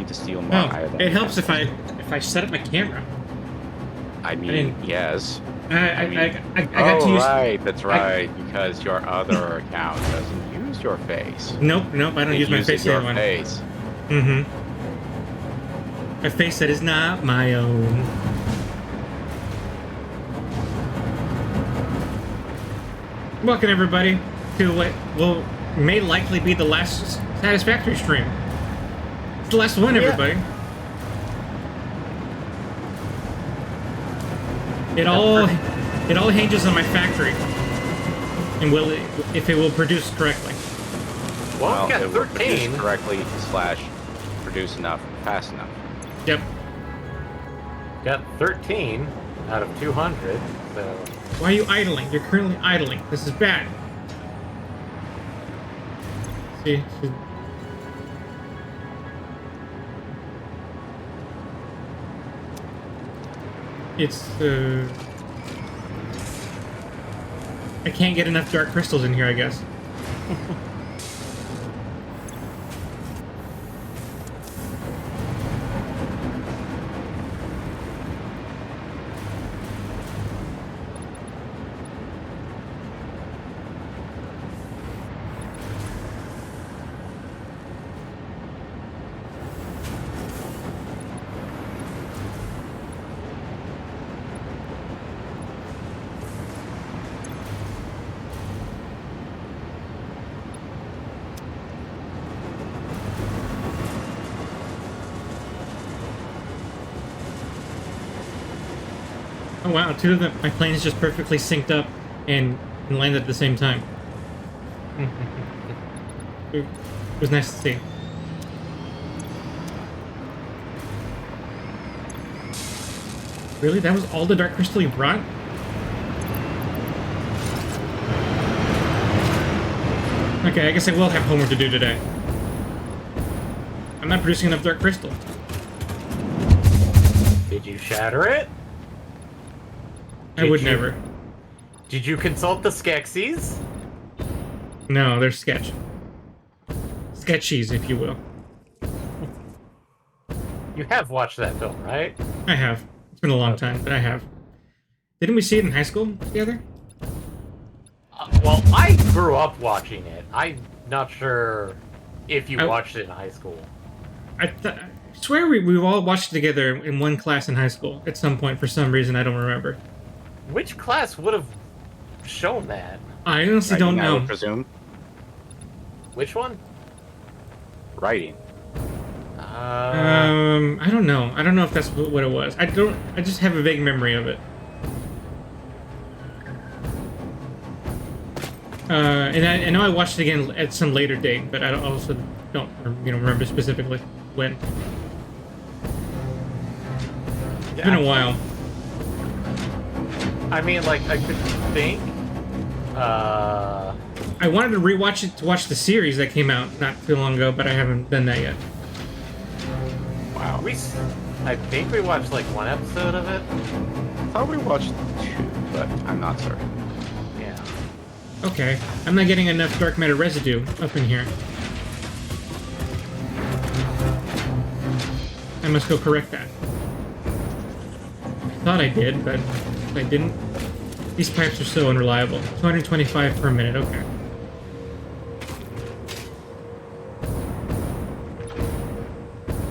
To steal more higher than it helps if I set up my camera. I mean, yes. I got to use. Right, that's right. Because your other account doesn't use your face. Nope, I don't use my face. Your face. Mm-hmm. A face that is not my own. Welcome everybody to what may likely be the last Satisfactory stream. It's the last one, everybody. It all hinges on my factory and if it will produce correctly. Well, it will produce correctly / produce enough fast enough. Yep. Got 13 out of 200. So why are you idling? You're currently idling. This is bad. See. It's, I can't get enough dark crystals in here, I guess. Oh wow, two of them, my planes just perfectly synced up and landed at the same time. It was nice to see. Really? That was all the dark crystal you brought? Okay, I guess I will have homework to do today. I'm not producing enough dark crystal. Did you shatter it? I would never. Did you consult the Skeksis? No, they're sketch. Sketchies, if you will. You have watched that film, right? I have. It's been a long time, but I have. Didn't we see it in high school together? Well, I grew up watching it. I'm not sure if you watched it in high school. I swear we all watched it together in one class in high school at some point. For some reason, I don't remember. Which class would have shown that? I honestly don't know. I would presume. Which one? Writing. I don't know. I don't know if that's what it was. I just have a vague memory of it. And I know I watched it again at some later date, but I also don't remember specifically when. It's been a while. I mean, like, I could think. I wanted to rewatch it to watch the series that came out not too long ago, but I haven't done that yet. Wow. I think we watched like one episode of it. I thought we watched 2, but I'm not certain. Yeah. Okay, I'm not getting enough dark matter residue up in here. I must go correct that. I thought I did, but I didn't. These pipes are so unreliable. 225 per minute, okay.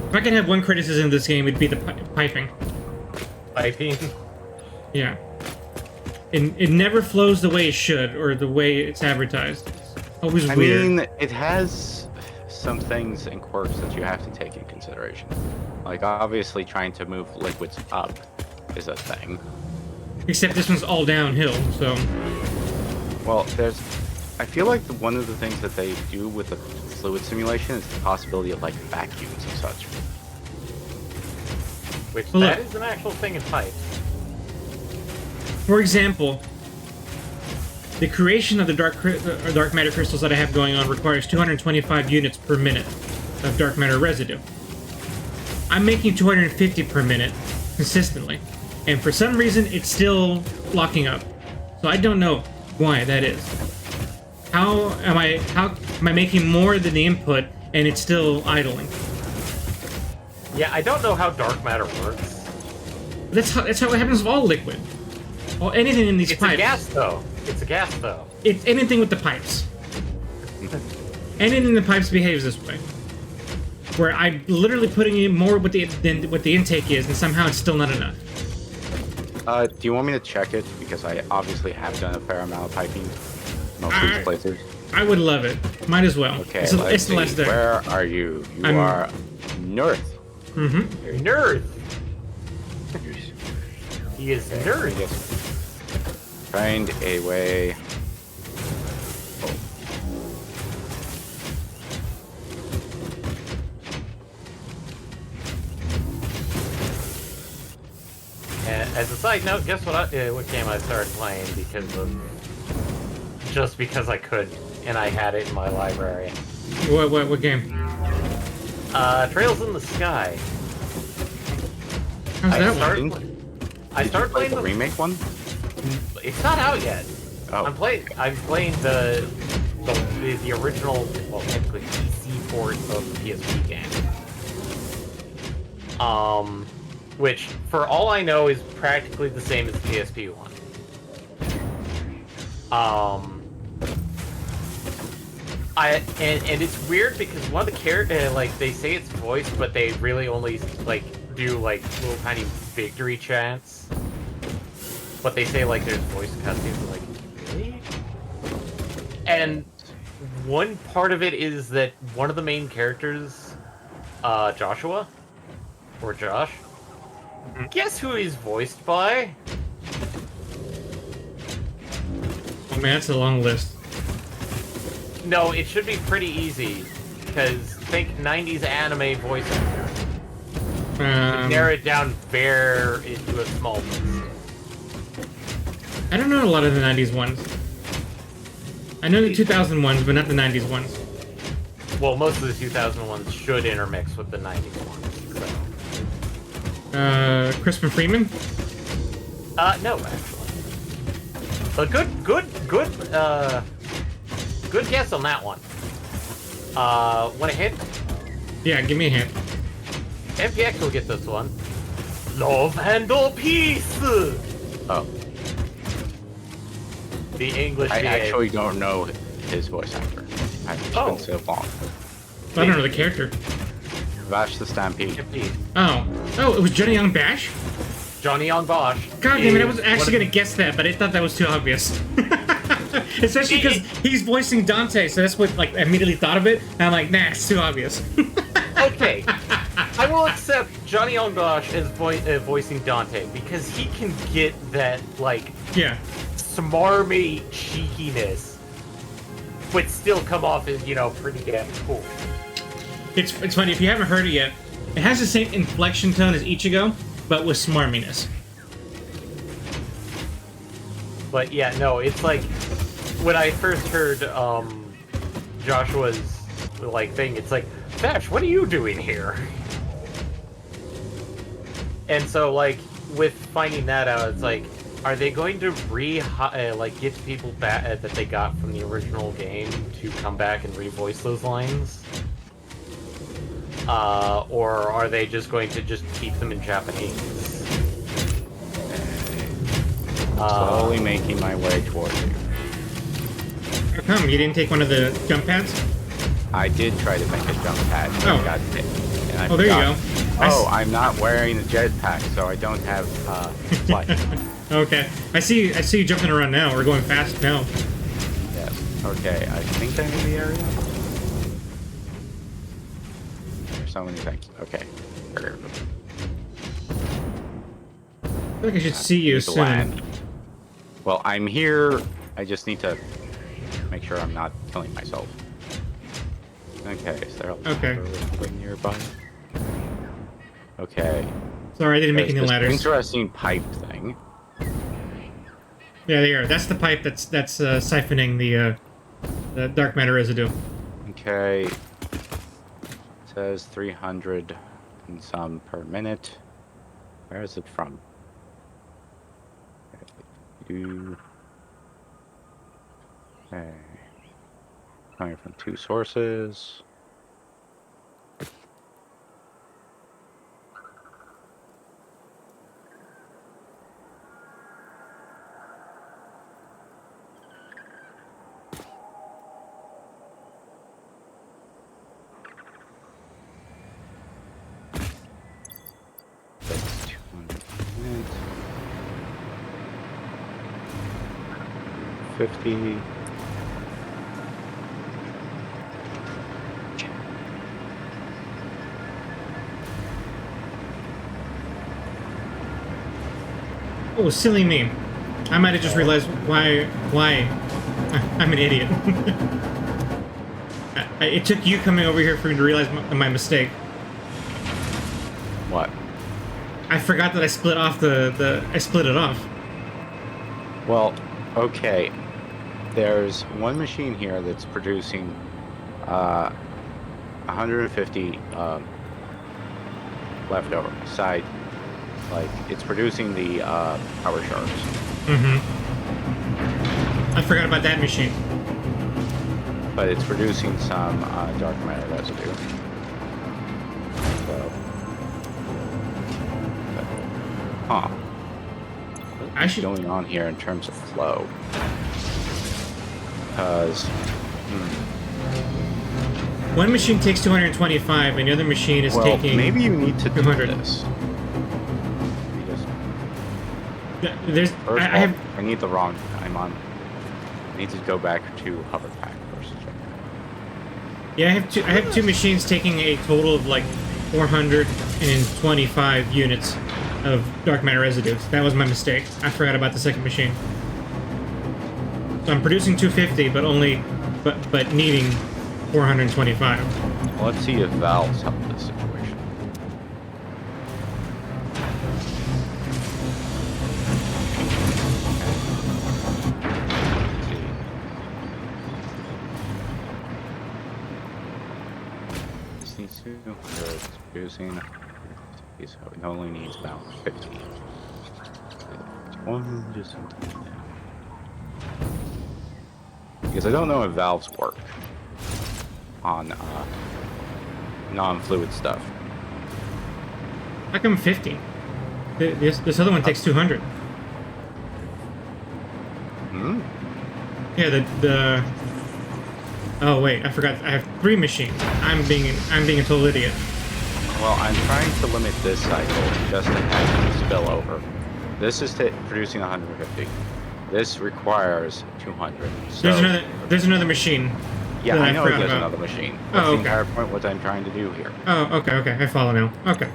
If I could have one criticism of this game, it'd be the piping. Piping? Yeah. It never flows the way it should, or the way it's advertised. It's always weird. I mean, it has some things and quirks that you have to take in consideration. Like, obviously, trying to move liquids up is a thing. Except this one's all downhill, so... Well, I feel like one of the things that they do with the fluid simulation is the possibility of, like, vacuums and such. Which, well, that is an actual thing in pipes. For example, the creation of the dark matter crystals that I have going on requires 225 units per minute of dark matter residue. I'm making 250 per minute consistently, and for some reason it's still locking up. So I don't know why that is. How am I making more than the input and it's still idling? Yeah, I don't know how dark matter works. That's how it happens with all liquid. Well, anything in these pipes. It's a gas, though. It's a gas, though. It's anything with the pipes. Anything in the pipes behaves this way. Where I'm literally putting in more than what the intake is, and somehow it's still not enough. Do you want me to check it? Because I obviously have done a fair amount of piping most of these places. I would love it. Might as well. Okay, it's the last day. Where are you? You are north. Mm-hmm. You're nerd. He is nerd. Find a way. And as a side note, guess what game I started playing because I could, and I had it in my library. What game? Trails in the Sky. How's that one? I Did you started play playing the remake one? It's not out yet. Oh, I'm playing the original, well, technically PC port of the PSP game. Which, for all I know, is practically the same as the PSP one. And it's weird because one of the characters, like, they say it's voiced, but they really only, like, do, like, little tiny victory chants. But they say, like, there's voice cutscenes, like, really? And one part of it is that one of the main characters, Joshua, or Josh, guess who he's voiced by? Oh man, that's a long list. No, it should be pretty easy, because think 90s anime voice actor. Narrow it down very into a small list. I don't know a lot of the 90s ones. I know the 2000 ones, but not the 90s ones. Well, most of the 2000 ones should intermix with the 90s ones, so... Crispin Freeman? No, actually. But good guess on that one. Want a hint? Yeah, give me a hint. MPX will get this one. Love Handle Peace! oh. The English I VA. actually don't know his voice actor. It's been so long. I don't know the character. Vash the Stampede. Oh. Oh, it was Johnny Young Bash? Johnny Young Bosch. God damn it, I was actually gonna guess that, but I thought that was too obvious. Especially because he's voicing Dante, so that's what, like, I immediately thought of it, and I'm like, nah, it's too obvious. Okay. I will accept Johnny Young Bosch as voicing Dante, because he can get that, like, Yeah. smarmy cheekiness, but still come off as, you know, pretty damn cool. It's funny, if you haven't heard it yet, it has the same inflection tone as Ichigo, but with smarminess. But yeah, no, it's like, when I first heard, Joshua's, like, thing, it's like, Bash, what are you doing here? And so, like, with finding that out, it's like, are they going to like, get people back that they got from the original game to come back and revoice those lines? Or are they just going to just keep them in Japanese? Slowly making my way towards you. How come? You didn't take one of the jump pads? I did try to make a jump pad, but I got hit. And I Oh, there you go. Oh, I'm not wearing the jetpack, so I don't have flight. Okay. I see you jumping around now. We're going fast now. Yes. Okay, I think I'm in the area. There's so many things. Okay. I feel like I should see you Need to soon. land. Well, I'm here. I just need to make sure I'm not killing myself. Okay, is there a ladder nearby? Okay. Sorry, I didn't make any There's this ladders. interesting pipe thing. Yeah, they are. That's the pipe that's siphoning the dark matter residue. Okay. It says 300 and some per minute. Where is it from? Okay. Coming from 2 sources. That's 200 minutes. 50. Oh, silly me. I might have just realized why I'm an idiot. It took you coming over here for me to realize my mistake. What? I forgot that I split off I split it off. Well, okay. There's one machine here that's producing 150 leftover side like it's producing the power shards. Mm-hmm. I forgot about that machine. But it's producing some dark matter residue. So, huh? What's going on here in terms of flow? Because one machine takes 225, and the other machine is taking. Maybe you need to do 200. this. There's. I need the wrong. I'm on. I need to go back to hover pack first. Yeah, I have two machines taking a total of like 425 units of dark matter residues. That was my mistake. I forgot about the second machine. So I'm producing 250, but needing 425. Well, let's see if valves help this situation. Let's see. This needs 200. It's producing. So it only needs about 50. One, just something down. Because I don't know if valves work on non-fluid stuff. How come 50? This other one takes 200. Hmm. Yeah, the. Oh wait, I forgot. I have 3 machines. I'm being a total idiot. Well, I'm trying to limit this cycle just to have it spill over. This is producing 150. This requires 200. So There's another machine. yeah, I know there's about. another machine. That's the entire point what I'm trying to do here. Oh, okay, I follow now. Okay,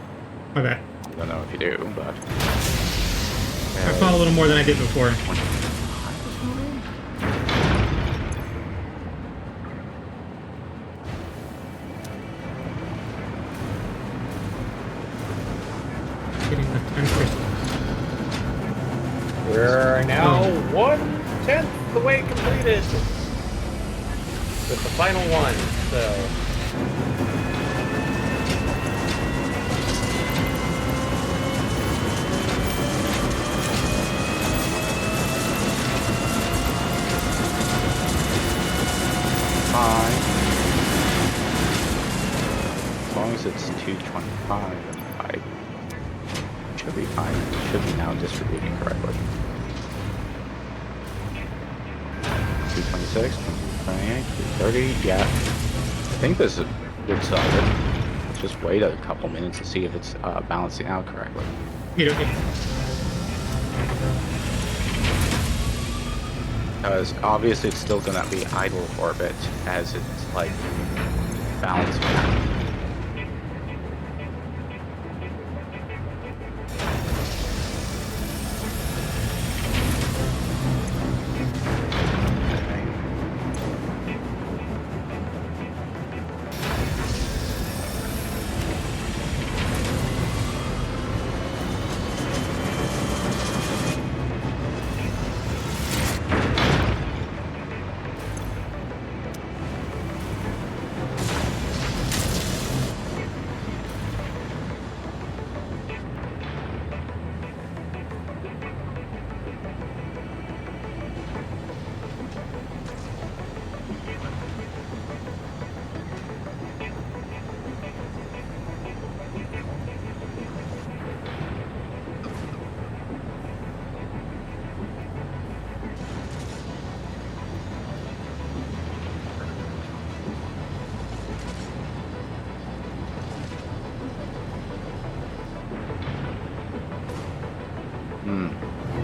my bad. I don't know if you do, but I follow a little more than I did before. Getting the time crystal. We're now 1/10 the way completed with the final one. So. Fine. As long as it's 225, I should be fine. It should be now distributing correctly. 226, 228, 230, yeah. I think this is a good solid. Let's just wait a couple minutes to see if it's balancing out correctly. Okay. Because obviously it's still going to be idle for a bit as it's like balancing out.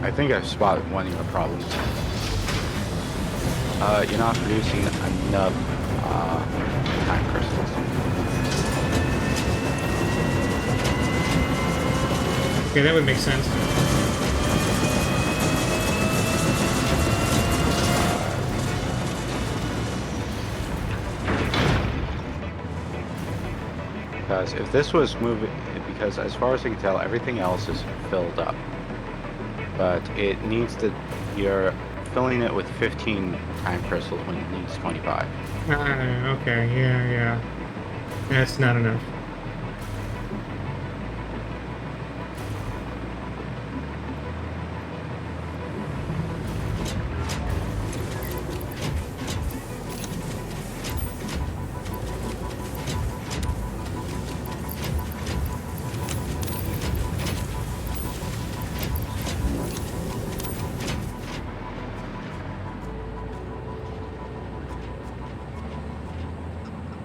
I think I've spotted one of your problems. You're not producing enough time crystals. Okay, that would make sense. Because if this was moving, because as far as I can tell, everything else is filled up. But it needs to, you're filling it with 15 time crystals when it needs 25. Okay, yeah. That's not enough.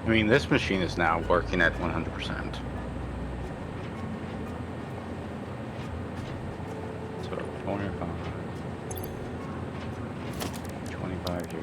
I mean, this machine is now working at 100%. So 25, 25 here.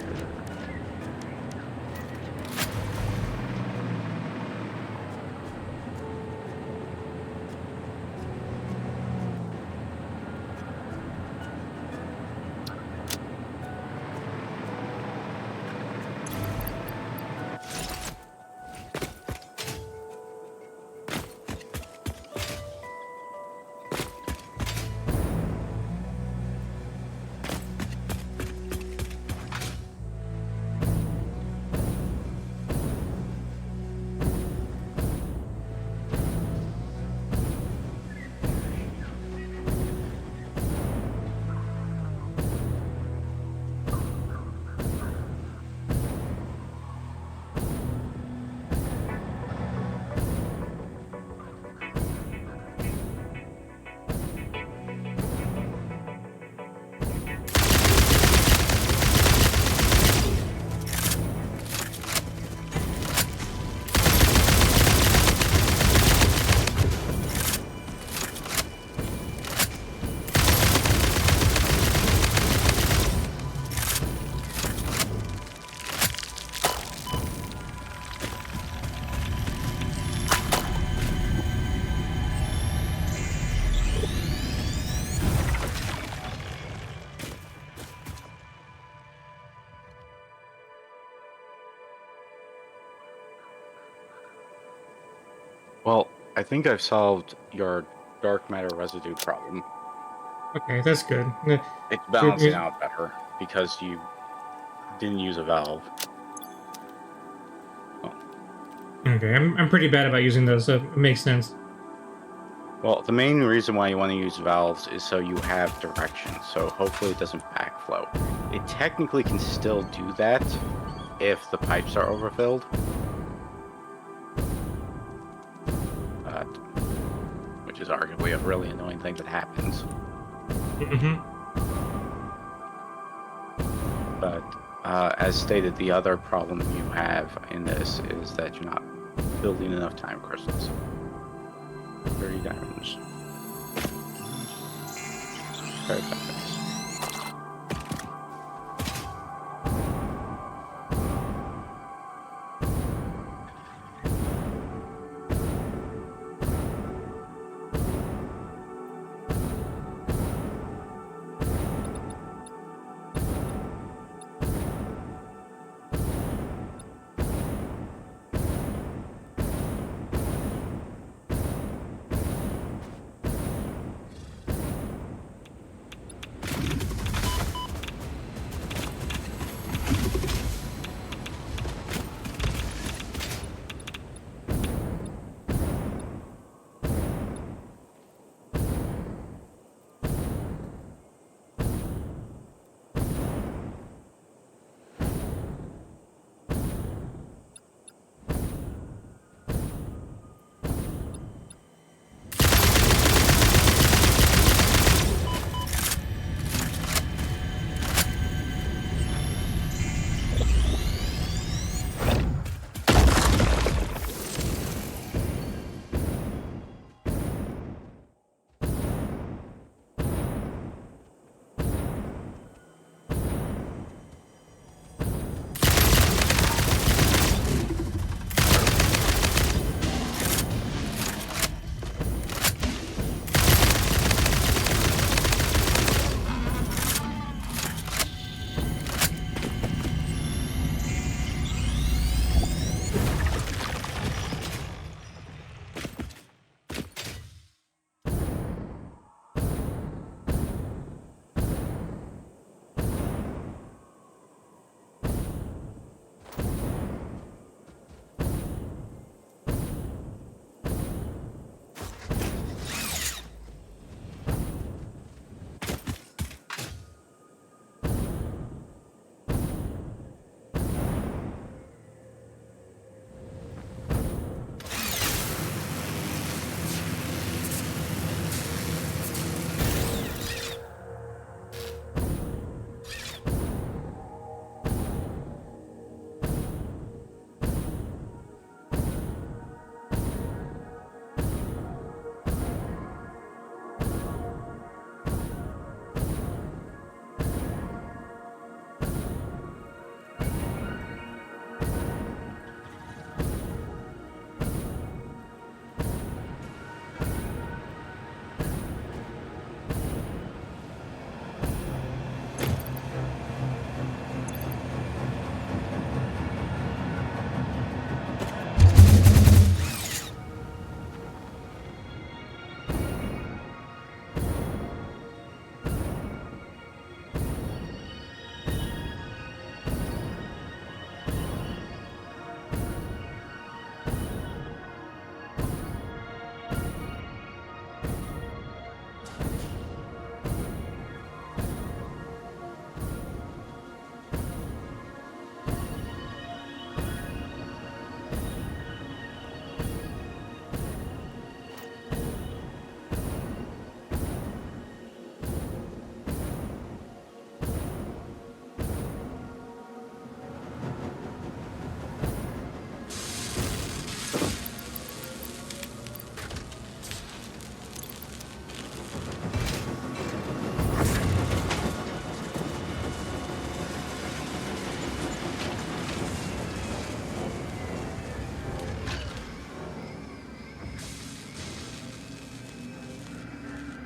Well, I think I've solved your dark matter residue problem. Okay, that's good. It's balancing out better because you didn't use a valve. Okay, I'm pretty bad about using those, so it makes sense. Well, the main reason why you want to use valves is so you have direction, so hopefully it doesn't backflow. It technically can still do that if the pipes are overfilled. Which is arguably a really annoying thing that happens. Mm-hmm. But as stated, the other problem you have in this is that you're not building enough time crystals. 30 diamonds. 5 diamonds.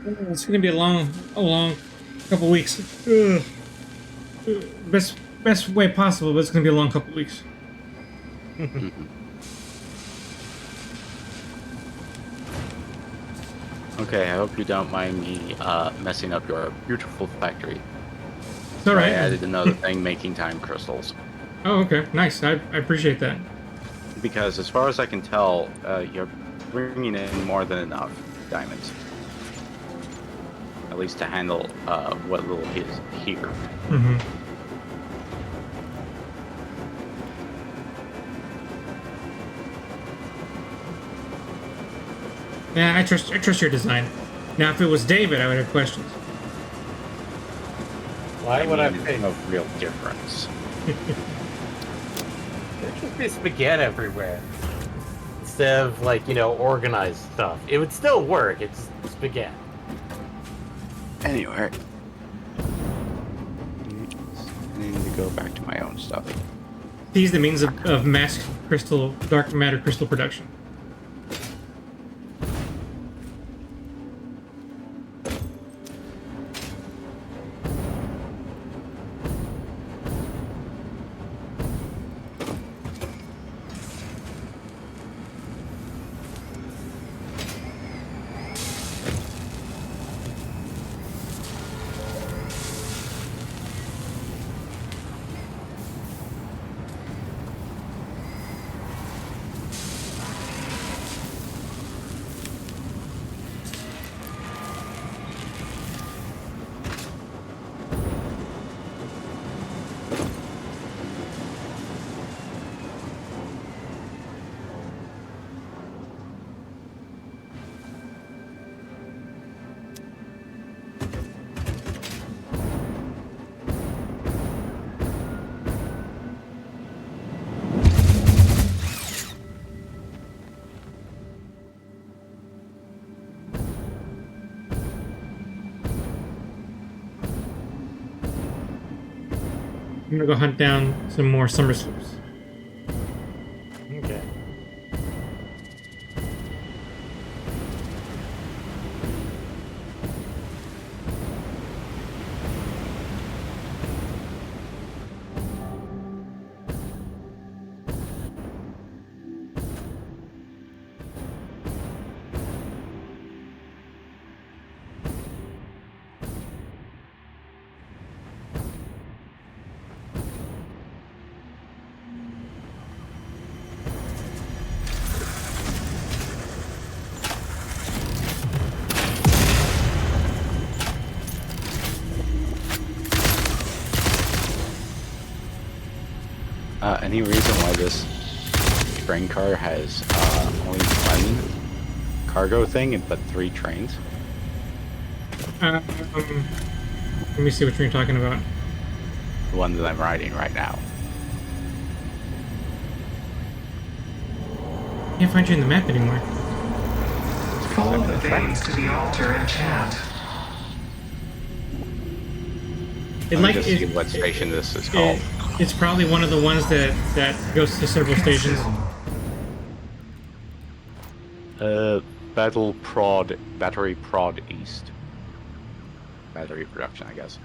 It's gonna be a long couple weeks. Ugh. Best way possible, but it's gonna be a long couple weeks. Mhm. Okay, I hope you don't mind me messing up your beautiful factory. It's all I right. added another thing, making time crystals. Oh, okay, nice. I appreciate that. Because as far as I can tell, you're bringing in more than enough diamonds. At least to handle what little is here. Mm-hmm. Yeah, I trust your design. Now, if it was David, I would have questions. Why would I mean, pay? no real difference. There'd just be spaghetti everywhere. Instead of, like, organized stuff. It would still work, it's spaghetti. Anyway, I need to go back to my own stuff. These the means of mass crystal, dark matter crystal production. I'm gonna go hunt down some more summer sloops. Okay. Any reason why this train car has only one cargo thing but 3 trains? Let me see which one you're talking about. The one that I'm riding right now. Can't find you in the map anymore. Follow the veins to the altar and chant. It Let me like just see what station this is called. it's probably one of the ones that goes to several stations. Battery Prod East. Battery production, I guess.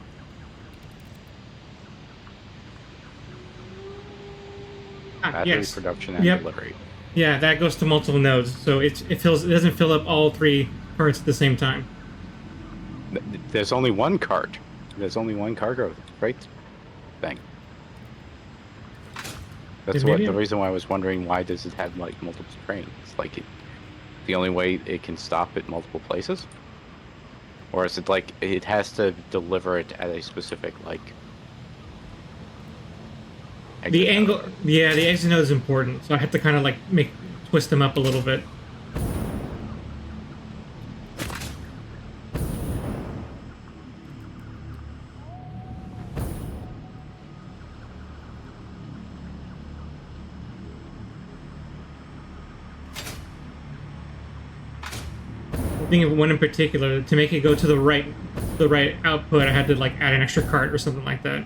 Battery Yes. production and Yep. delivery. Yeah, that goes to multiple nodes, so it doesn't fill up all 3 carts at the same time. There's only one cart. There's only one cargo freight thing. That's Maybe the reason why I was wondering, why does it have like multiple trains? Like the only way it can stop at multiple places? Or is it like it has to deliver it at a specific like The exit angle, node? yeah, the exit node is important, so I have to kind of like twist them up a little bit. I think of one in particular, to make it go to the right output, I had to like add an extra cart or something like that.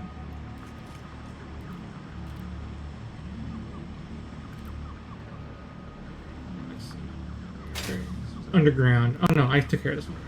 Underground. Oh no, I took care of this one.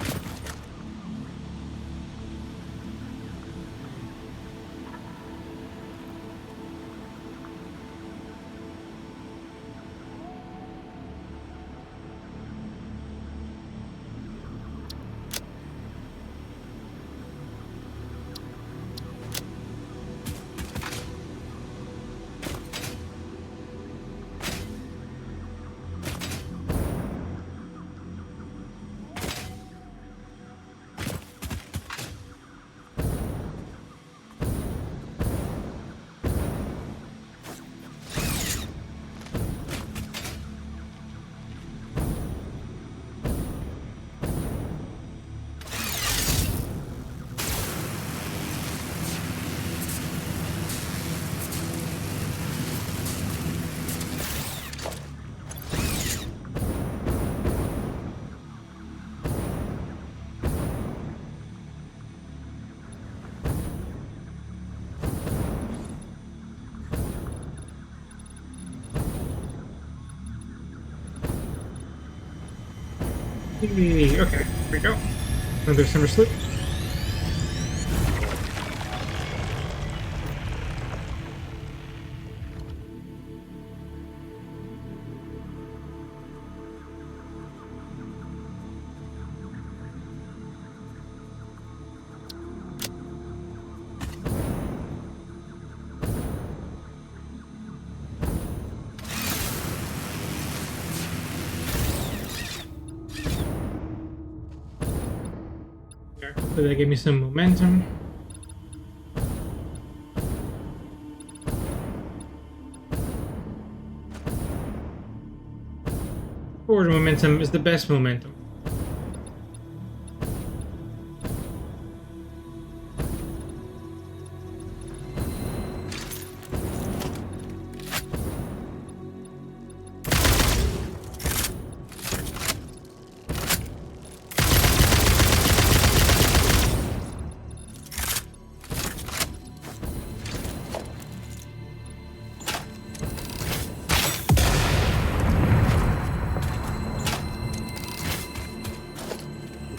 Hey, okay, here we go. Another summer sloop. So that gave me some momentum. Forward momentum is the best momentum.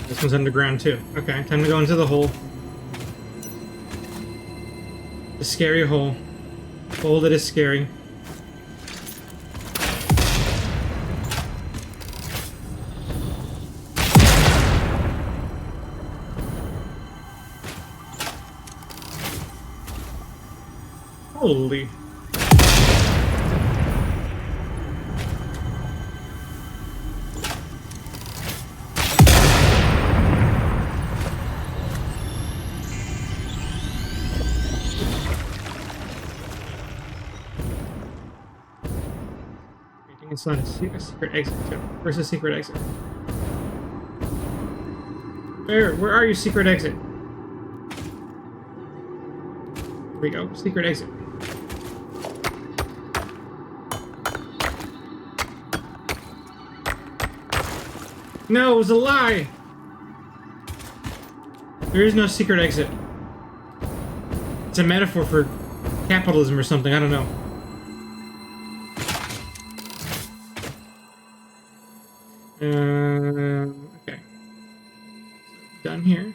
This one's underground too. Okay, time to go into the hole. The scary hole. Hole that is scary. Holy. It's not a secret exit too. Where's the secret exit? Where are you, secret exit? Here we go, secret exit. No, it was a lie! There is no secret exit. It's a metaphor for capitalism or something, I don't know. Okay. Done here.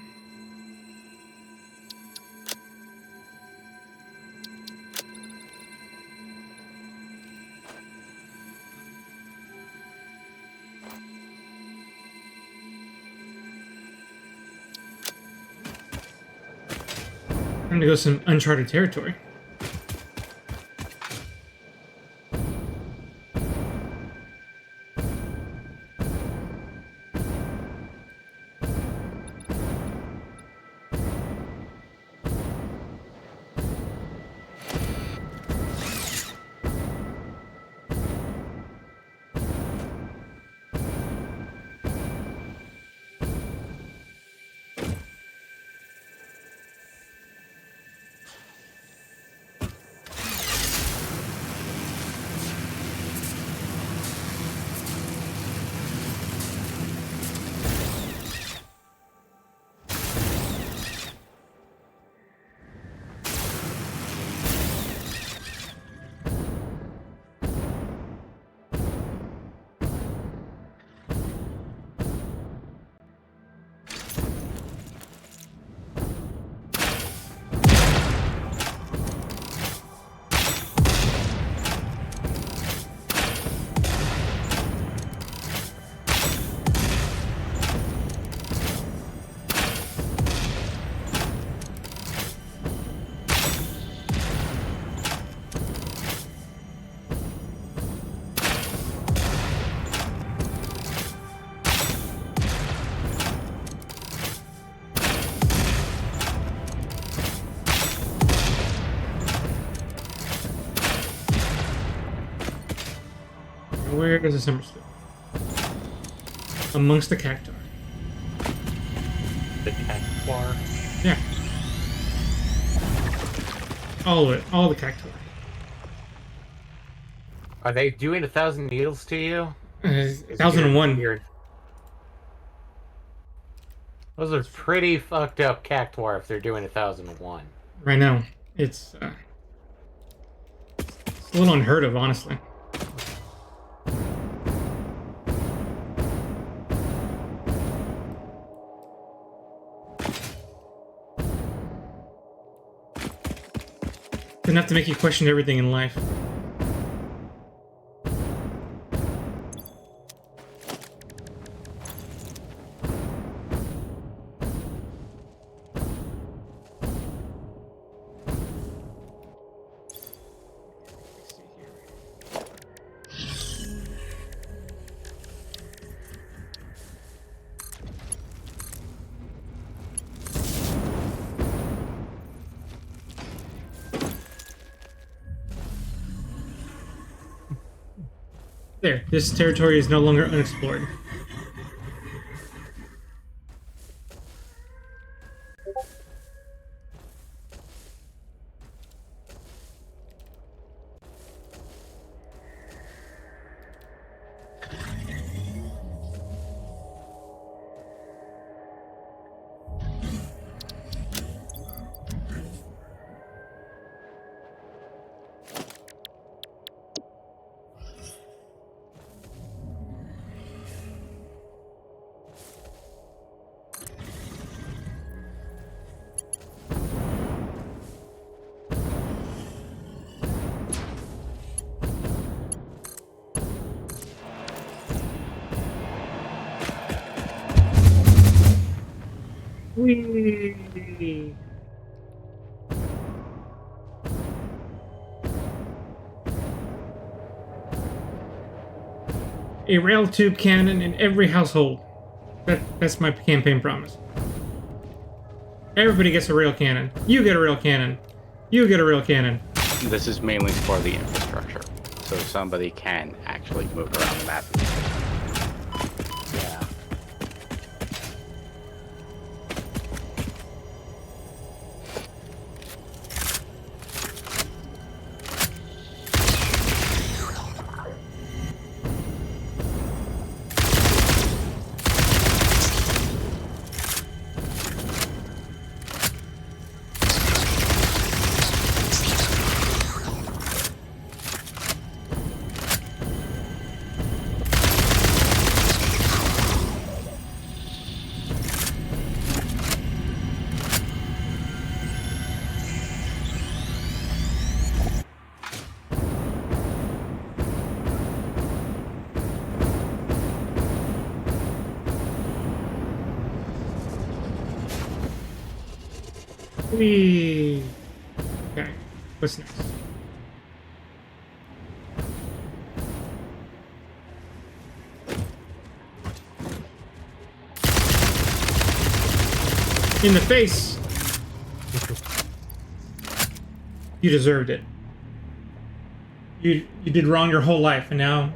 Time to go some uncharted territory. Where is the summer sloop? Amongst the cacti. The cactuar. Yeah. All of it. All the cacti. Are they doing 1,000 needles to you? 1001. Those are pretty fucked up cactuar if they're doing 1001. Right now. It's a little unheard of, honestly. enough to make you question everything in life. There, this territory is no longer unexplored. Whee! A rail tube cannon in every household. That's my campaign promise. Everybody gets a rail cannon. You get a rail cannon. You get a rail cannon. This is mainly for the infrastructure, so somebody can actually move around the map. Yeah. Whee! Okay, what's next? In the face! You deserved it. You did wrong your whole life, and now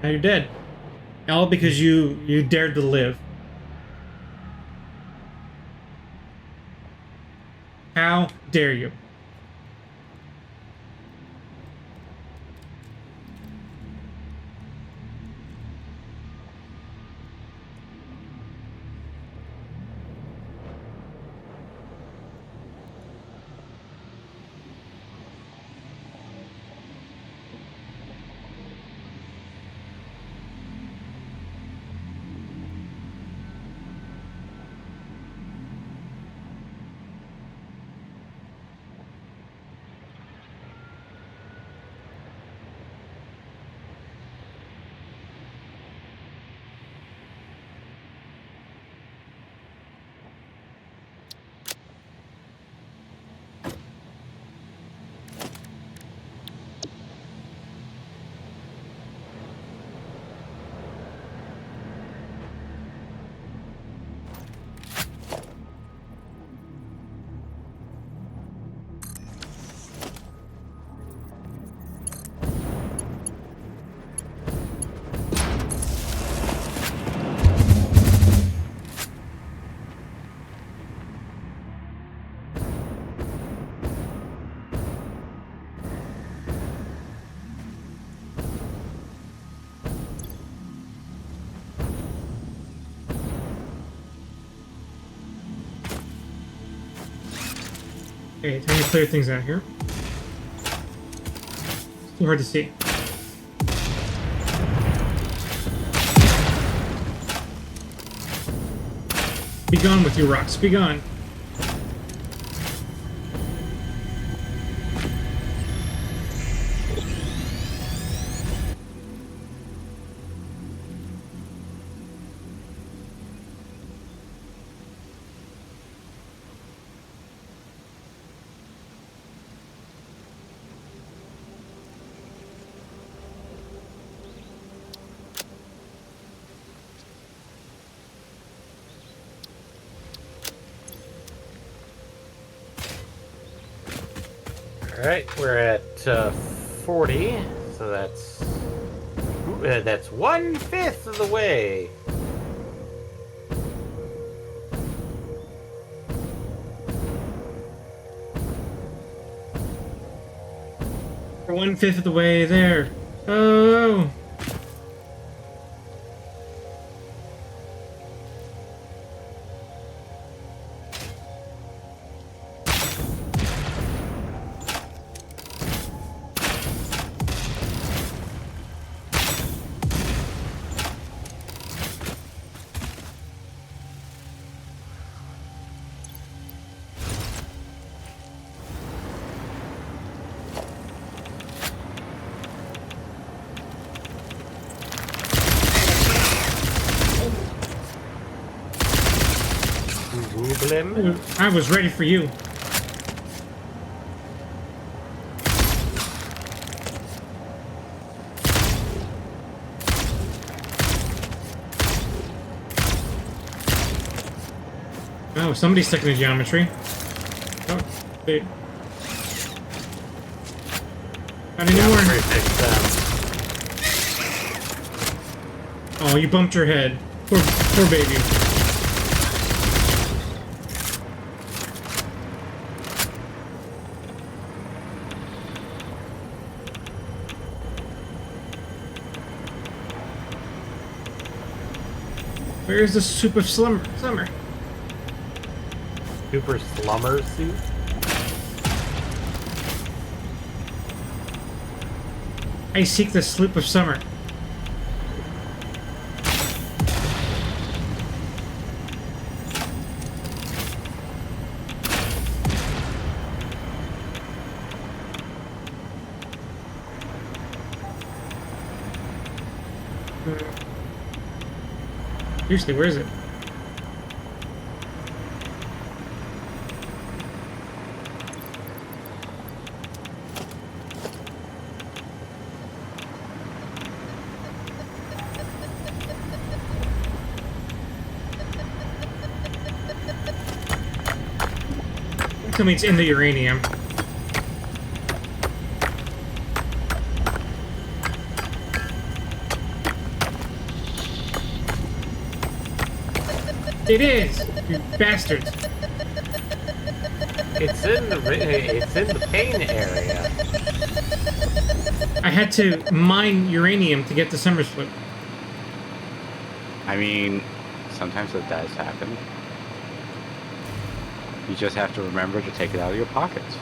you're dead. All because you dared to live. How dare you? Okay, time to clear things out here. It's too hard to see. Be gone with you rocks, be gone. Alright, we're at 40, so that's 1/5 of the way. We're 1/5 of the way there. Oh. I was ready for you. Oh, somebody's stuck in the geometry. Oh, wait. Not anymore. Oh, you bumped your head. Poor baby. Where is the soup of summer? Super slumber suit? I seek the sloop of summer. Seriously, where is it? Tell me it's in the uranium. It is! You bastards! It's in the pain area. I had to mine uranium to get the summer slip. I mean, sometimes it does happen. You just have to remember to take it out of your pockets.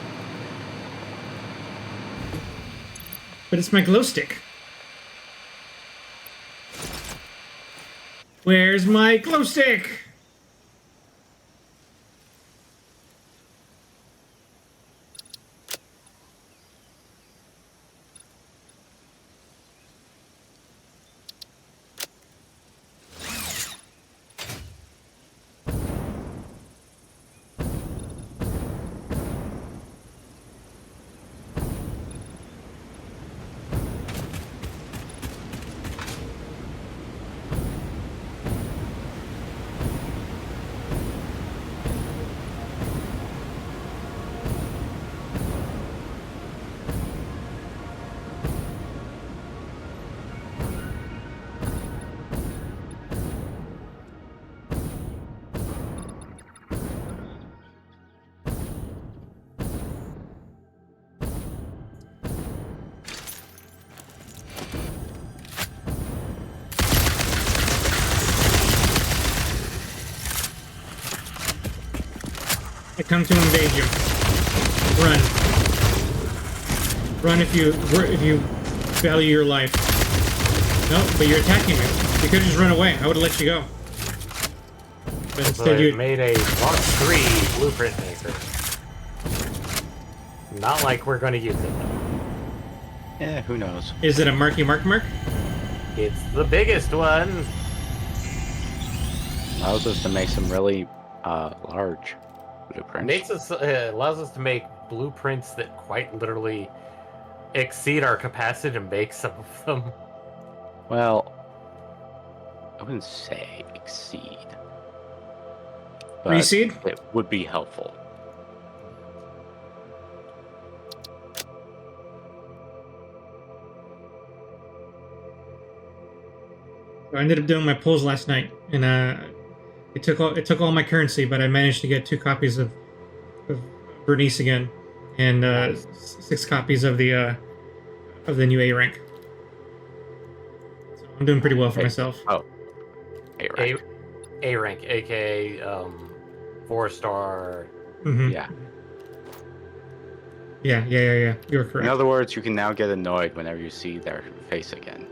But it's my glow stick. Where's my glow stick? I come to invade you. Run. Run if you value your life. No, but you're attacking me. You could just run away. I would have let you go. But So instead you made a Mark III blueprint maker. Not like we're going to use it. Eh, who knows? Is it a Marky Mark? It's the biggest one. Allows us to make some really large blueprints. Allows us to make blueprints that quite literally exceed our capacity to make some of them. Well, I wouldn't say exceed. But Reseed? it would be helpful. I ended up doing my pulls last night, and it took all my currency, but I managed to get 2 copies of Bernice again, and Nice. 6 copies of the new A rank. So I'm doing pretty well for myself. Oh, A rank. A rank, aka 4-star. Mm-hmm. Yeah. Yeah. You're correct. In other words, you can now get annoyed whenever you see their face again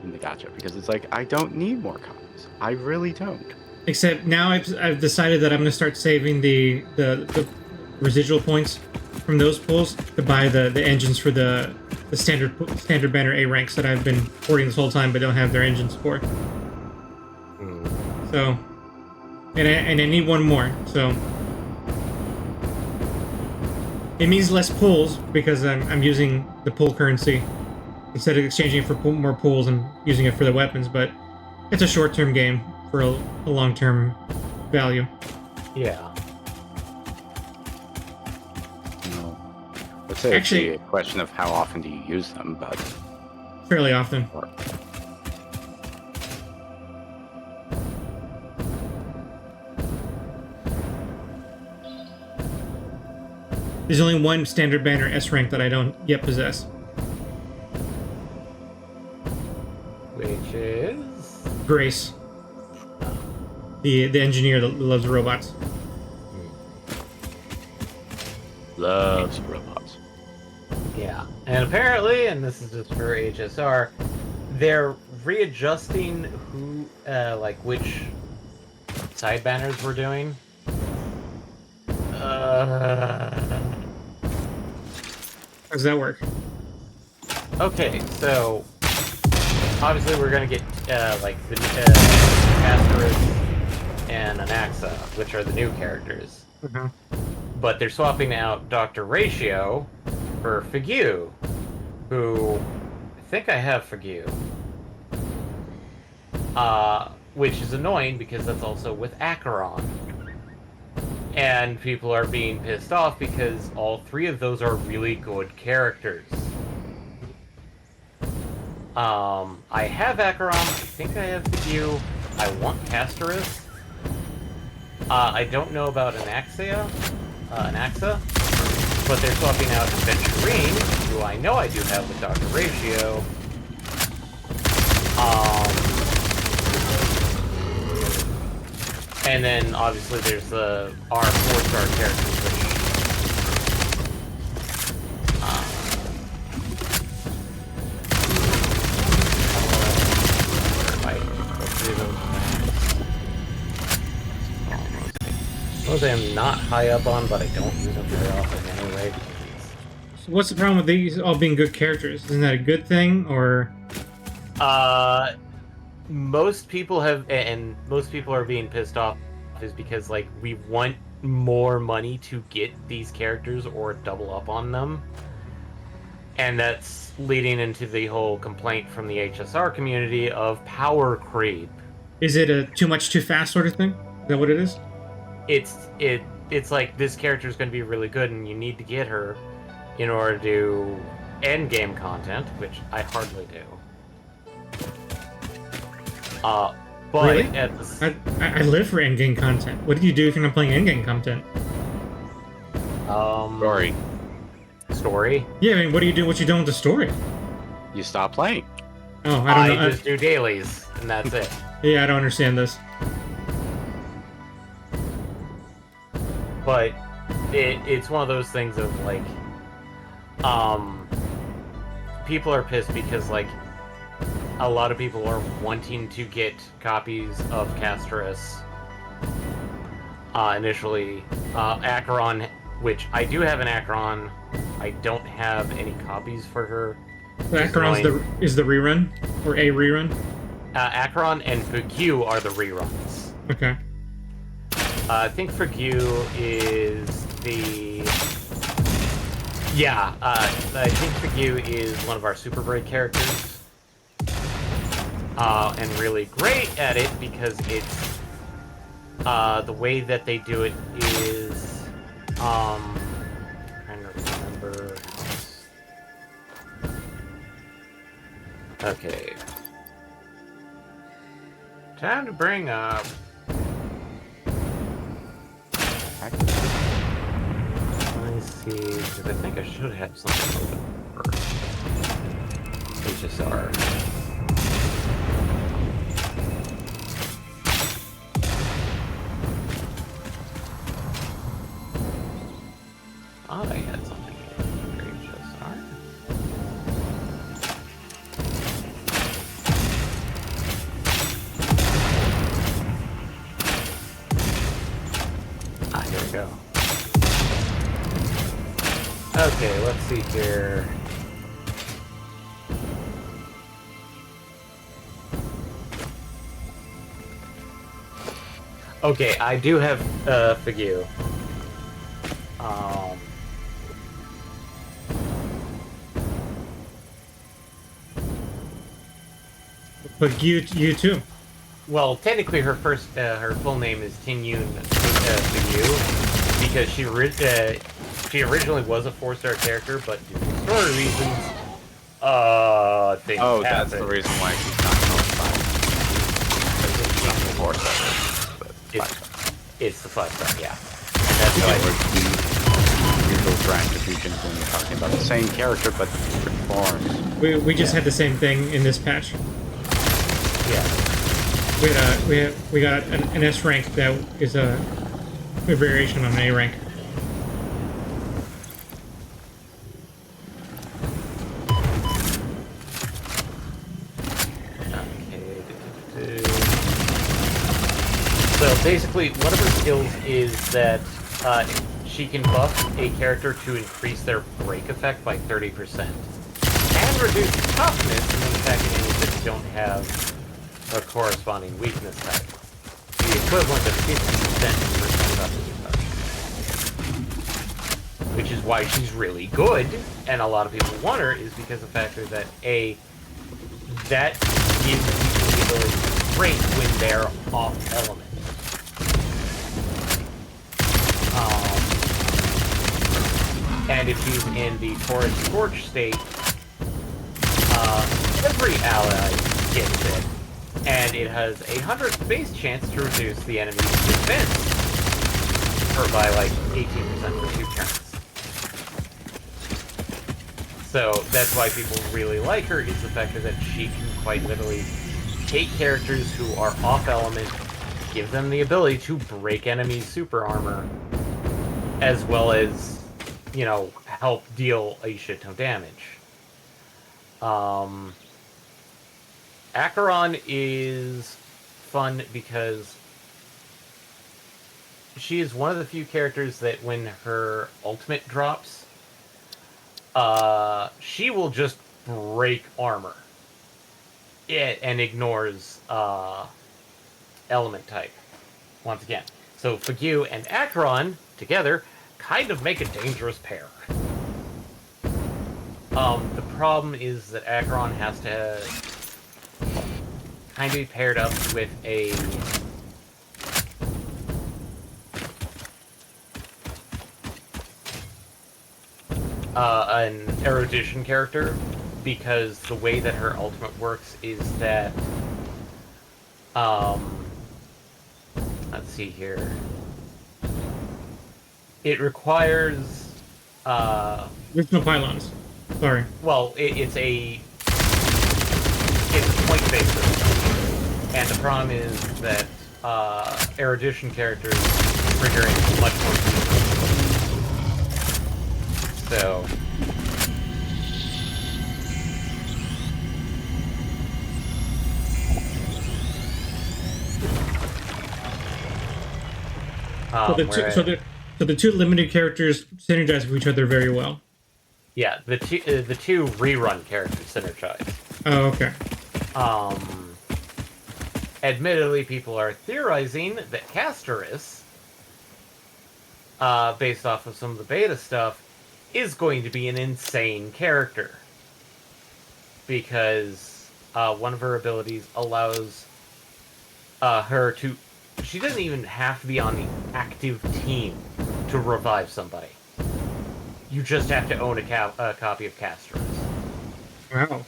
in the gacha because it's like, I don't need more copies. I really don't. Except now I've decided that I'm gonna start saving the residual points from those pulls to buy the engines for the standard banner A ranks that I've been hoarding this whole time but don't have their engines for. So, and I need one more. So it means less pulls because I'm using the pull currency instead of exchanging it for more pulls. I'm using it for the weapons, but it's a short-term game for a long-term value. Yeah. No. I'd say Actually- it's a question of how often do you use them, but Fairly often. There's only one standard banner S rank that I don't yet possess. Which is Grace. The engineer that loves robots. loves robots. yeah, and apparently, and this is just for HSR, they're readjusting who, like which side banners we're doing. How does that work? Okay, so obviously we're gonna get like the Asterisk and Anaxa, which are the new characters. Uh-huh. But they're swapping out Dr. Ratio for Figu, who I think I have Figu. Which is annoying because that's also with Acheron. And people are being pissed off because all 3 of those are really good characters. I have Acheron, I think I have Figu, I want Casterus. I don't know about Anaxa, but they're swapping out Venturine, who I know I do have with Dr. Ratio. And then obviously there's the our 4-star characters, which I'm not high up on, but I don't use them very often anyway. So what's the problem with these all being good characters? Isn't that a good thing, or? Most people have, and most people are being pissed off is because, like, we want more money to get these characters or double up on them. And that's leading into the whole complaint from the HSR community of power creep. Is it a too much too fast sort of thing? Is that what it is? It's like this character is going to be really good and you need to get her in order to do end game content, which I hardly do. But Really? at the I live for endgame content. What do you do if you're not playing endgame content? Sorry, story, Yeah, I mean, what do you do? What you doing with the story? you stop playing. Oh, I don't know. just do dailies and that's it. Yeah, I don't understand this. But it's one of those things of like, people are pissed because like a lot of people are wanting to get copies of Casterus. Initially, Acheron, which I do have an Acheron, I don't have any copies for her. So Acheron's is the rerun or a rerun? Acheron and Figu are the reruns. Okay. I think Figu is the... Yeah, I think Figu is one of our Super Braid characters. And really great at it because it's... the way that they do it is... I'm trying to remember... Okay. Time to bring up. Let me see, because I think I should have something open first. HSR. Thought I had something for HSR. Ah, here we go. Okay, let's see here. Okay, I do have Figu. But you too. Well, technically, her full name is Tinyun Figu, because she originally was a 4-star character, but due to story reasons, things Oh, happened. that's the reason why she's not notified. Because it's not the 4-star, but 5-star. It's the 5-star, yeah. And that's why. Usual attributions when you're talking about the same character but different forms. We just had the same thing in this patch. Yeah. We got an S rank that is a variation on an A rank. Okay. So basically, one of her skills is that she can buff a character to increase their break effect by 30%, and reduce toughness when attacking enemies that don't have a corresponding weakness type. The equivalent of 50% toughness. Which is why she's really good, and a lot of people want her, is because of the factor that that gives people the ability to break when they're off element. And if she's in the Torrid Scorch state, every ally gets it, and it has a 100 base chance to reduce the enemy's defense by like 18% for 2 turns. So that's why people really like her, is the fact that she can quite literally take characters who are off element, give them the ability to break enemies' super armor, as well as, you know, help deal a shit ton of damage. Acheron is fun because she is one of the few characters that when her ultimate drops, she will just break armor. And ignores element type. Once again. So Figu and Acheron together kind of make a dangerous pair. The problem is that Acheron has to kind of be paired up with an erudition character, because the way that her ultimate works is that let's see here. It requires There's no pylons. Sorry. well, it's a point-based system, and the problem is that erudition characters trigger it much more easily. So So the two limited characters synergize with each other very well. yeah, the two rerun characters synergize. Oh, okay. Admittedly, people are theorizing that Castoris, based off of some of the beta stuff, is going to be an insane character. Because one of her abilities allows her to... She doesn't even have to be on the active team to revive somebody. You just have to own a copy of Castoris. Wow.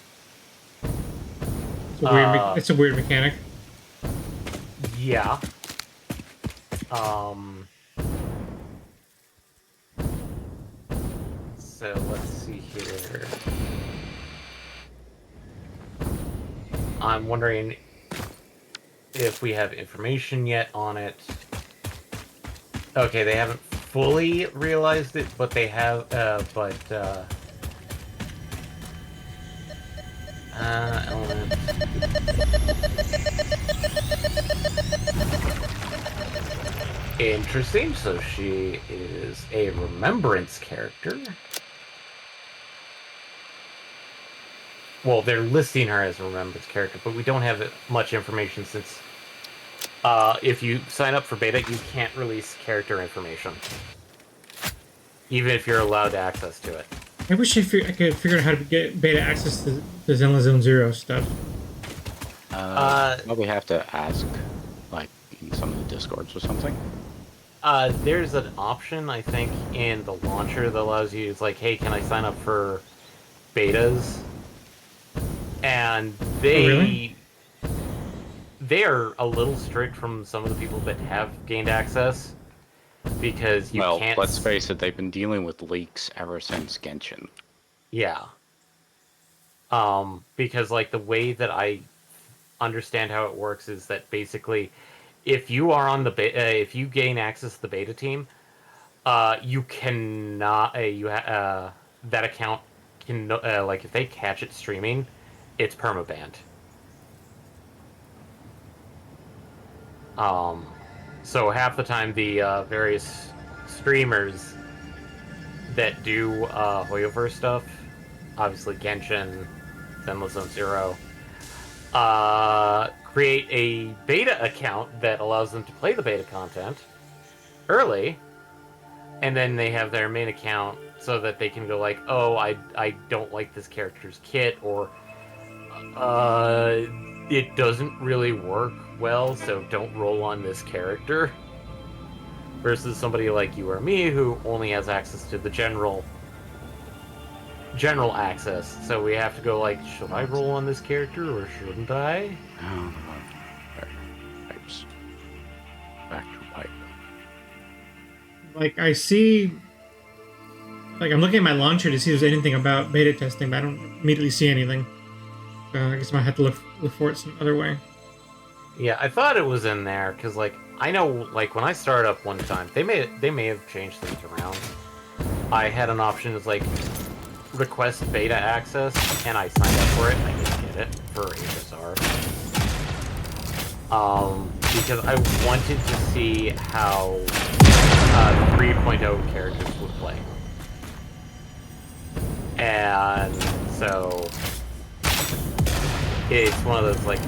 It's a weird mechanic. Yeah. So let's see here. I'm wondering if we have information yet on it. Okay, they haven't fully realized it, but they have, element. Interesting, so she is a remembrance character. Well, they're listing her as a remembrance character, but we don't have much information since if you sign up for beta, you can't release character information. Even if you're allowed access to it. I wish I could figure out how to get beta access to the Zenless Zone Zero stuff. Well, we have to ask, like, in some of the Discords or something. There's an option, I think, in the launcher that allows you, it's like, hey, can I sign up for betas? And they... Oh, really? They are a little strict from some of the people that have gained access. Because you can't... Well, let's face it, they've been dealing with leaks ever since Genshin. Yeah. Because, like, the way that I understand how it works is that basically, if you are on the if you gain access to the beta team, you cannot that account can like if they catch it streaming, it's permabanned. So half the time the various streamers that do Hoyoverse stuff, obviously Genshin, Zenless Zone Zero, create a beta account that allows them to play the beta content early, and then they have their main account so that they can go like, oh, I don't like this character's kit, or it doesn't really work well, so don't roll on this character. Versus somebody like you or me who only has access to the general access, so we have to go like, should I roll on this character or shouldn't I? Pipes. Back to pipe. Like, I see... Like, I'm looking at my launcher to see if there's anything about beta testing, but I don't immediately see anything. I guess I might have to look for it some other way. Yeah, I thought it was in there, because, like, I know, like, when I started up one time, they may have changed things around. I had an option that's, like, request beta access, and I signed up for it, and I didn't get it for HSR. Because I wanted to see how 3.0 characters would play. And so it's one of those, like,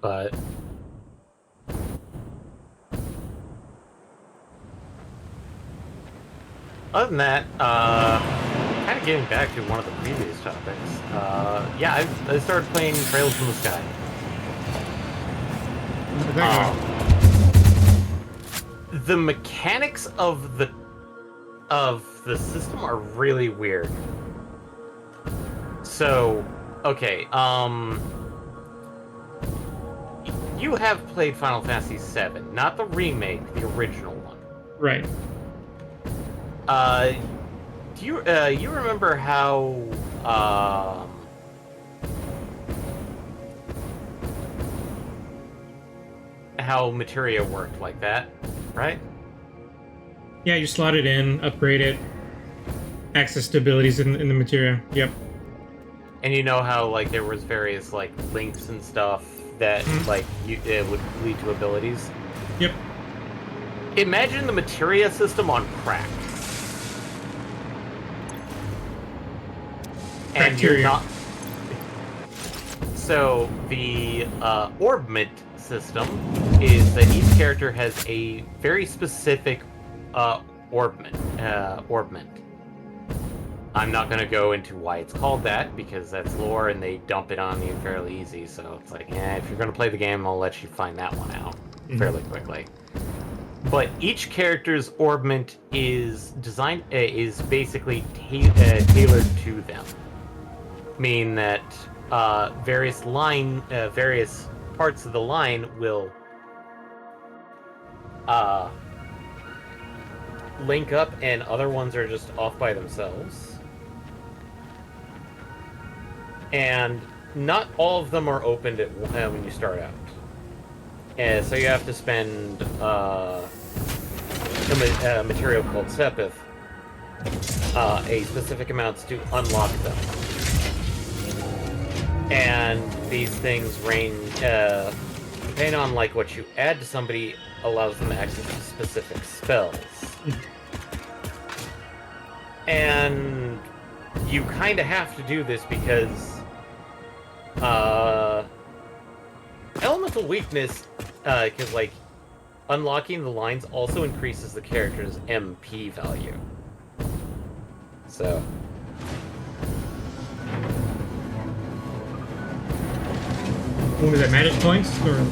but other than that, kind of getting back to one of the previous topics, yeah, I started playing Trails from the Sky. The mechanics of the system are really weird. So, okay, you have played Final Fantasy VII, not the remake, the original one. Right. Do you remember how how materia worked like that, right? Yeah, you slot it in, upgrade it, access to abilities in the material. Yep. And you know how like there was various like links and stuff that like would lead to abilities. Yep. Imagine the materia system on crack. And you're Cracteria. not. So the orbment system is that each character has a very specific orbment. I'm not going to go into why it's called that, because that's lore and they dump it on you fairly easy, so it's like, if you're going to play the game, I'll let you find that one out fairly quickly. But each character's orbment is designed, is basically tailored to them. Meaning that various parts of the line will link up and other ones are just off by themselves. And not all of them are opened when you start out. So you have to spend a material called Sepith, a specific amount to unlock them. And these things range, depending on like what you add to somebody, allows them access to specific spells. And you kind of have to do this because elemental weakness, because like unlocking the lines also increases the character's MP value. So what was that, magic points? Or...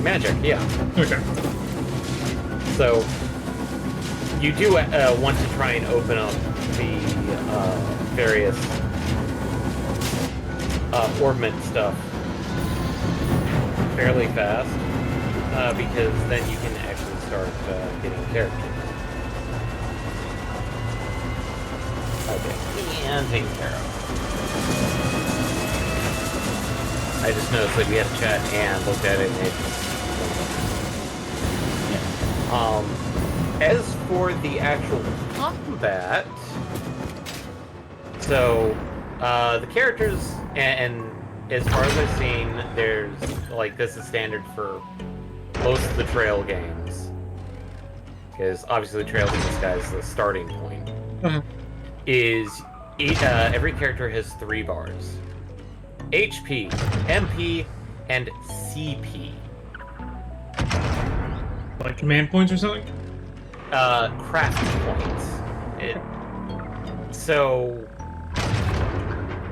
magic, yeah. Okay. So you do want to try and open up the various orbment stuff fairly fast, because then you can actually start getting characters. Okay, and taken care of. I just noticed that we had a chat and looked at it and as for the actual combat, so the characters, and as far as I've seen, there's like this is standard for most of the Trail games, because obviously Trails in this guy is the starting point. Is every character has 3 bars: HP, MP, and CP. Like command points or something? Craft points. So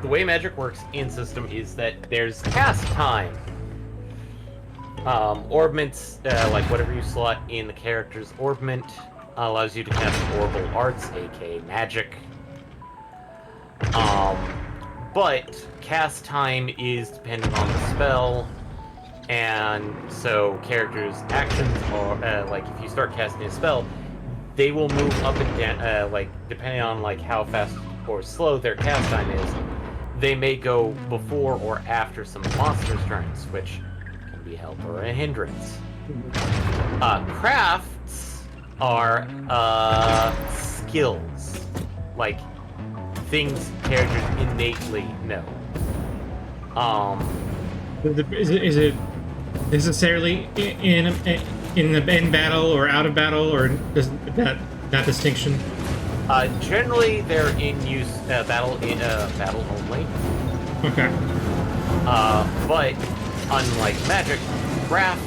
the way magic works in system is that there's cast time. Orbments, like whatever you slot in the character's orbment, allows you to cast orbital arts, aka magic. But cast time is dependent on the spell, and so characters' actions are like if you start casting a spell, they will move up and down, like depending on like how fast or slow their cast time is. They may go before or after some monsters' turns, which can be a help or a hindrance. Crafts are skills, like things characters innately know. Is it necessarily in battle or out of battle, or does that distinction? Generally, they're in use battle only. Okay. But unlike magic, crafts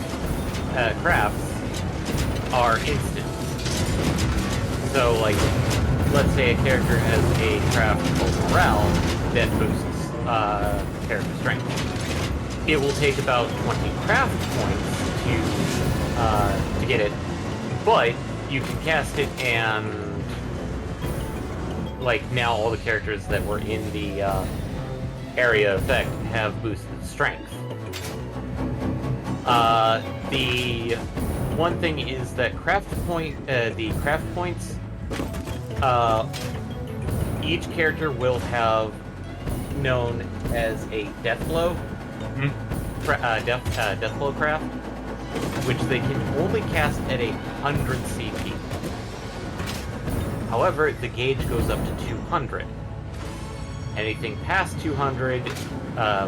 are instant. So, like, let's say a character has a craft called morale that boosts character strength. It will take about 20 craft points to get it, but you can cast it and like now all the characters that were in the area effect have boosted strength. The one thing is that the craft points, each character will have known as a death blow, death blow craft, which they can only cast at 100 CP. However, the gauge goes up to 200. Anything past 200,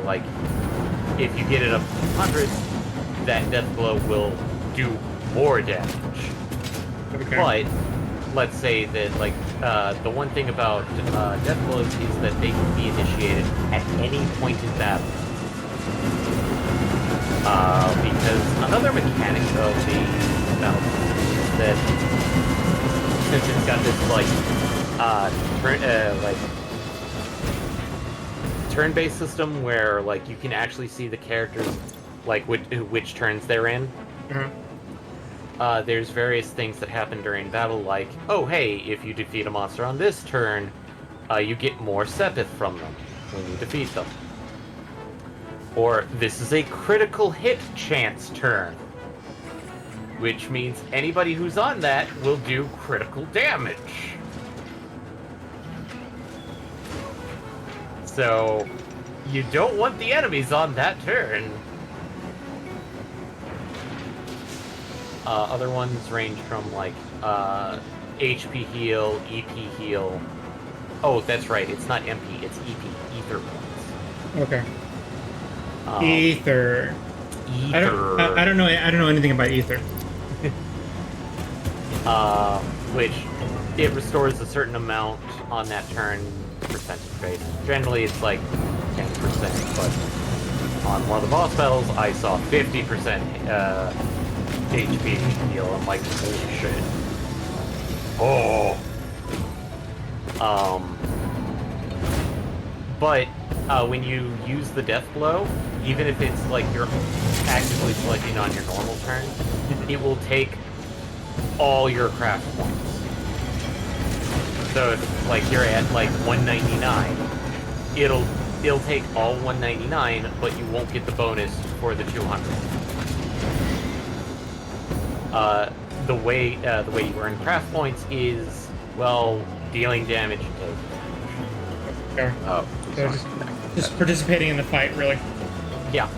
like, if you get it up to 200, that death blow will do more damage. Okay. But, let's say that, like, the one thing about death blows is that they can be initiated at any point in battle. Because another mechanic of the battle is that since it's got this, like, turn-based system where, like, you can actually see the characters, like, which turns they're in. There's various things that happen during battle, like, oh, hey, if you defeat a monster on this turn, you get more Sepith from them when you defeat them. Or, this is a critical hit chance turn, which means anybody who's on that will do critical damage. So, you don't want the enemies on that turn. Other ones range from, like, HP heal, EP heal. Oh, that's right, it's not MP, it's EP, ether points. Okay. Ether. Ether. I don't know anything about ether. Which it restores a certain amount on that turn, percentage based. Generally, it's like 10%, but on one of the boss battles, I saw 50% HP heal. I'm like, holy shit. Oh. But when you use the death blow, even if it's like you're actively selecting on your normal turn, it will take all your craft points. So if like you're at like 199, it'll take all 199, but you won't get the bonus for the 200. The way you earn craft points is, well, dealing damage and taking damage. Okay. Oh, So just participating in the fight, really. Yeah.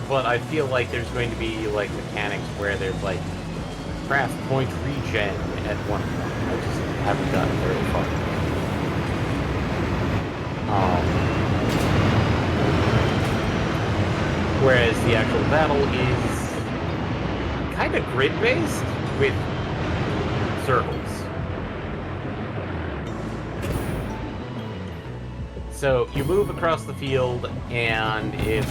But I feel like there's going to be like mechanics where there's like craft point regen at one point. I just haven't gotten very far. Whereas the actual battle is kind of grid-based with circles. So you move across the field, and if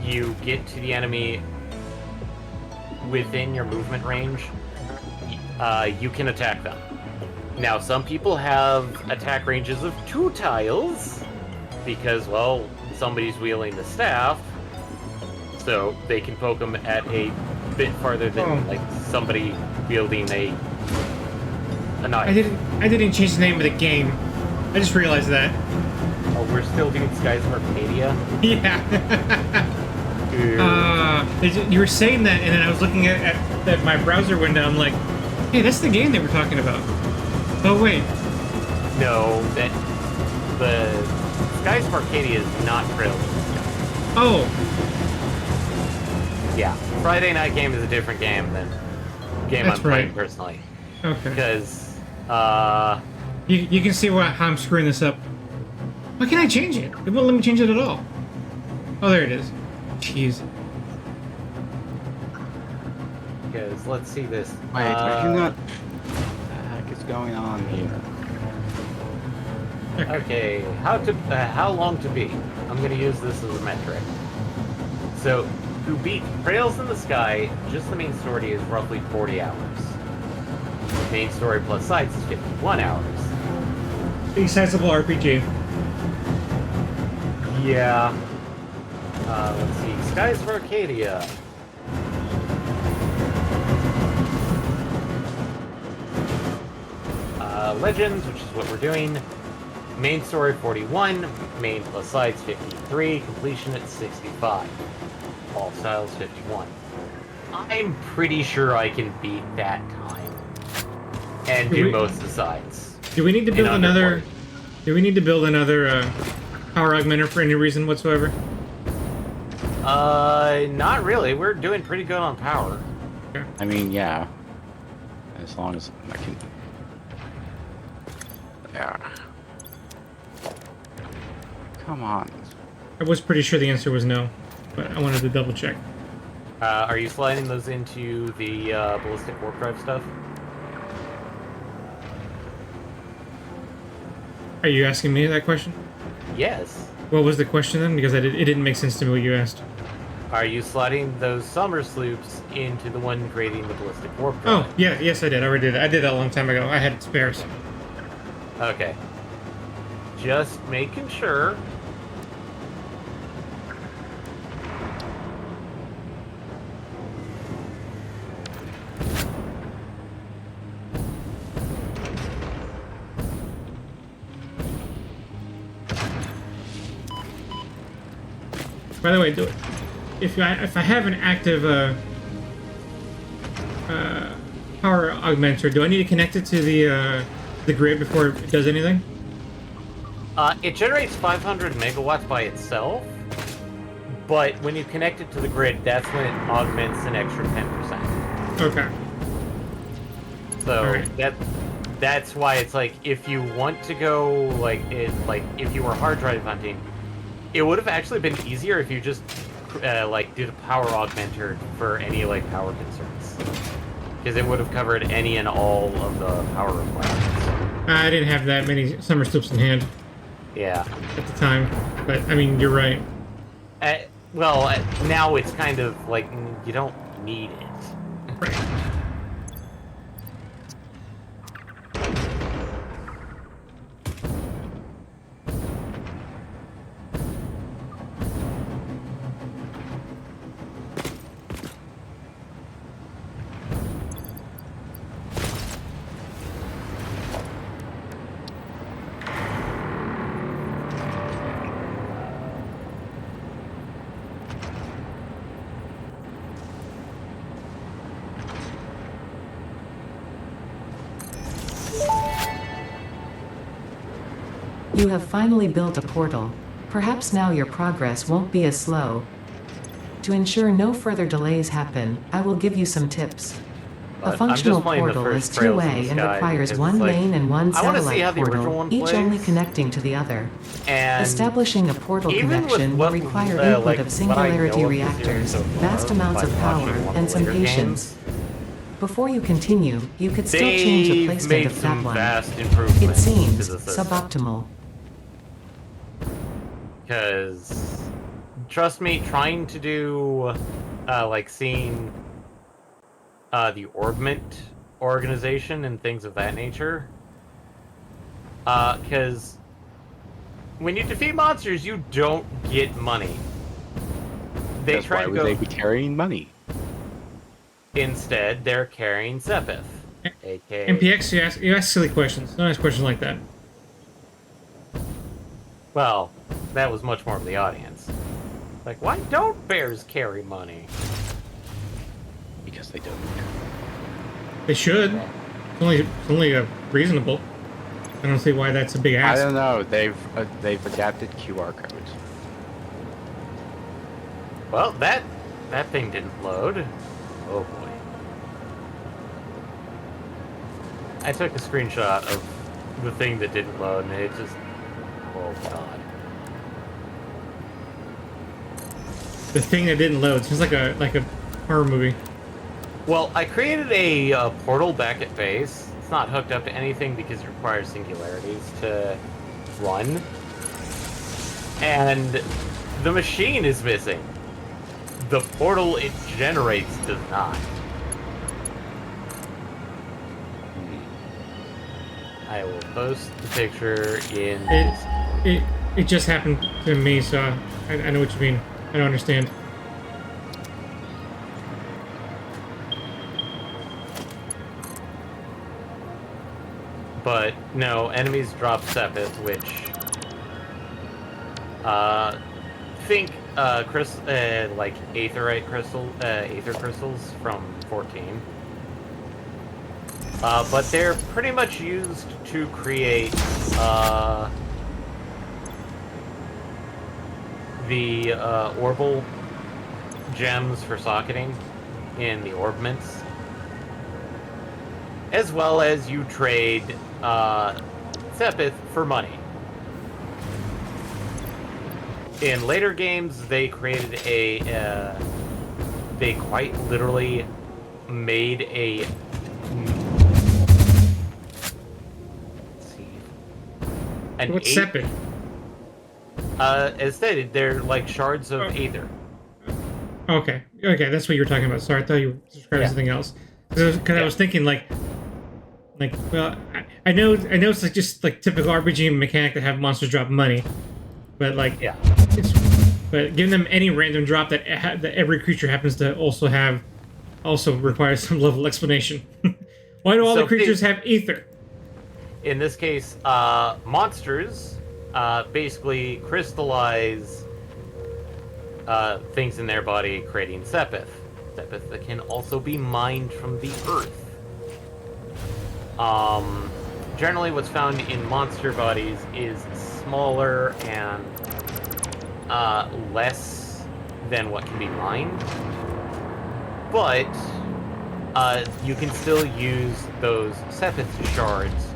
you get to the enemy within your movement range, you can attack them. Now, some people have attack ranges of 2 tiles, because, well, somebody's wielding the staff, so they can poke them at a bit farther than, like, somebody wielding a knife. I didn't change the name of the game. I just realized that. Oh, we're still doing Skies of Arcadia? Yeah. You were saying that, and then I was looking at my browser window. I'm like, hey, that's the game they were talking about. Oh, wait. No, the Skies of Arcadia is not Trails of the Sky. Oh. Yeah, Friday Night Game is a different game than the game That's I'm playing right. personally. Okay. Because, You can see how I'm screwing this up. Why can't I change it? It won't let me change it at all. Oh, there it is. Jeez. Because, let's see this. Wait, are you not... What the heck is going on here? Okay, how long to beat? I'm going to use this as a metric. So, to beat Trails in the Sky, just the main story is roughly 40 hours. Main story plus sides is 51 hours. Big sizable RPG. Yeah. Let's see. Skies of Arcadia. Legends, which is what we're doing. Main story 41, main plus sides 53, completion at 65. All styles 51. I'm pretty sure I can beat that time. And do most of the sides. Do we need to build under another... 40. Do we need to build another power augmenter for any reason whatsoever? Not really. We're doing pretty good on power. I mean, yeah. As long as I can... Yeah. Come on. I was pretty sure the answer was no, but I wanted to double check. Are you sliding those into the ballistic warp drive stuff? Are you asking me that question? Yes. What was the question then? Because it didn't make sense to me what you asked. Are you sliding those summer sloops into the one creating the ballistic warp drive? Oh, yeah, yes I did. I already did that. I did that a long time ago. I had spares. Okay. Just making sure. By the way, if I have an active power augmenter, do I need to connect it to the grid before it does anything? It generates 500 megawatts by itself, but when you connect it to the grid, that's when it augments an extra 10%. Okay. So Alright. that's why it's like if you want to go if you were hard drive hunting, it would have actually been easier if you just did a power augmenter for any power concerns, because it would have covered any and all of the power requirements. I didn't have that many summer sloops in hand Yeah. at the time, but I mean you're right. Now it's kind of like you don't need it. Right. You have finally built a portal. Perhaps now your progress won't be as slow. To ensure no further delays happen, I will give you some tips. But A functional I'm just playing the portal is first Trails in two-way the and Sky requires because one it's like, main and one I wanna see how satellite the original one portal, each only plays. connecting to the other. And Establishing a portal even with connection will what, require uh, input like, of what I singularity know of the series reactors, so far vast amounts by of power, watching one of and the some later patience. games, Before you continue, you could still change the they've placement made of some that one. vast improvements It seems to the system. suboptimal. Because, trust me, trying to do, seeing the Orbment organization and things of that nature, because when you defeat monsters, you don't get money. They That's try why to would go... they be carrying money? Instead, they're carrying Sepith, aka... MPX, you ask silly questions. Don't ask questions like that. Well, that was much more of the audience. Like, why don't bears carry money? Because they don't. They should. It's only reasonable. I don't see why that's a big I ask. don't know. They've adapted QR codes. Well, that thing didn't load. Oh boy. I took a screenshot of the thing that didn't load, and it just... Oh god. The thing that didn't load seems like a horror movie. Well, I created a portal back at base. It's not hooked up to anything because it requires singularities to run. And the machine is missing. The portal it generates does not. I will post the picture in... It just happened to me, so I know what you mean. I don't understand. But no, enemies drop Sepith, which think like aetherite crystal, aether crystals from 14. But they're pretty much used to create the orbital gems for socketing in the orb mints, as well as you trade Sepith for money. In later games, they created they quite literally made a. Let's see. What's Sepith? As stated, they're like shards of aether. Okay, that's what you were talking about. Sorry, I thought you were describing something else. Because I was thinking well, I know it's like just like typical RPG mechanic to have monsters drop money, but but giving them any random drop that every creature happens to also have also requires some level of explanation. Why do all the creatures have ether? In this case, monsters basically crystallize things in their body, creating Sepith. Sepith that can also be mined from the earth. Generally, what's found in monster bodies is smaller and less than what can be mined, but you can still use those Sepith shards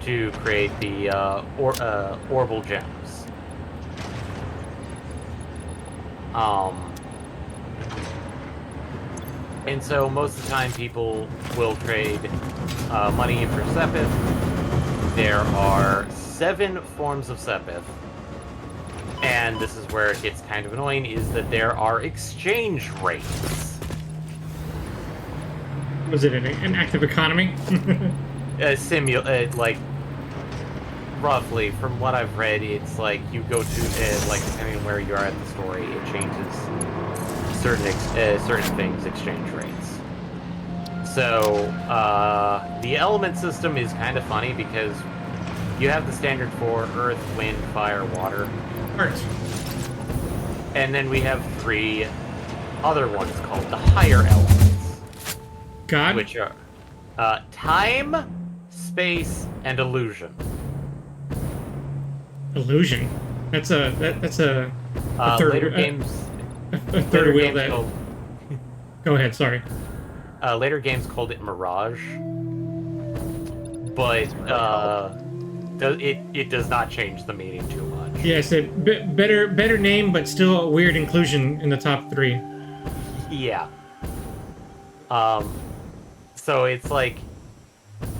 to create the orbal gems. And so most of the time people will trade money in for Sepith. There are 7 forms of Sepith. And this is where it gets kind of annoying, is that there are exchange rates. Was it an active economy? Like, roughly, from what I've read, it's like you go to, like, depending on where you are at the story, it changes certain things, exchange rates. So, the element system is kind of funny because you have the standard for earth, wind, fire, water. Earth. And then we have 3 other ones called the higher elements. God? Which are time, space, and illusion. Illusion? That's a third Later games. A third wheel that. Called, Go ahead. Sorry. later games called it Mirage, but it does not change the meaning too much. Yeah, it's a better name, but still a weird inclusion in the top 3. Yeah. So it's like,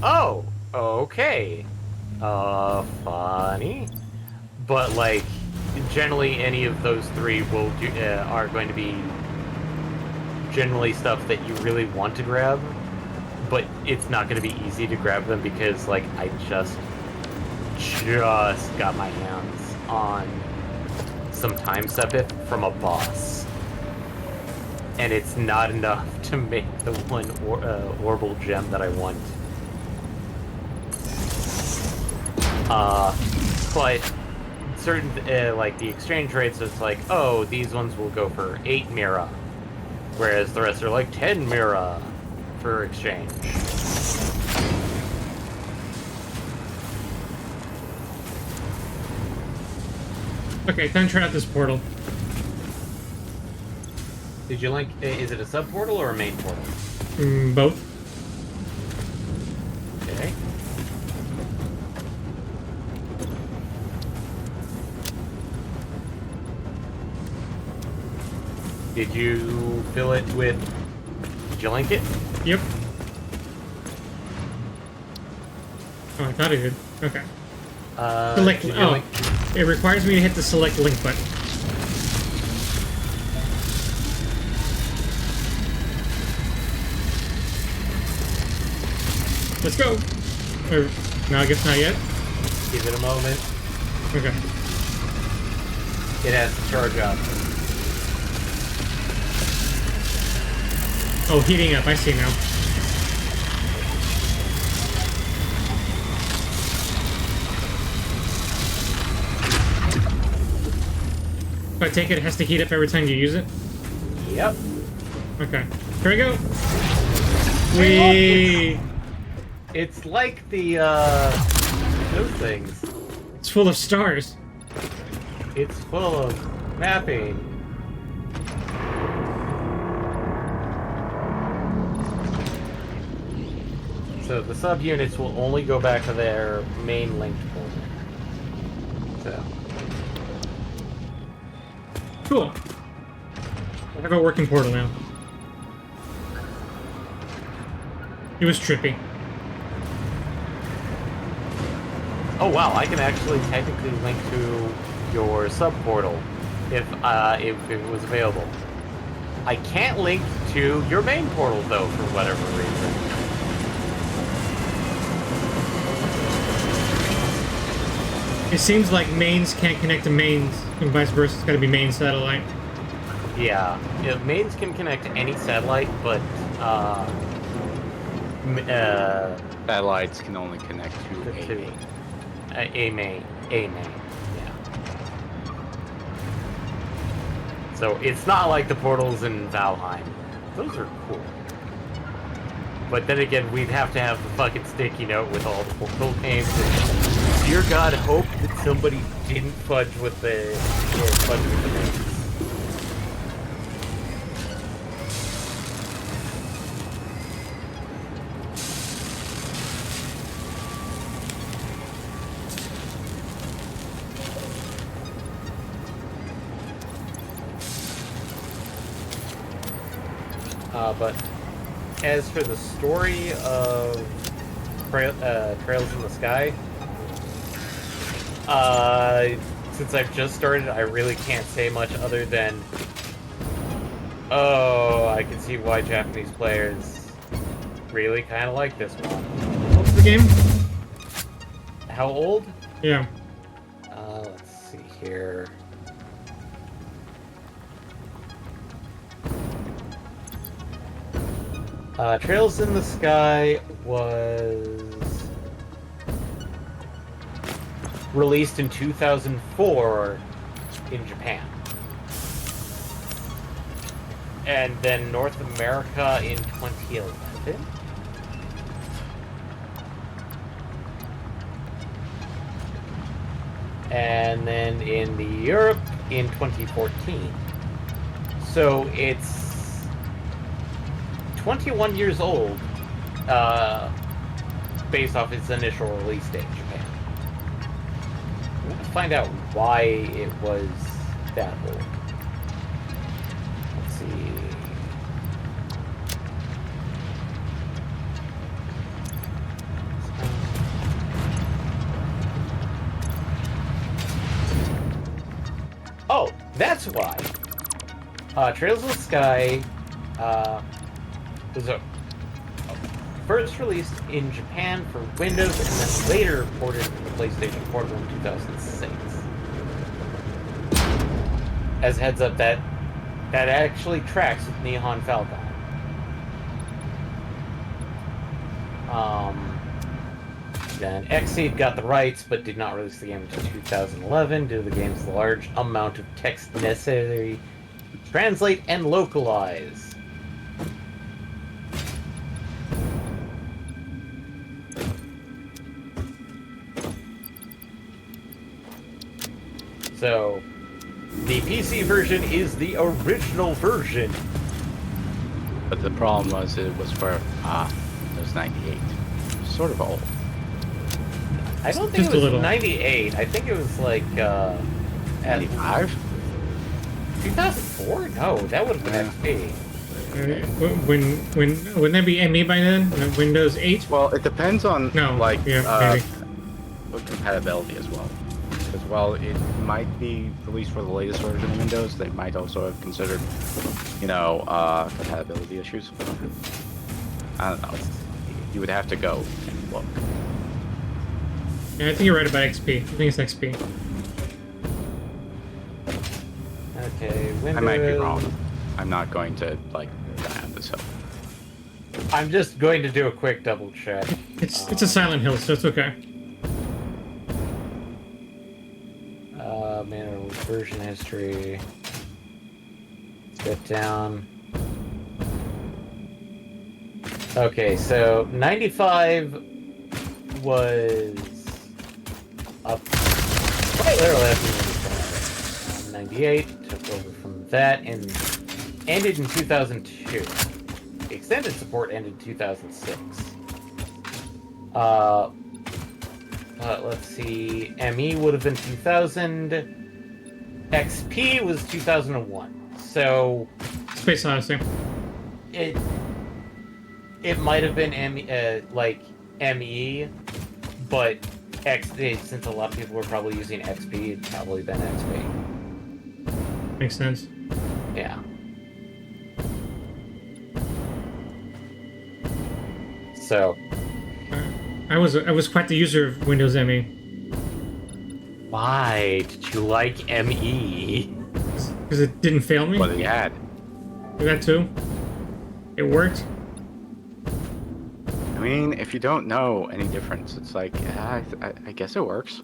oh, okay, funny, but like, generally any of those 3 will are going to be generally stuff that you really want to grab, but it's not going to be easy to grab them because, like, I just got my hands on some time Sepith from a boss, and it's not enough to make the one orbal gem that I want. But certain like the exchange rates, it's like, oh, these ones will go for 8 mira, whereas the rest are like 10 mira for exchange. Okay, time to try out this portal. Did you like? Is it a sub portal or a main portal? Both. Okay. Did you fill it with? Did you link it? Yep. Oh, I thought I did. Okay. Select. Did you Oh, link? it requires me to hit the select link button. Let's go. Or, no, I guess not yet. Give it a moment. Okay. It has to charge up. Oh, heating up. I see now. If I take it, it has to heat up every time you use it? Yep. Okay. Here we go. Hey, We. It's like the those things. It's full of stars. It's full of mapping. So the subunits will only go back to their main linked portal. So. Cool. I have a working portal now. It was trippy. Oh wow, I can actually technically link to your sub portal if it was available. I can't link to your main portal though for whatever reason. It seems like mains can't connect to mains, and vice versa. It's got to be main satellite. Yeah, mains can connect to any satellite, but Satellites can only connect to a main. A main, yeah. So it's not like the portals in Valheim. Those are cool. But then again, we'd have to have the fucking sticky note with all the portal names. And dear God, hope that somebody didn't fudge with the names. But as for the story of Trails in the Sky, since I've just started, I really can't say much other than, oh, I can see why Japanese players really kind of like this one. What's the game? How old? Yeah. Let's see here. Trails in the Sky was released in 2004 in Japan. And then North America in 2011. And then in Europe in 2014. So it's 21 years old, based off its initial release date in Japan. I'm gonna find out why it was that old. Let's see. Oh, that's why. Trails of the Sky, was first released in Japan for Windows and then later ported to the PlayStation Portable in 2006. As a heads up, that actually tracks with Neon Falcon. Then Xseed got the rights but did not release the game until 2011 due to the game's large amount of text necessary to translate and localize. So, the PC version is the original version. But the problem was it was for, it was 98. Sort of old. I don't think Just it a was little. 98. I think it was like, at 95? 2004? No, that would have been XP. Wouldn't that be ME by then? Windows 8? Well, it depends on, No. like, Yeah, maybe. compatibility as well. Because while it might be released for the latest version of Windows, they might also have considered, compatibility issues. I don't know. You would have to go and look. Yeah, I think you're right about XP. I think it's XP. Okay, Windows... I might be wrong. I'm not going to, die on this hill. I'm just going to do a quick double check. It's a Silent Hill, so it's okay. Manual version history. Let's get down. Okay, so 95 was up quite literally after 98, took over from that, and ended in 2002. The extended support ended in 2006. Let's see. ME would have been 2000. XP was 2001. So Space Odyssey. it might have been ME, but since a lot of people were probably using XP, it's probably been XP. Makes sense. Yeah. So I was quite the user of Windows ME. why did you like ME? Because it didn't fail me. What he had. That too. It worked. I mean, if you don't know any difference, it's like, yeah, I guess it works.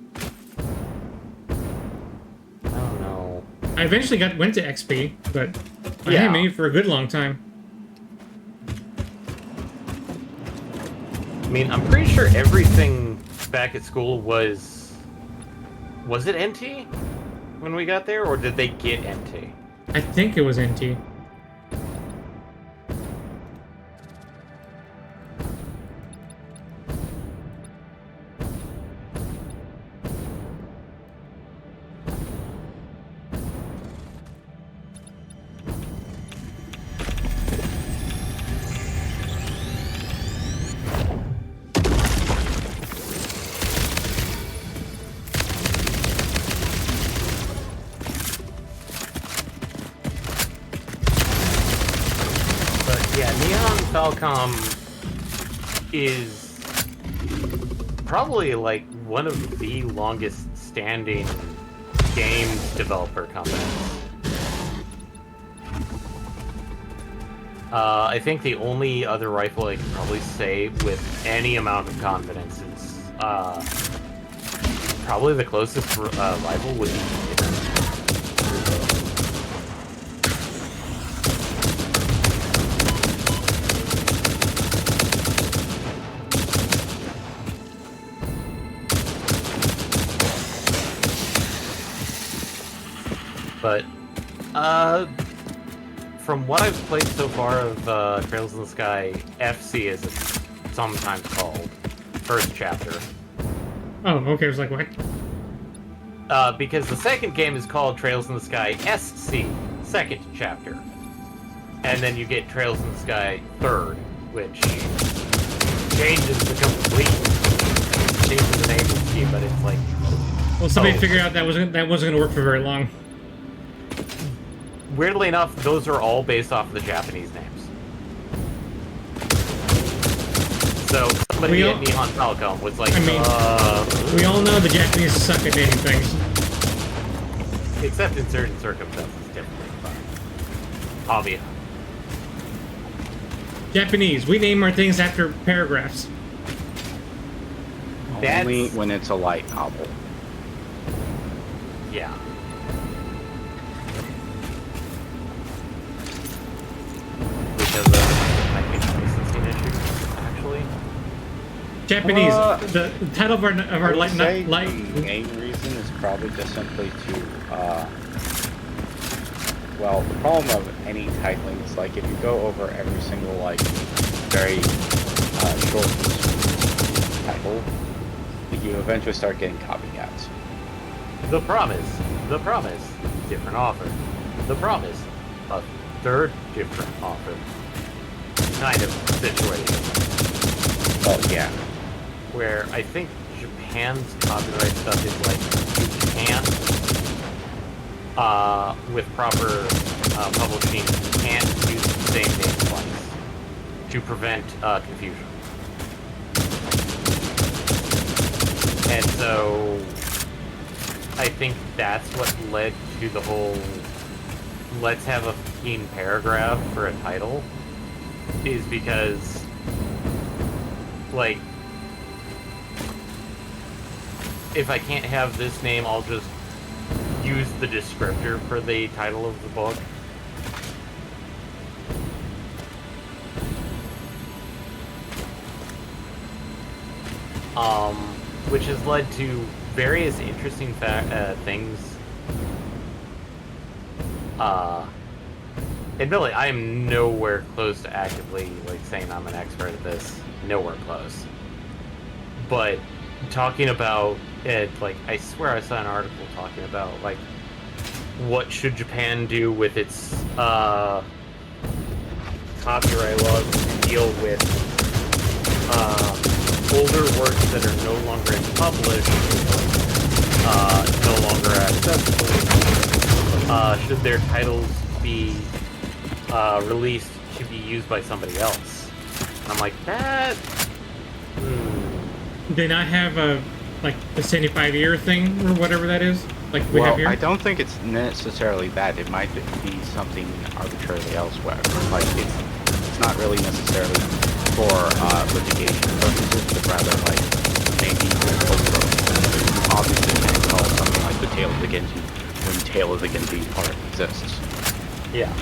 I don't know. I eventually went to XP, but I Yeah. had ME for a good long time. I mean, I'm pretty sure everything back at school was it NT when we got there, or did they get NT? I think it was NT. But yeah, Neon Falcom is probably like one of the longest standing games developer companies. I think the only other rifle I can probably say with any amount of confidence is probably the closest rival would be. But, from what I've played so far of Trails in the Sky, FC as it's sometimes called, first chapter. Oh, okay. I was like, what? Because the second game is called Trails in the Sky SC, second chapter. And then you get Trails in the Sky third, which changes the name scheme, but it's like... Well, somebody Oh. figured out that wasn't going to work for very long. Weirdly enough, those are all based off of the Japanese names. So somebody at Neon Falcom was like, I mean, we all know the Japanese suck at naming things. except in certain circumstances, typically. Obvious. Japanese, we name our things after paragraphs. Only when it's a light novel. Yeah. Because of, I think, licensing issues, actually. Japanese, the title of our I light, would say light. the main reason is probably just simply to, well, the problem of any titling is like if you go over every single like very short title, you eventually start getting copycats. The promise, different offer. The promise, a third different offer. Kind of situation. Oh yeah. Where I think Japan's copyright stuff is like you can't, with proper publishing, you can't use the same name twice to prevent confusion. And so I think that's what led to the whole let's have a fucking paragraph for a title, is because, like, if I can't have this name, I'll just use the descriptor for the title of the book. Which has led to various interesting things. Admittedly, I am nowhere close to actively like saying I'm an expert at this. Nowhere close. but talking about it, like, I swear I saw an article talking about, like, what should Japan do with its copyright laws to deal with older works that are no longer published, no longer accessible. Should their titles be released to be used by somebody else? And I'm like, that. Do they not have a like the 75-year thing or whatever that is? Like we have Well, here? I don't think it's necessarily that. It might be something arbitrarily elsewhere. Like, it's not really necessarily for litigation purposes, but rather, like, maybe cultural. Obviously, you can't call something like the Tale of the Genji when Tale of the Genji part exists. Yeah.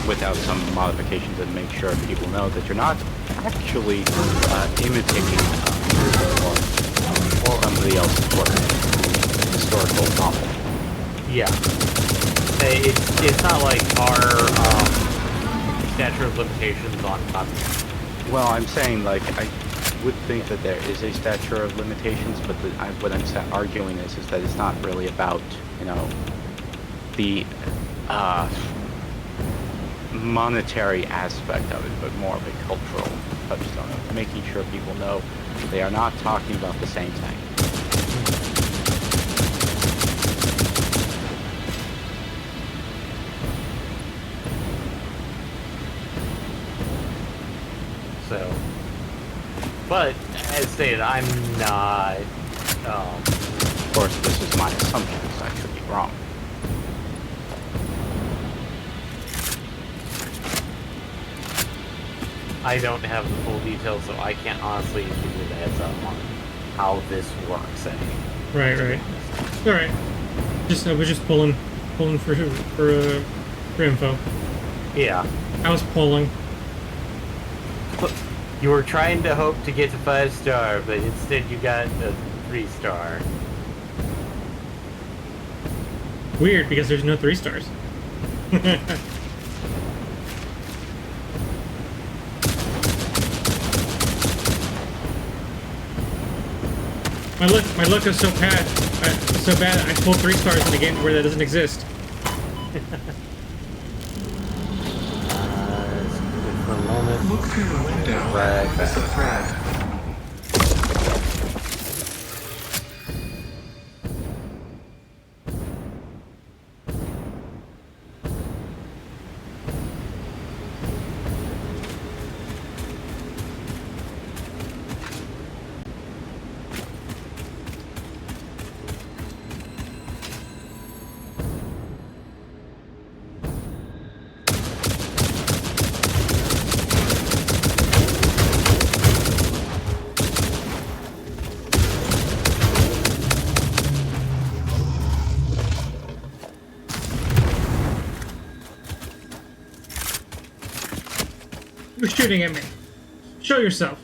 Without some modifications and make sure people know that you're not actually imitating or somebody else's work, historical novel. Yeah. It's not like our statute of limitations on copyright. Well, I'm saying, like, I would think that there is a statute of limitations, but what I'm arguing is that it's not really about, you know, the monetary aspect of it, but more of a cultural touchstone of making sure people know they are not talking about the same thing. So, but as stated, I'm not. Of course, this is my assumptions. I could be wrong. I don't have the full details, so I can't honestly give you the heads up on how this works. Right. All right. I was just pulling for info. Yeah. I was pulling. You were trying to hope to get to 5-star, but instead you got a 3-star. Weird, because there's no 3 stars. My luck is so bad. I pulled 3 stars in a game where that doesn't exist. For a moment. Look through the window. Right It's a back. thread. You're shooting at me. Show yourself.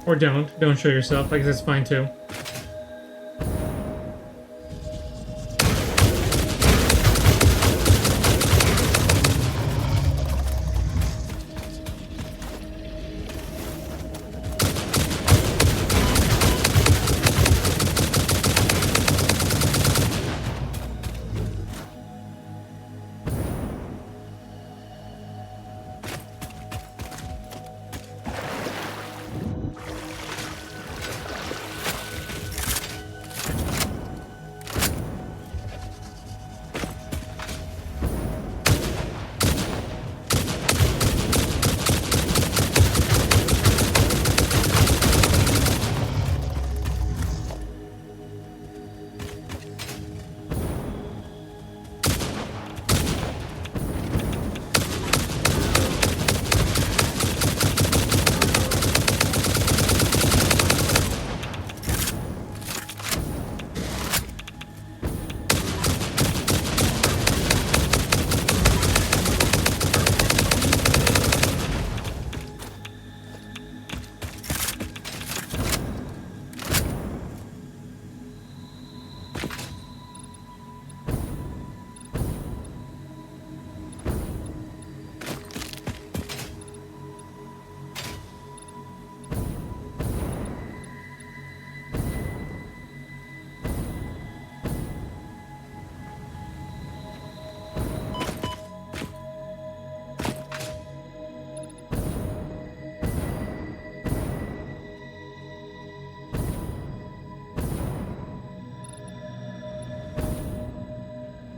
Or don't. Don't show yourself. I guess that's fine too.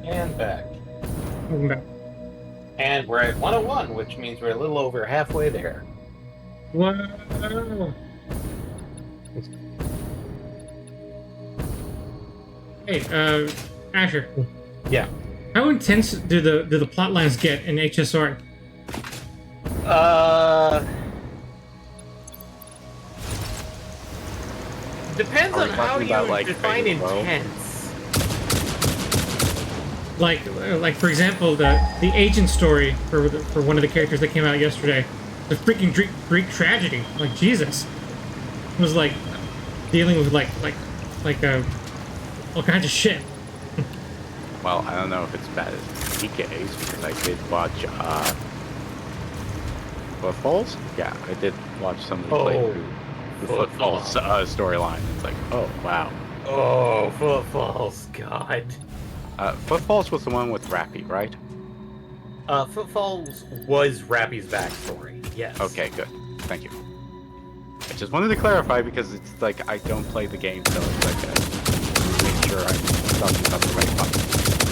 And back. Welcome back. And we're at 101, which means we're a little over halfway there. Whoa. Hey, Asher. Yeah. How intense do the plot lines get in HSR? Depends Are we on how talking you about, like, define big and low? intense. Like for example, the agent story for one of the characters that came out yesterday, the freaking Greek tragedy. Like Jesus, it was like dealing with like all kinds of shit. Well, I don't know if it's bad as PKs because I did watch Footfalls. Yeah, I did watch somebody play through the Footfalls storyline. It's like, oh wow. Oh, Footfalls, God. Footfalls was the one with Rappy, right? Footfalls was Rappy's backstory. Yes. Okay, good. Thank you. I just wanted to clarify because it's like I don't play the game, so it's like make sure I'm talking about the right button.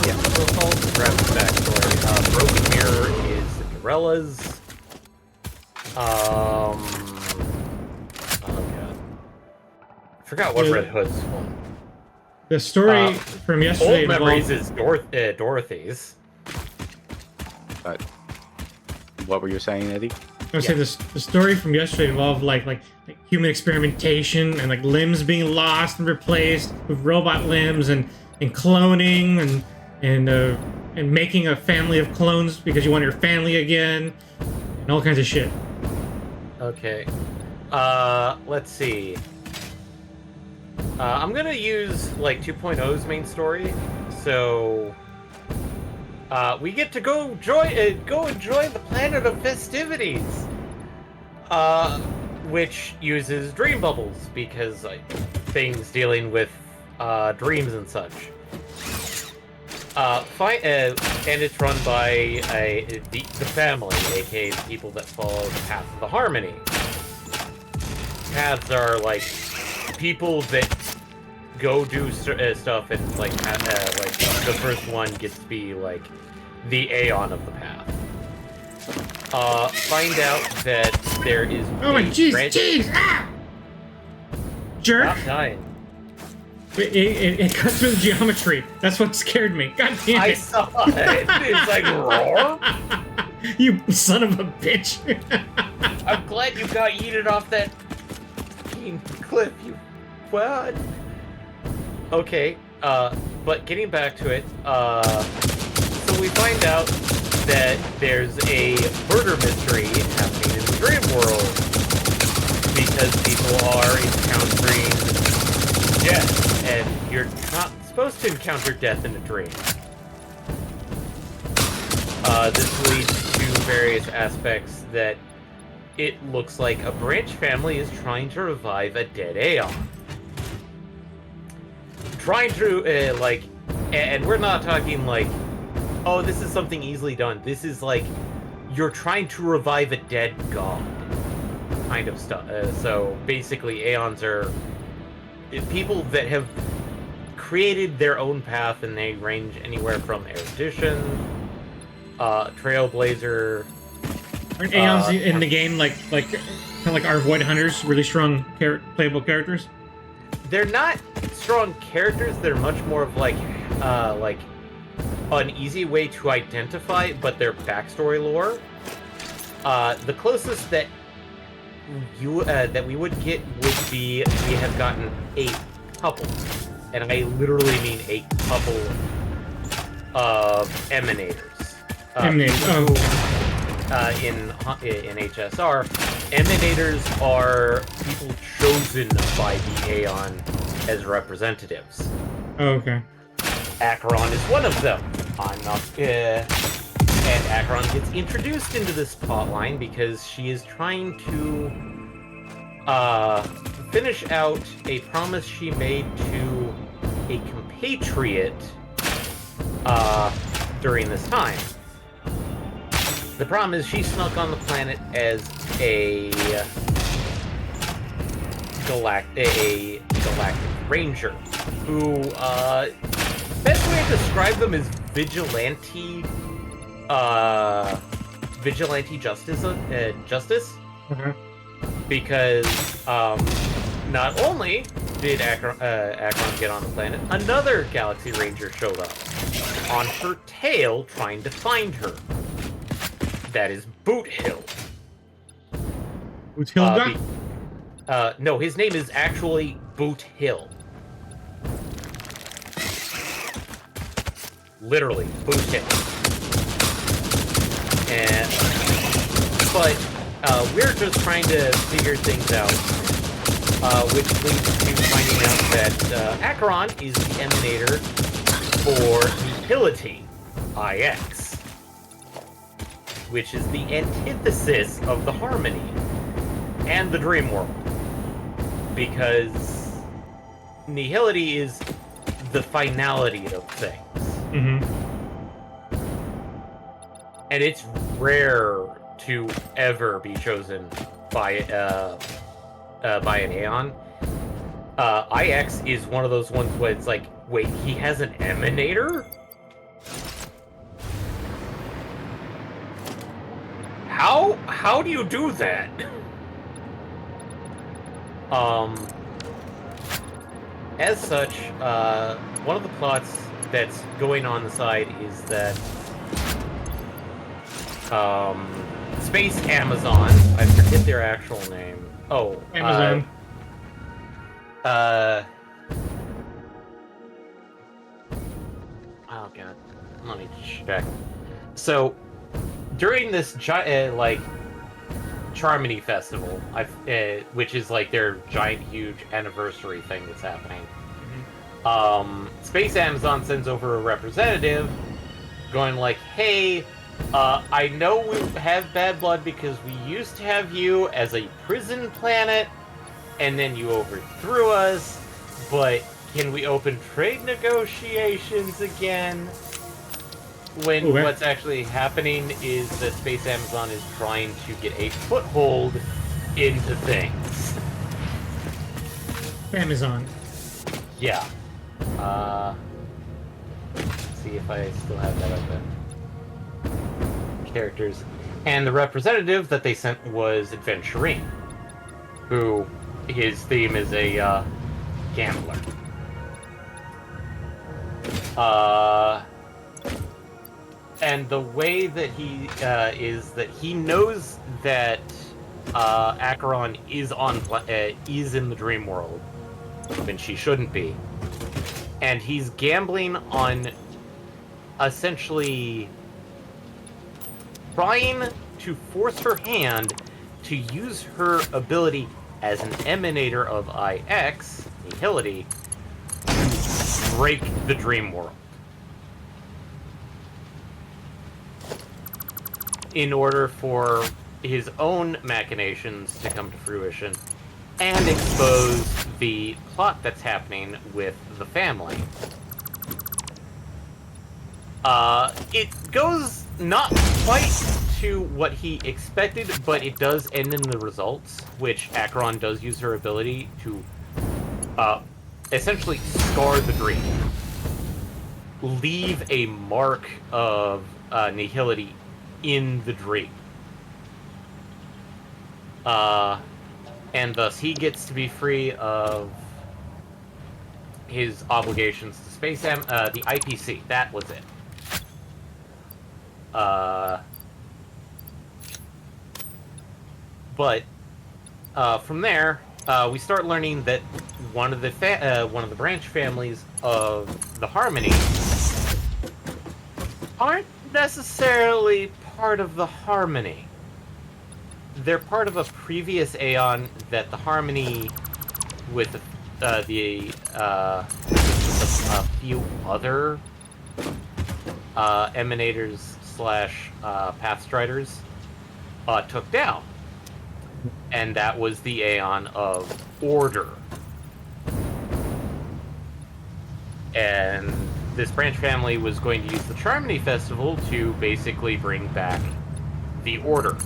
Yeah, Footfalls is Rappy's backstory. Broken Mirror is Cinderella's. Oh god. I forgot what Red Hood's one. The story from yesterday Old Memories involved... is Dorothy's. But what were you saying, Eddie? I would say the story from yesterday involved like human experimentation and like limbs being lost and replaced with robot limbs and cloning and making a family of clones because you want your family again and all kinds of shit. Okay. Let's see. I'm gonna use like 2.0's main story, so we get to go enjoy the planet of festivities, which uses dream bubbles because things dealing with dreams and such. And it's run by the family, aka the people that follow the path of the harmony. Paths are like people that go do stuff, and like the first one gets to be like the Aeon of the path. Find out that there is. Oh my jeez! Ah! Jerk! Stop dying. It cut through the geometry. That's what scared me. God damn it! I saw it. It's like roar. You son of a bitch! I'm glad you got yeeted off that fucking cliff. You what? Okay. But getting back to it. So we find out that there's a murder mystery happening in the dream world because people are encountering death, and you're not supposed to encounter death in a dream. This leads to various aspects that it looks like a branch family is trying to revive a dead Aeon. Trying to, and we're not talking like, oh, this is something easily done. This is like, you're trying to revive a dead god kind of stuff. So basically, Aeons are people that have created their own path, and they range anywhere from erudition, trailblazer. Aren't Aeons in the game like kind of like our Void Hunters, really strong playable characters? They're not strong characters. They're much more of like an easy way to identify, but their backstory lore. The closest that we would get would be we have gotten a couple, and I literally mean a couple of emanators. In HSR, emanators are people chosen by the Aeon as representatives. Oh, okay. Acheron is one of them. I'm not. And Acheron gets introduced into this plotline because she is trying to finish out a promise she made to a compatriot during this time. The problem is she snuck on the planet as a galactic ranger who best way I describe them as vigilante justice, because not only did Akron get on the planet, another Galaxy Ranger showed up on her tail trying to find her. That is Boot Hill. Boot Hill No, his name is actually Boot Hill. Literally, Boot Hill. But we're just trying to figure things out, which leads to finding out that Acheron is the emanator for Utility, IX, which is the antithesis of the Harmony and the Dream World, because Nihility is the finality of things. And it's rare to ever be chosen by an Aeon. IX is one of those ones where it's like, wait, he has an emanator? How do you do that? As such, one of the plots that's going on the side is that Space Amazon, I forget their actual name. Oh, Amazon. Oh god, let me check. So, during this like Charmony Festival, which is like their giant, huge anniversary thing that's happening, Space Amazon sends over a representative, going like, "Hey, I know we have bad blood because we used to have you as a prison planet, and then you overthrew us, but can we open trade negotiations again?" When what's actually happening is that Space Amazon is trying to get a foothold into things. Amazon. Yeah. Let's see if I still have that open. Characters. And the representative that they sent was Adventurine, who his theme is a gambler. And the way that he is that he knows that Acheron is is in the dream world when she shouldn't be, and he's gambling on essentially trying to force her hand to use her ability as an emanator of IX, Nihility, to break the dream world. In order for his own machinations to come to fruition and expose the plot that's happening with the family. It goes not quite to what he expected, but it does end in the results, which Acheron does use her ability to essentially scar the dream. Leave a mark of nihility in the dream. And thus he gets to be free of his obligations to Space the IPC. That was it. But from there, we start learning that one of the branch families of the Harmony aren't necessarily part of the Harmony. They're part of a previous Aeon that the Harmony, with a few other emanators slash pathstriders took down. And that was the Aeon of Order. And this branch family was going to use the Charmony Festival to basically bring back the Order.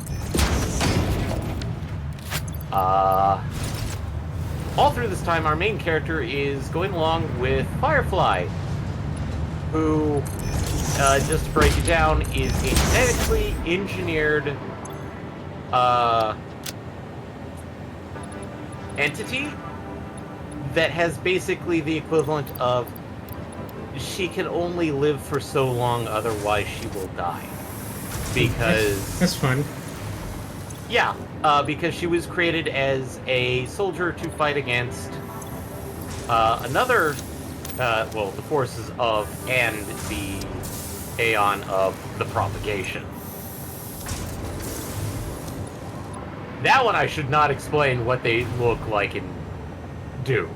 All through this time, our main character is going along with Firefly, who, just to break it down, is a genetically engineered entity that has basically the equivalent of she can only live for so long, otherwise she will die. Because... That's fun. Yeah, because she was created as a soldier to fight against another, well, the forces of, and the Aeon of the propagation. That one I should not explain what they look like and do.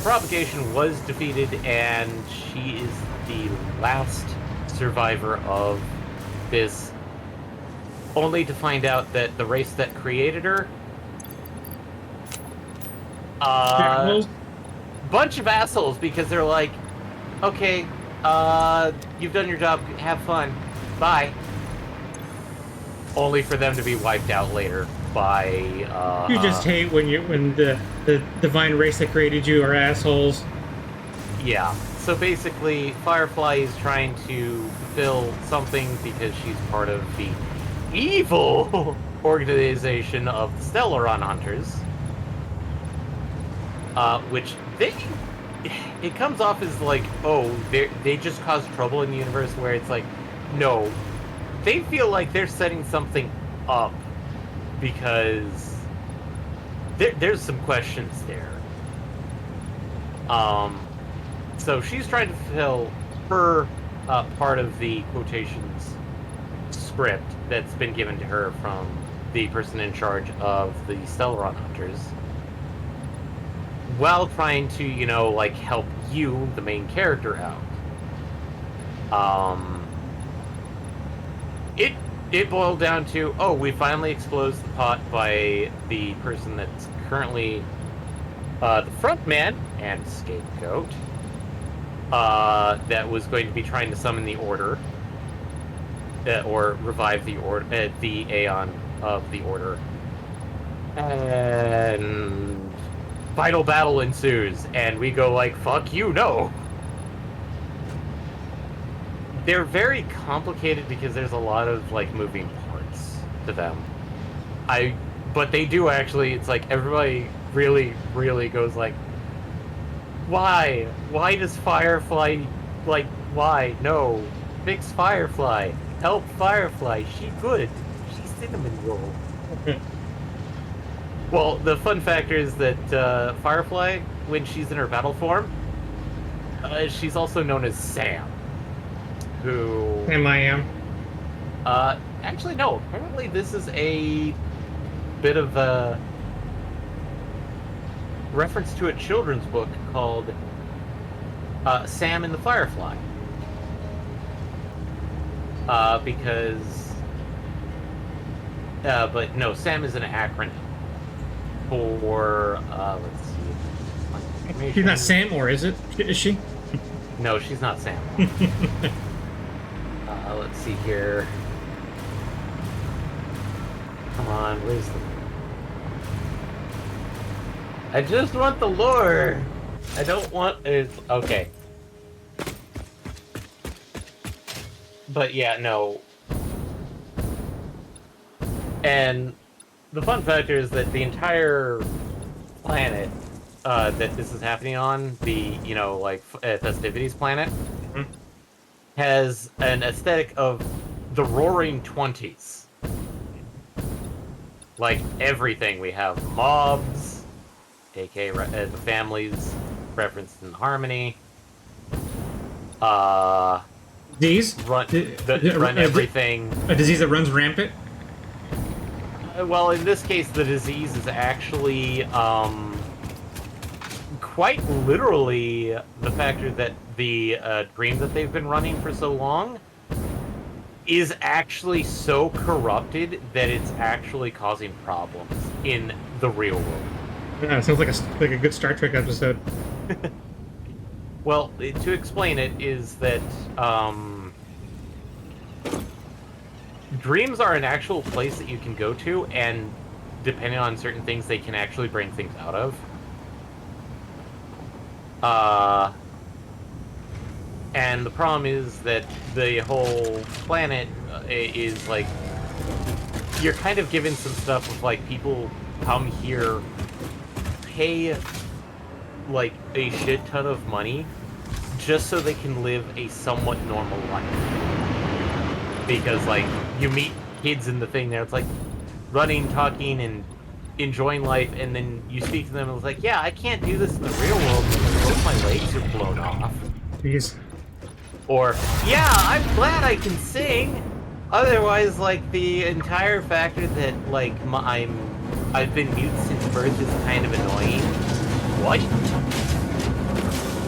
Propagation was defeated, and she is the last survivor of this, only to find out that the race that created her, bunch of assholes, because they're like, okay, you've done your job, have fun, bye. Only for them to be wiped out later by, You just hate when the divine race that created you are assholes. Yeah. So basically, Firefly is trying to fulfill something because she's part of the evil organization of the Stellaron Hunters. Which it comes off as like, oh, they just cause trouble in the universe, where it's like, no, they feel like they're setting something up, because there's some questions there. So she's trying to fulfill her part of the quotations script that's been given to her from the person in charge of the Stellaron Hunters, while trying to, you know, like, help you, the main character, out. It boiled down to, oh, we finally exposed the pot by the person that's currently the front man and scapegoat, that was going to be trying to summon the Order, or revive the Order, the Aeon of the Order. And final battle ensues, and we go like, fuck you, no! They're very complicated because there's a lot of, like, moving parts to them. But they do actually, it's like, everybody really, really goes like, why? Why does Firefly, like, why? No. Fix Firefly. Help Firefly. She good. She's cinnamon roll. Well, the fun factor is that Firefly, when she's in her battle form, she's also known as Sam. Who... M.I.M. Actually, no. Apparently this is a bit of a reference to a children's book called Sam and the Firefly. Because... but no, Sam is an acronym for, let's see. She's not Sam, or is it? Is she? No, she's not Sam. Let's see here. Come on, where's the... I just want the lore! I don't want... Okay. But yeah, no. And the fun factor is that the entire planet that this is happening on, the, you know, like, festivities planet, has an aesthetic of the Roaring Twenties. Like, everything. We have mobs, aka the families referenced in Harmony. Disease? Run everything. A disease that runs rampant? Well, in this case, the disease is actually, quite literally the factor that the dream that they've been running for so long is actually so corrupted that it's actually causing problems in the real world. Yeah, it sounds like a good Star Trek episode. Well, to explain it is that dreams are an actual place that you can go to, and depending on certain things, they can actually bring things out of. And the problem is that the whole planet is like, you're kind of given some stuff of like people come here, pay like a shit ton of money just so they can live a somewhat normal life. Because like you meet kids in the thing there, it's like running, talking, and enjoying life, and then you speak to them and it's like, yeah, I can't do this in the real world because both my legs are blown off. Jeez. Or, yeah, I'm glad I can sing. Otherwise, like, the entire factor that, like, I've been mute since birth is kind of annoying. What?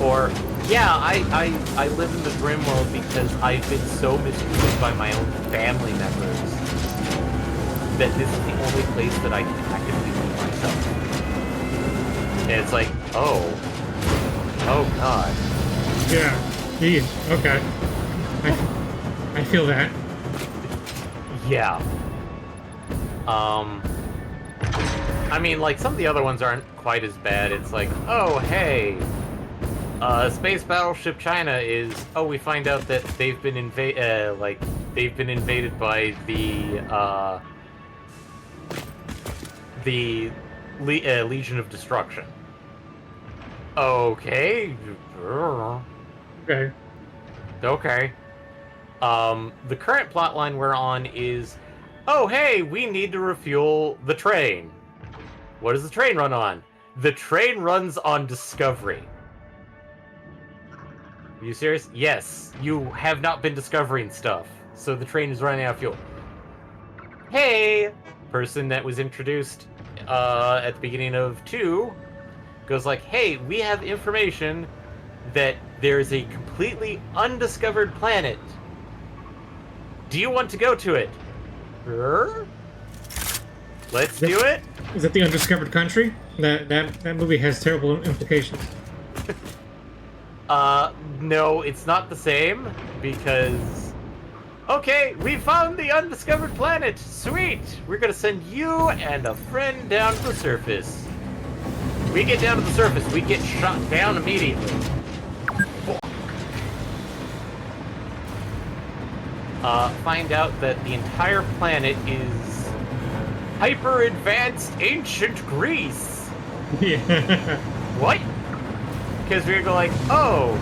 Or, yeah, I live in the Grim world because I've been so mistreated by my own family members that this is the only place that I can actively be myself. And it's like, oh god. Yeah. Jeez. Okay. I feel that. Yeah. I mean, like, some of the other ones aren't quite as bad. It's like, oh, hey, Space Battleship China is... Oh, we find out that they've been they've been invaded by the Legion of Destruction. Okay. Okay. Okay. The current plotline we're on is, oh, hey, we need to refuel the train. What does the train run on? The train runs on Discovery. Are you serious? Yes. You have not been discovering stuff, so the train is running out of fuel. Hey, person that was introduced at the beginning of 2 goes like, hey, we have information that there's a completely undiscovered planet. Do you want to go to it? Let's do it. Is that the undiscovered country? That movie has terrible implications. No, it's not the same, because... Okay, we found the undiscovered planet! Sweet! We're gonna send you and a friend down to the surface. We get down to the surface, we get shot down immediately. Find out that the entire planet is hyper-advanced ancient Greece. Yeah. What? Because we're going like, oh,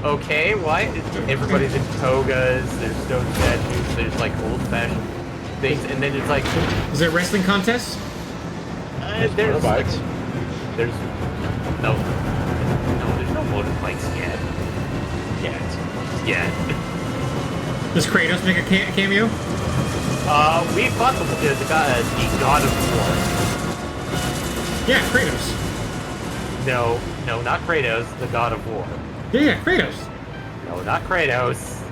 okay, why? Everybody's in togas, there's stone statues, there's like old-fashioned things, and then it's like... Is there a wrestling contest? There's like, there's... No, there's no motorbikes yet. Yet. Does Kratos make a cameo? We fought the god of war. Yeah, Kratos. No, not Kratos, the god of war. Yeah, Kratos. No, not Kratos.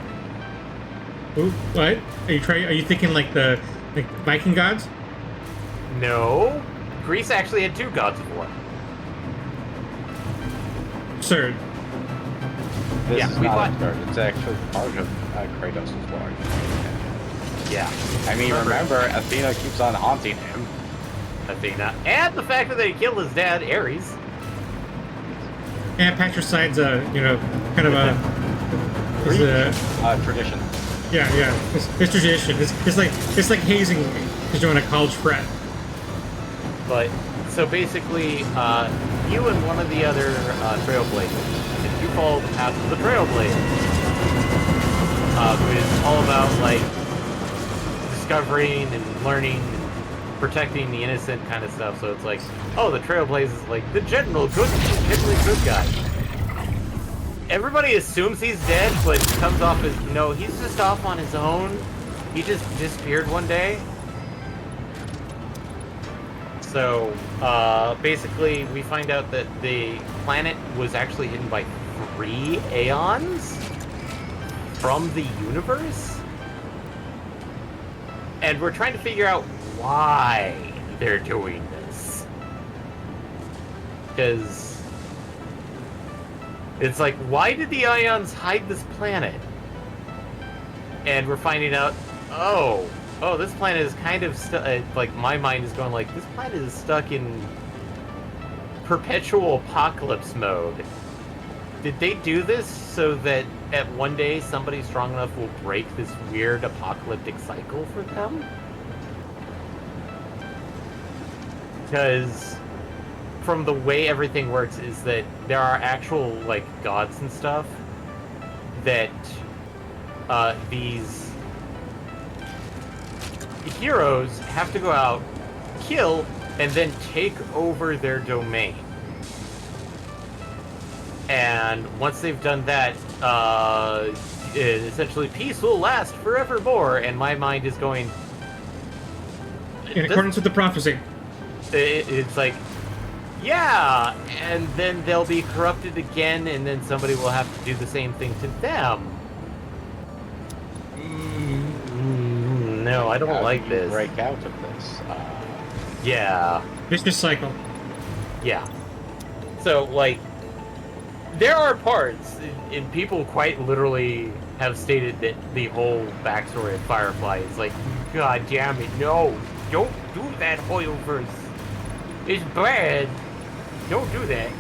Ooh, what? Are you thinking like the Viking gods? No. Greece actually had 2 gods of war. Sir. This Yeah, is we not fought- absurd. It's actually part of Kratos' lore. Yeah. I mean, remember, Athena keeps on haunting him. Athena. And the fact that he killed his dad, Ares. And patricide's kind of a... Tradition. Yeah. It's tradition. It's like hazing because you're on a college frat. But, so basically, you and one of the other Trailblazers, if you follow the path of the Trailblazers, which is all about, like, discovering and learning and protecting the innocent kind of stuff. So it's like, oh, the Trailblazers is like the generally good guy. Everybody assumes he's dead, but it comes off as, no, he's just off on his own. He just disappeared one day. So, basically, we find out that the planet was actually hidden by 3 aeons from the universe. And we're trying to figure out why they're doing this. Because it's like, why did the ions hide this planet? And we're finding out, oh, this planet is kind of like, my mind is going like, this planet is stuck in perpetual apocalypse mode. Did they do this so that at one day somebody strong enough will break this weird apocalyptic cycle for them? Because from the way everything works is that there are actual, like, gods and stuff that these heroes have to go out, kill, and then take over their domain. And once they've done that, essentially peace will last forevermore. And my mind is going... In accordance with the prophecy. It's like, yeah, and then they'll be corrupted again, and then somebody will have to do the same thing to them. No, I don't How like do you this. break out of this? Yeah. Vicious cycle. Yeah. So, like, there are parts, and people quite literally have stated that the whole backstory of Firefly is like, God damn it, no, don't do that, Hoyoverse. It's bad. Don't do that.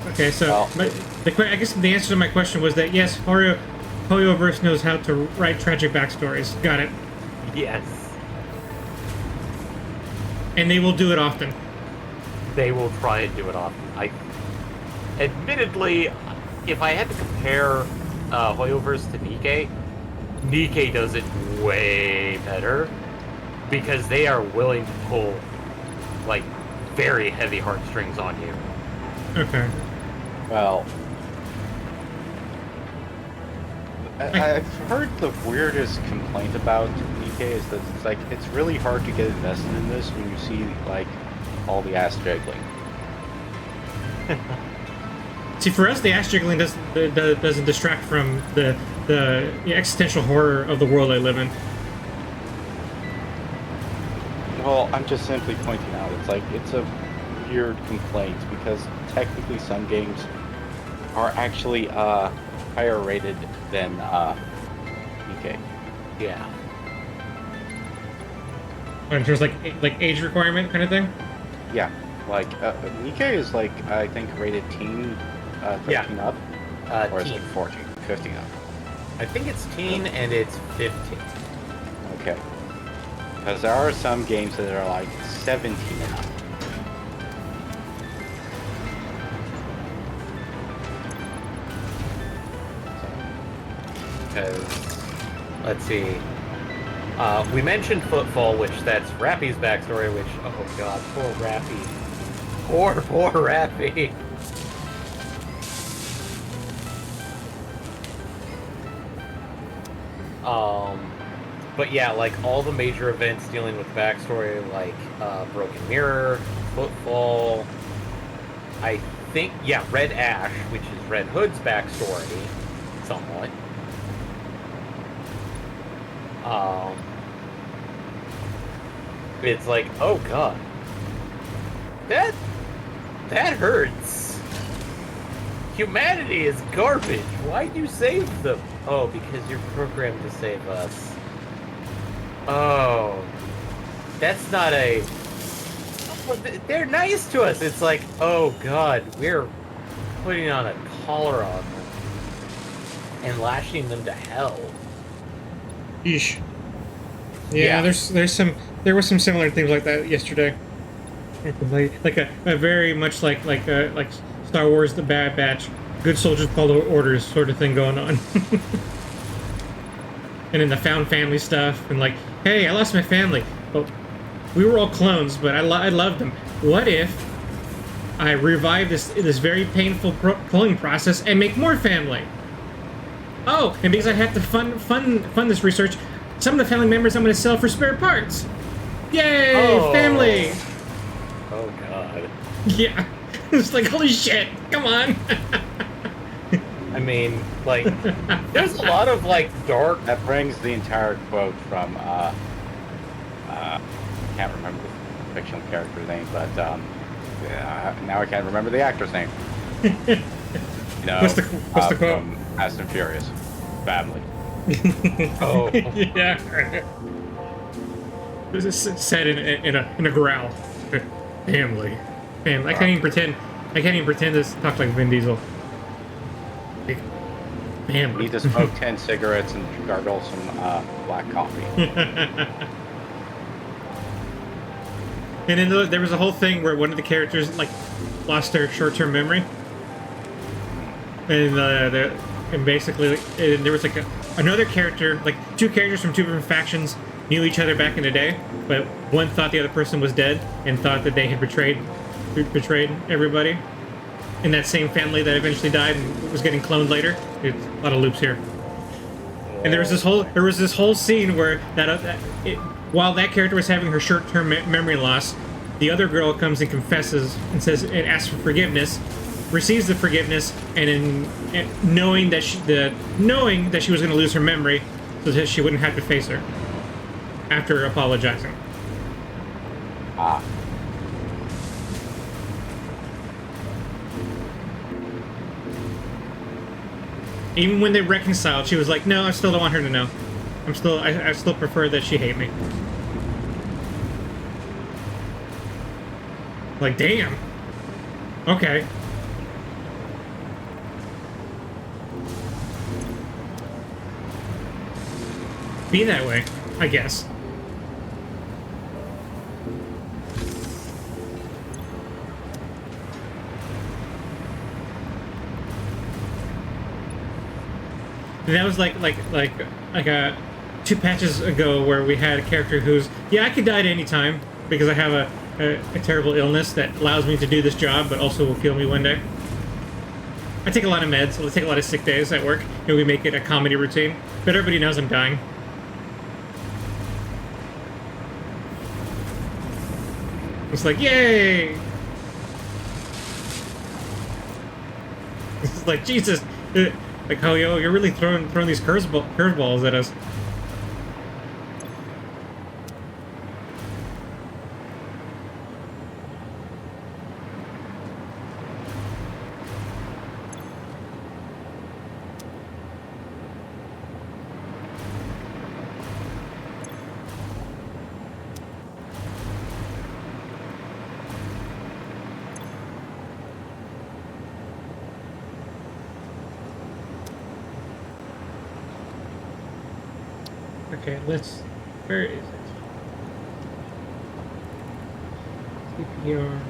Okay, so Well- I guess the answer to my question was that yes, Hoyoverse knows how to write tragic backstories. Got it. Yes. And they will do it often. They will try and do it often. Admittedly, if I had to compare Hoyoverse to Nikkei, Nikkei does it way better because they are willing to pull, like, very heavy heartstrings on you. Okay. Well, I've heard the weirdest complaint about Nikkei is that it's like it's really hard to get invested in this when you see like all the ass jiggling. See, for us, the ass jiggling doesn't distract from the existential horror of the world I live in. Well, I'm just simply pointing out it's like it's a weird complaint because technically some games are actually higher rated than Nikkei. Yeah. In terms of like age requirement kind of thing. Yeah, like Nikkei is like I think rated teen 13 up, or is it Teen. 14, 15 up? I think it's teen and it's 15. Okay. Because there are some games that are like 17 and up. Because, let's see. We mentioned Footfall, which that's Rappy's backstory, which, oh god, poor Rappy. Poor Rappy. But yeah, like all the major events dealing with backstory, like Broken Mirror, Footfall, I think, yeah, Red Ash, which is Red Hood's backstory, somewhat. It's like, oh god, that hurts. Humanity is garbage. Why'd you save them? Oh, because you're programmed to save us. Oh, that's not a... Oh, they're nice to us. It's like, oh god, we're putting on a collar on them and lashing them to hell. Yeesh. Yeah, there were some similar things like that yesterday. like a very much like Star Wars: The Bad Batch, good soldiers follow orders sort of thing going on. And then the found family stuff, and like, hey, I lost my family. Well, we were all clones, but I loved them. What if I revive this very painful cloning process and make more family? Oh, and because I have to fund this research, some of the family members I'm going to sell for spare parts. Yay, Oh. family! Oh god. Yeah, it's like, holy shit, come on. I mean, like, there's a lot of, like, dark... That brings the entire quote from, I can't remember the fictional character's name, but, now I can't remember the actor's name. You know, What's the quote? From Fast and Furious. Family. Oh. Yeah. This is said in a growl. Family. I can't even pretend to talk like Vin Diesel. Like, You family. need to smoke 10 cigarettes and gargle some black coffee. And then there was a whole thing where one of the characters like lost their short-term memory, and and basically there was like another character, like two characters from two different factions knew each other back in the day, but one thought the other person was dead and thought that they had betrayed everybody in that same family that eventually died and was getting cloned later. It's a lot of loops here. And there was this whole scene where while that character was having her short-term memory loss, the other girl comes and confesses and says and asks for forgiveness, receives the forgiveness, and knowing that she was going to lose her memory, so that she wouldn't have to face her after apologizing. Ah. Even when they reconciled, she was like, "No, I still don't want her to know. I still prefer that she hate me." Like, damn. Okay. Be that way, I guess. And that was like two patches ago where we had a character who's, yeah, I could die at any time because I have a terrible illness that allows me to do this job, but also will kill me one day. I take a lot of meds. I take a lot of sick days at work, and we make it a comedy routine. But everybody knows I'm dying. It's like, yay! It's like, Jesus! Like, how you're really throwing these curveballs at us. Okay, where is it? CPR.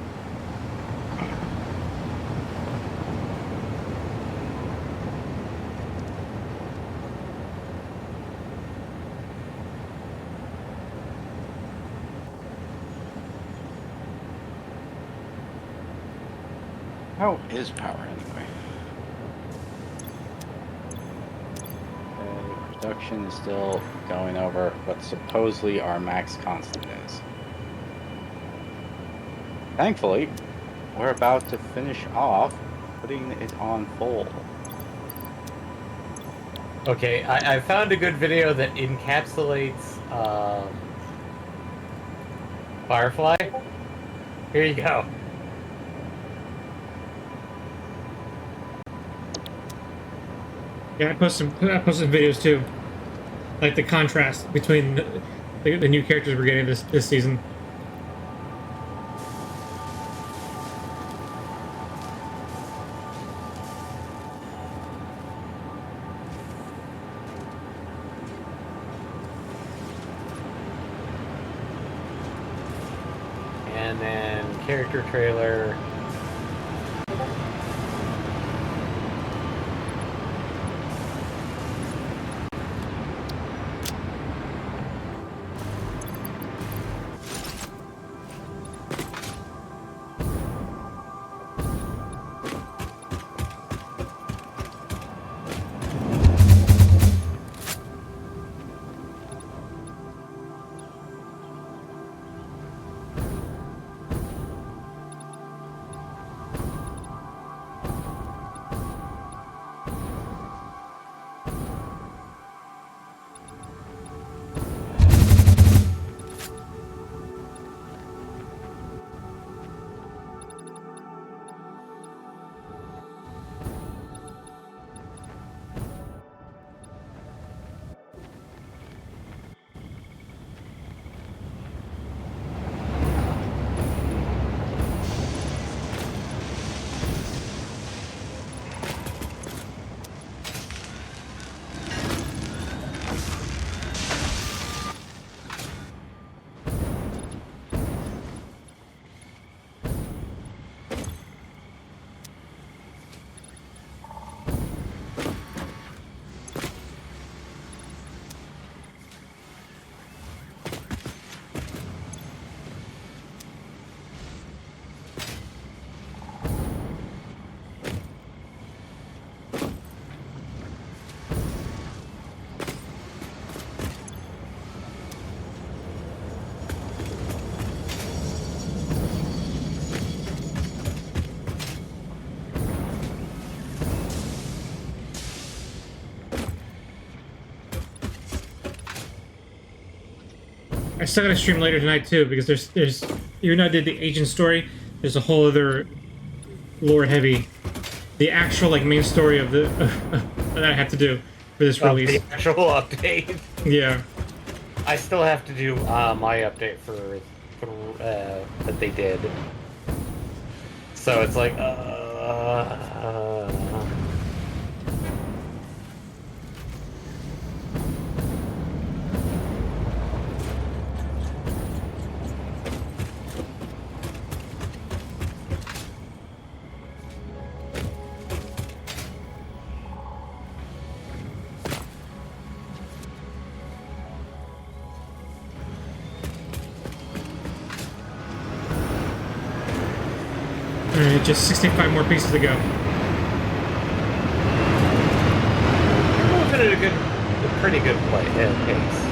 How is power anyway? Production is still going over what supposedly our max constant is. Thankfully, we're about to finish off putting it on full. Okay, I found a good video that encapsulates Firefly. Here you go. Yeah, I post some videos too, like the contrast between the new characters we're getting this season. And then character trailer. still gotta stream later tonight too, because there's even though I did the agent story, there's a whole other lore heavy, the actual like main story of the that I have to do for this release. The actual update. Yeah. I still have to do my update for that they did. So it's like, Alright, just 65 more pieces to go. You're moving at a pretty good pace.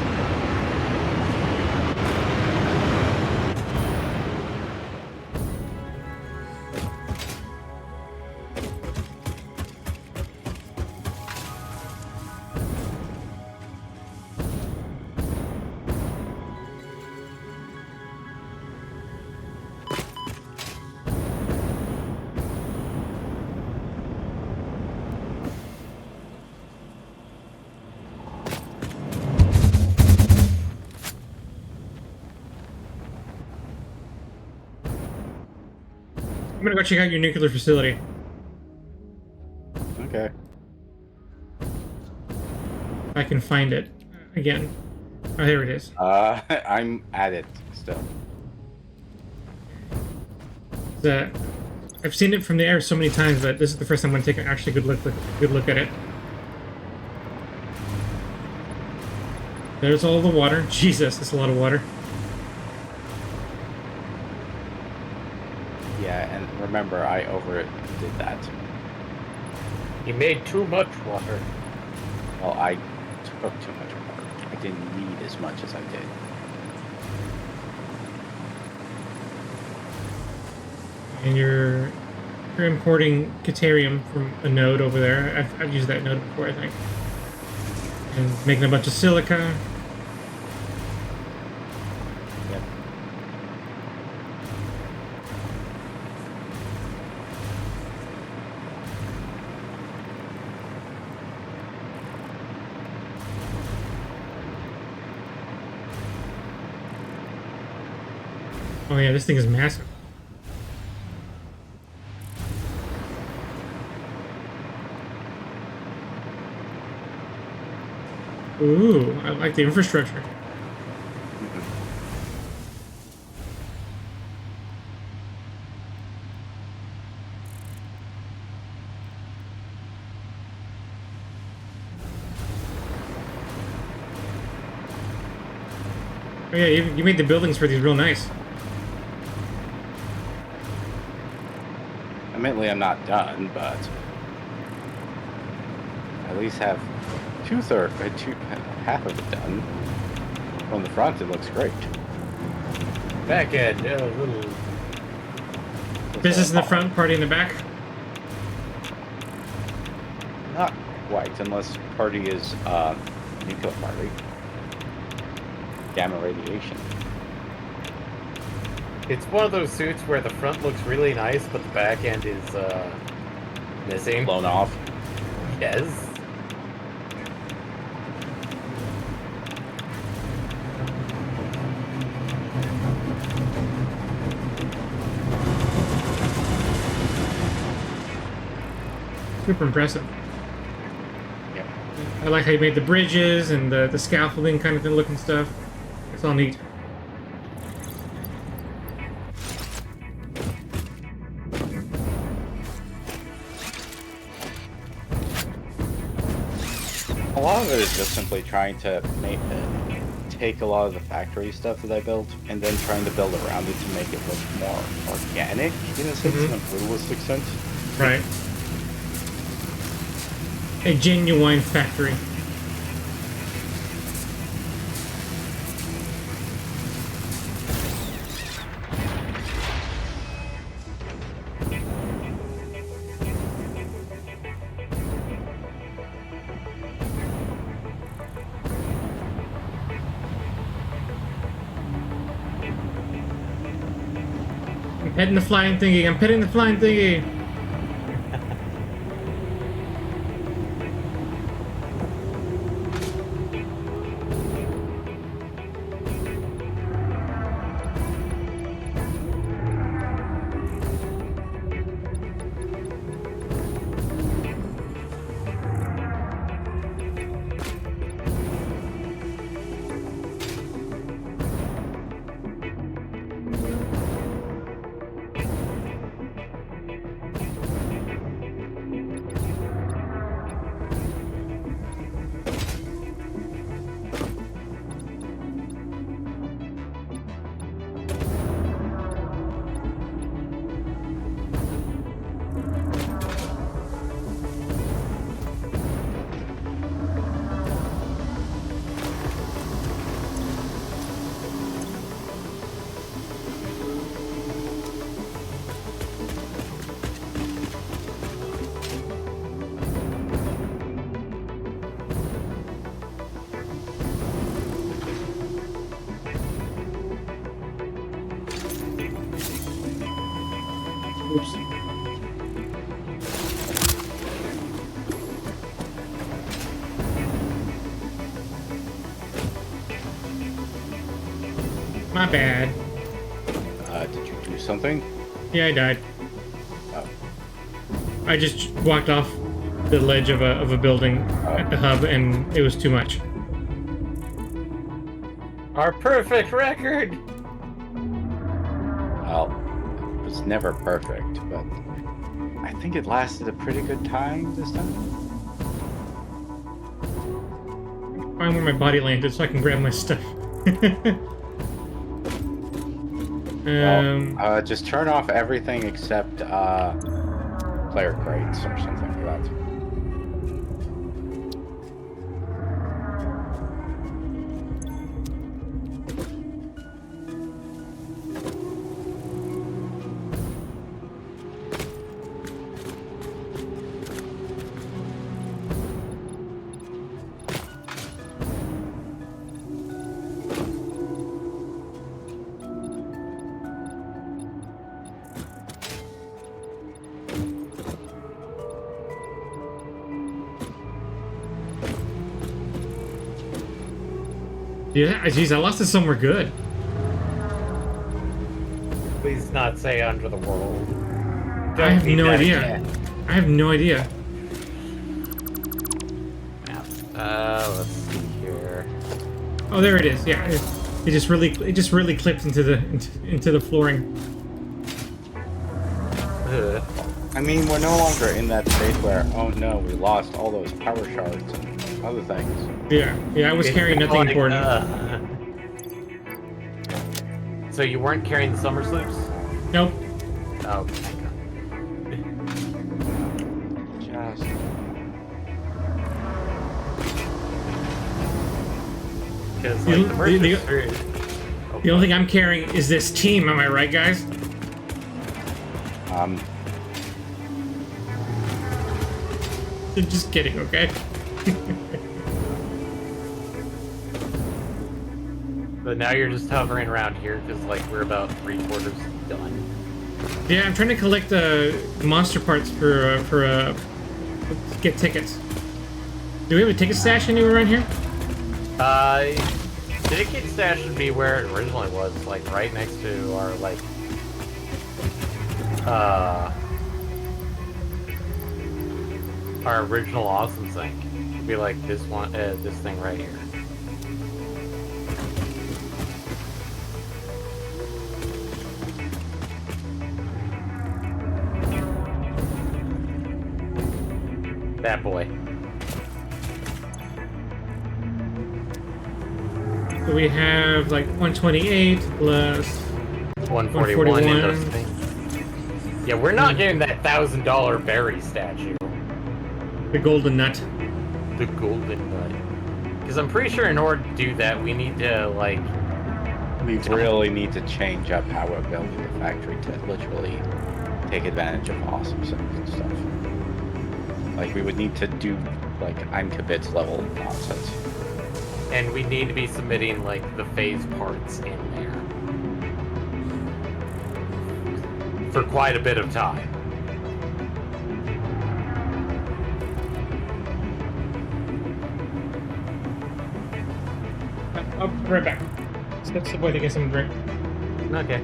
I'm gonna go check out your nuclear facility. Okay. If I can find it again. Oh, there it is. I'm at it still. I've seen it from the air so many times, but this is the first time I'm gonna take an actually good look at it. There's all the water. Jesus, that's a lot of water. Yeah, and remember, I overdid that. You made too much water. Well, I took too much water. I didn't need as much as I did. And you're importing Caterium from a node over there. I've used that node before, I think. And making a bunch of silica. Yep. Oh yeah, this thing is massive. Ooh, I like the infrastructure. Oh yeah, you made the buildings for these real nice. Admittedly, I'm not done, but at least have half of it done. From the front, it looks great. Back end, a little. Business in the front, party in the back. Not quite, unless party is nuclear party. Gamma radiation. It's one of those suits where the front looks really nice, but the back end is missing. Blown off. Yes. Super impressive. Yep. I like how you made the bridges and the scaffolding kind of looking stuff. It's all neat. A lot of it is just simply trying to take a lot of the factory stuff that I built and then trying to build around it to make it look more organic in a sense, in a realistic sense. Right. A genuine factory. Heading the flying thingy. I'm petting the flying thingy. Oops. My bad. Did you do something? Yeah, I died. Oh. I just walked off the ledge of a building at the hub, and it was too much. Our perfect record. Well, it was never perfect, but I think it lasted a pretty good time this time. Find where my body landed so I can grab my stuff. Just turn off everything except player crates or something like that. Yeah, jeez, I lost it somewhere good. Please not say under the world. I have need no that idea. again. I have no idea. Let's see here. Oh, there it is. Yeah, it just really clipped into the flooring. Ugh. I mean, we're no longer in that state where, oh no, we lost all those power shards and other things. Yeah, I was carrying nothing Like, important. So you weren't carrying the summer sloops? Nope. Oh, Just because The- like the merch the- is screwed. Oh, The only thing I'm carrying is this team. Am I right, guys? Just kidding. Okay. But now you're just hovering around here because like we're about 3/4 done. Yeah, I'm trying to collect monster parts for get tickets. Do we have a ticket stash anywhere around here? Ticket stash should be where it originally was, like right next to our like our original awesome thing. It'd be like this one, this thing right here. That boy. So we have like 128 plus 141 in those things. Yeah, we're not getting that $1,000 berry statue. the golden nut. The golden nut. Because I'm pretty sure in order to do that, we need to, like... we really need to change up how we're building the factory to literally take advantage of awesome things and stuff. Like, we would need to do, like, I'm Kibitz level nonsense. And we need to be submitting, like, the phase parts in there. for quite a bit of time. I'll be right back. Step away to get some drink. Okay.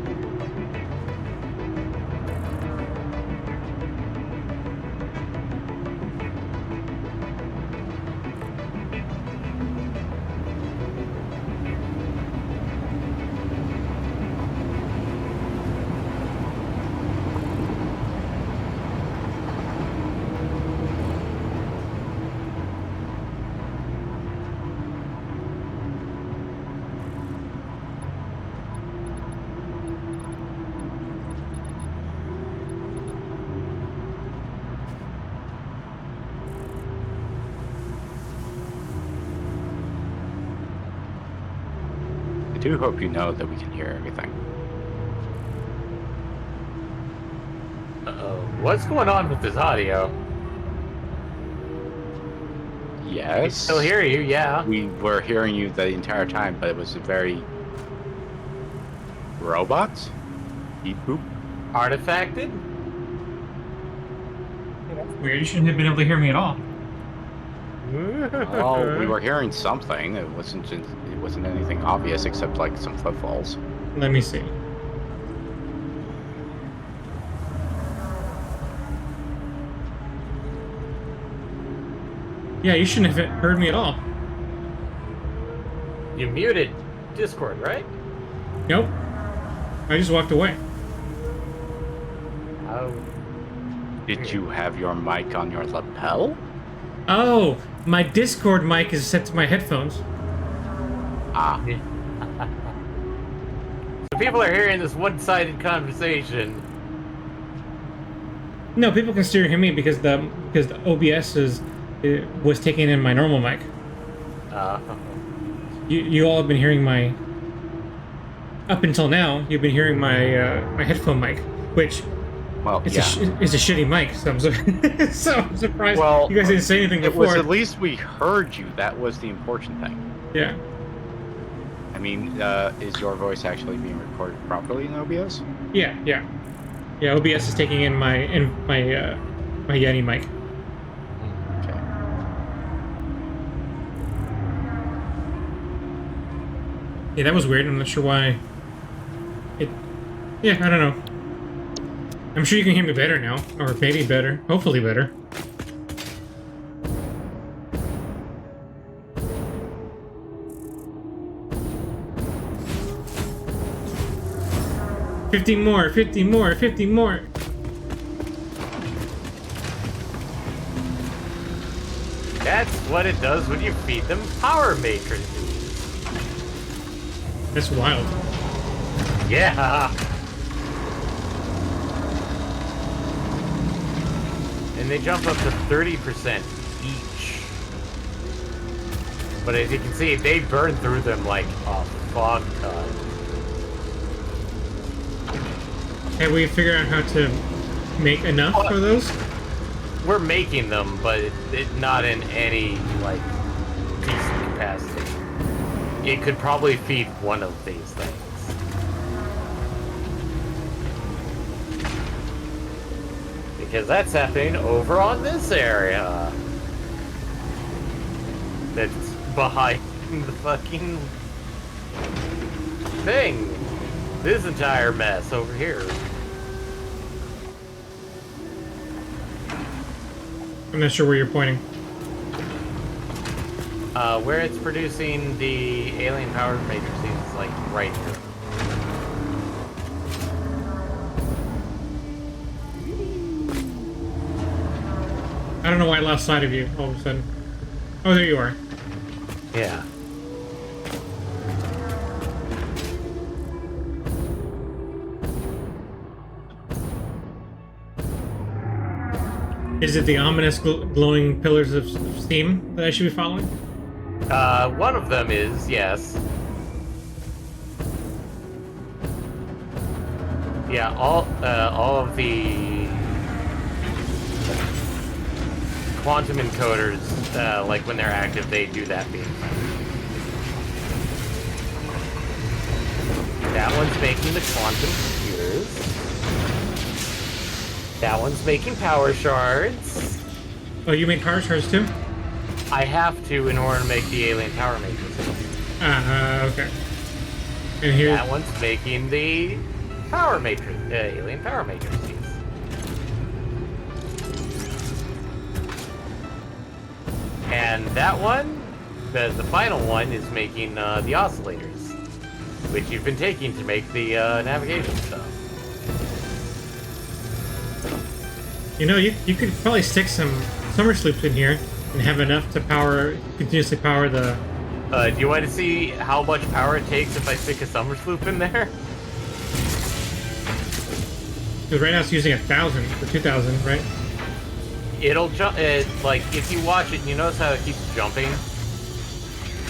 I do hope you know that we can hear everything. Uh-oh. What's going on with this audio? Yes. We still hear you, yeah. We were hearing you the entire time, but it was a very... Robots? Beep boop? Artifacted? Weird. You shouldn't have been able to hear me at all. Oh, we were hearing something. It wasn't anything obvious except like some footfalls. Let me see. Yeah, you shouldn't have heard me at all. You muted Discord, right? Nope. I just walked away. Oh. Did you have your mic on your lapel? Oh, my Discord mic is set to my headphones. Ah, So people are hearing this one-sided conversation. No, people can still hear me because the OBS was taking in my normal mic. You all have been hearing my... Up until now, you've been hearing my my headphone mic, which well, it's yeah. a shitty mic. So I'm so I'm surprised Well, you guys didn't say anything It before. was at least we heard you. That was the important thing. Yeah. I mean, is your voice actually being recorded properly in OBS? Yeah. OBS is taking in my my Yeti mic. Okay. Yeah, that was weird. I'm not sure why. Yeah, I don't know. I'm sure you can hear me better now, or maybe better. Hopefully better. $50 more, $50 more, $50 more. That's what it does when you feed them power matrices. That's wild. Yeah. And they jump up to 30% each. But as you can see, they burn through them like a fog ton. Have we figured out how to make enough for those? We're making them, but it not in any, like, decent capacity. It could probably feed one of these things. Because that's happening over on this area. That's behind the fucking thing. This entire mess over here. I'm not sure where you're pointing. Where it's producing the alien powered matrices is like right here. I don't know why I lost sight of you all of a sudden. Oh, there you are. Yeah. Is it the ominous glowing pillars of steam that I should be following? One of them is, yes. Yeah, all of the quantum encoders, like when they're active, they do that beam. That one's making the quantum computers. That one's making power shards. Oh, you made power shards too? I have to in order to make the alien power matrices. Okay. And here, That one's making the power matrix, alien power matrices. And that one, the final one, is making the oscillators, which you've been taking to make the navigation stuff. you know, you could probably stick some summer sloops in here and have enough to continuously power the. Do you want to see how much power it takes if I stick a summer sloop in there? Because right now it's using 1,000 or 2,000, right? It'll jump, like, if you watch it, you notice how it keeps jumping?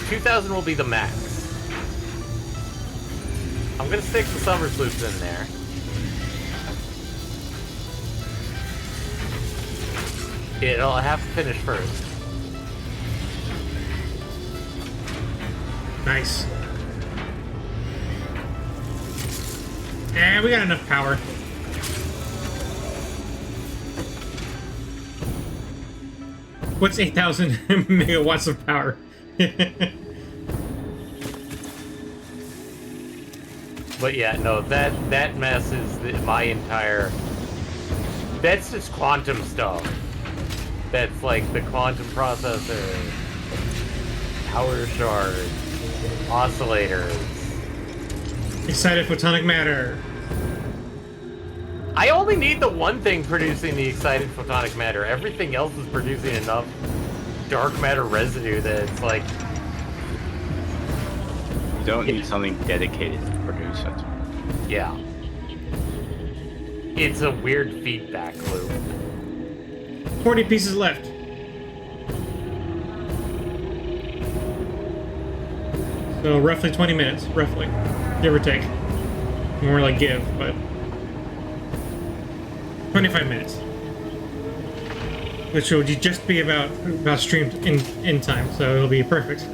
2,000 will be the max. I'm gonna stick the summer sloops in there. It'll have to finish first. Nice. And we got enough power. What's 8,000 megawatts of power? But yeah, no, that mess is my entire... That's just quantum stuff. That's like the quantum processor, power shards, oscillators. Excited photonic matter. I only need the one thing producing the excited photonic matter. Everything else is producing enough dark matter residue that it's like... You don't need something dedicated to produce it. Yeah. It's a weird feedback loop. 40 pieces left. So roughly 20 minutes, roughly. Give or take. More like give, but 25 minutes. Which will just be about streamed in time, so it'll be perfect.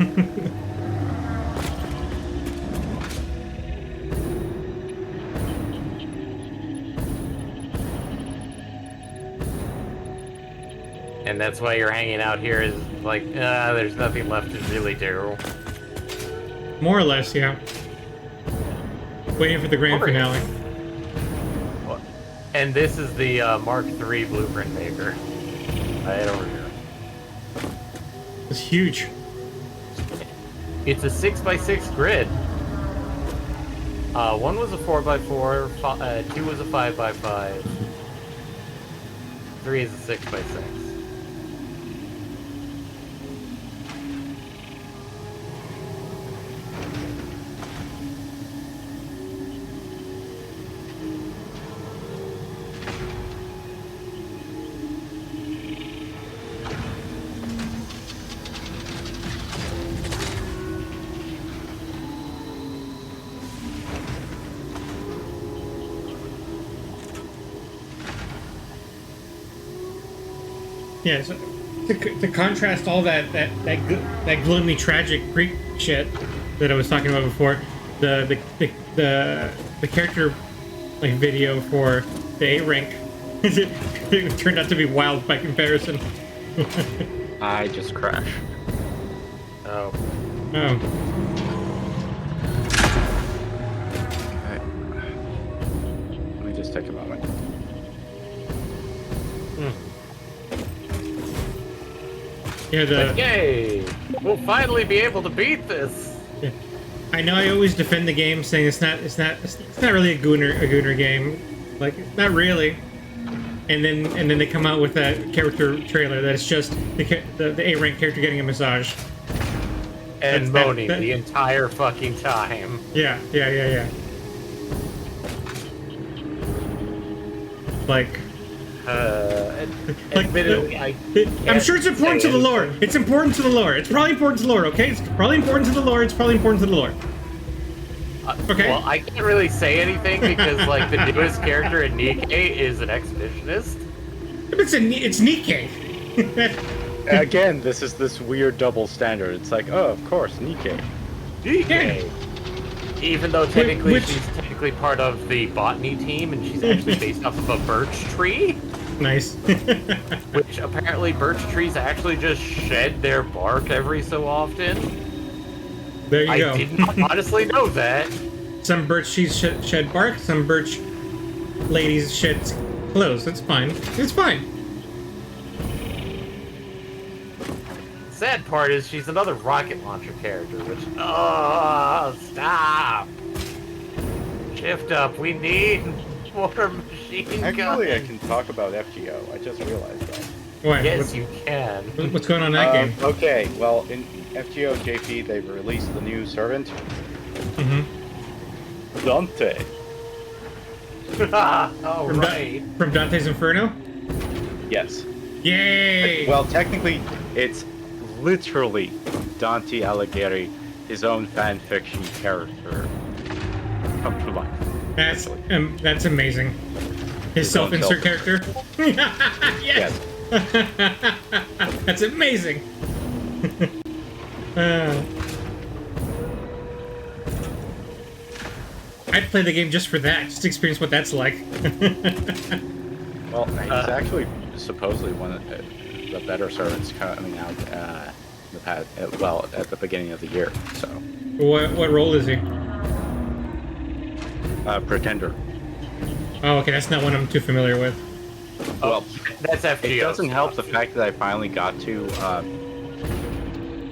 And that's why you're hanging out here is like, there's nothing left to really do. More or less, yeah. Waiting for the grand finale. And this is the Mark III blueprint maker. Right over here. It's huge. It's a 6x6 grid. One was a 4x4, two was a 5x5. Three is a 6x6. Yeah, so to contrast all that gloomy tragic Greek shit that I was talking about before, the character like video for the A rank, it turned out to be wild by comparison. I just crashed. Oh. Oh. Okay. Let me just take a moment. Yeah, Yay! We'll finally be able to beat this. yeah. I know I always defend the game, saying it's not really a Gooner game, like not really. And then they come out with that character trailer that it's just the A rank character getting a massage. And moaning the entire fucking time. Yeah. Like, admittedly, I'm sure it's important to the lore. It's important to the lore. It's probably important to the lore, okay? It's probably important to the lore. It's probably important to the lore. Okay. Well, I can't really say anything because, like, the newest character in Nikkei is an exhibitionist. It's Nikkei. Again, this is this weird double standard. It's like, oh, of course, Nikkei. Nikkei. Even though technically she's technically part of the botany team and she's actually based off of a birch tree. Nice. which apparently birch trees actually just shed their bark every so often. There you I go. did not honestly know that. Some birch trees shed bark, some birch ladies shed clothes. It's fine. It's fine. Sad part is she's another rocket launcher character, which... Oh, stop! Shift up, we need more machine Actually, I guns. can talk about FGO. I just realized that. What? Yes, you can. What's going on in that game? Okay, well, in FGO JP, they've released the new servant, Mm-hmm. Dante. Oh, From, right. from Dante's Inferno? Yes. Yay! Well, technically, it's literally Dante Alighieri, his own fan fiction character, come to life. That's amazing. His self-insert character? Yes! That's amazing! I'd play the game just for that, just to experience what that's like. Well, he's actually supposedly one of the better servants coming out in the past, well, at the beginning of the year, so. What role is he? Pretender. Oh, okay, that's not one I'm too familiar with. Well, That's FGO. it doesn't help the fact that I finally got to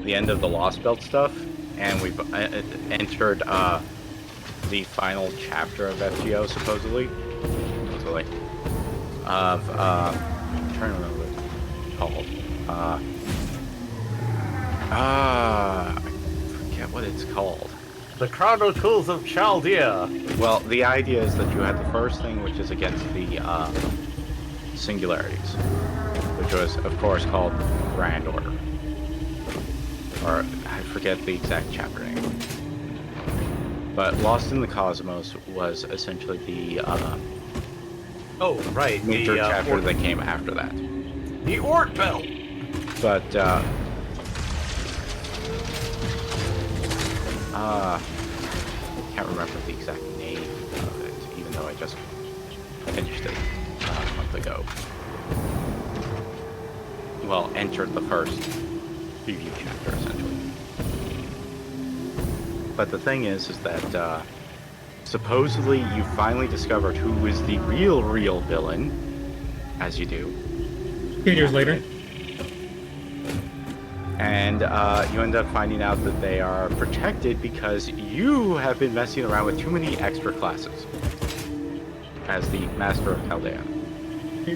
the end of the Lost Belt stuff, and we've entered the final chapter of FGO, supposedly. I'm trying to remember what it's called. I forget what it's called. The Chronicles of Chaldea. Well, the idea is that you had the first thing, which is against the singularities, which was, of course, called Grand Order. Or, I forget the exact chapter name. But Lost in the Cosmos was essentially the Oh, right. major chapter that came after that. The Ort Belt. But, I can't remember the exact name of it, even though I just finished it a month ago. Well, entered the first preview chapter, essentially. But the thing is that, supposedly you finally discovered who is the real villain, as you do. 10 years later. And you end up finding out that they are protected because you have been messing around with too many extra classes as the Master of Chaldea.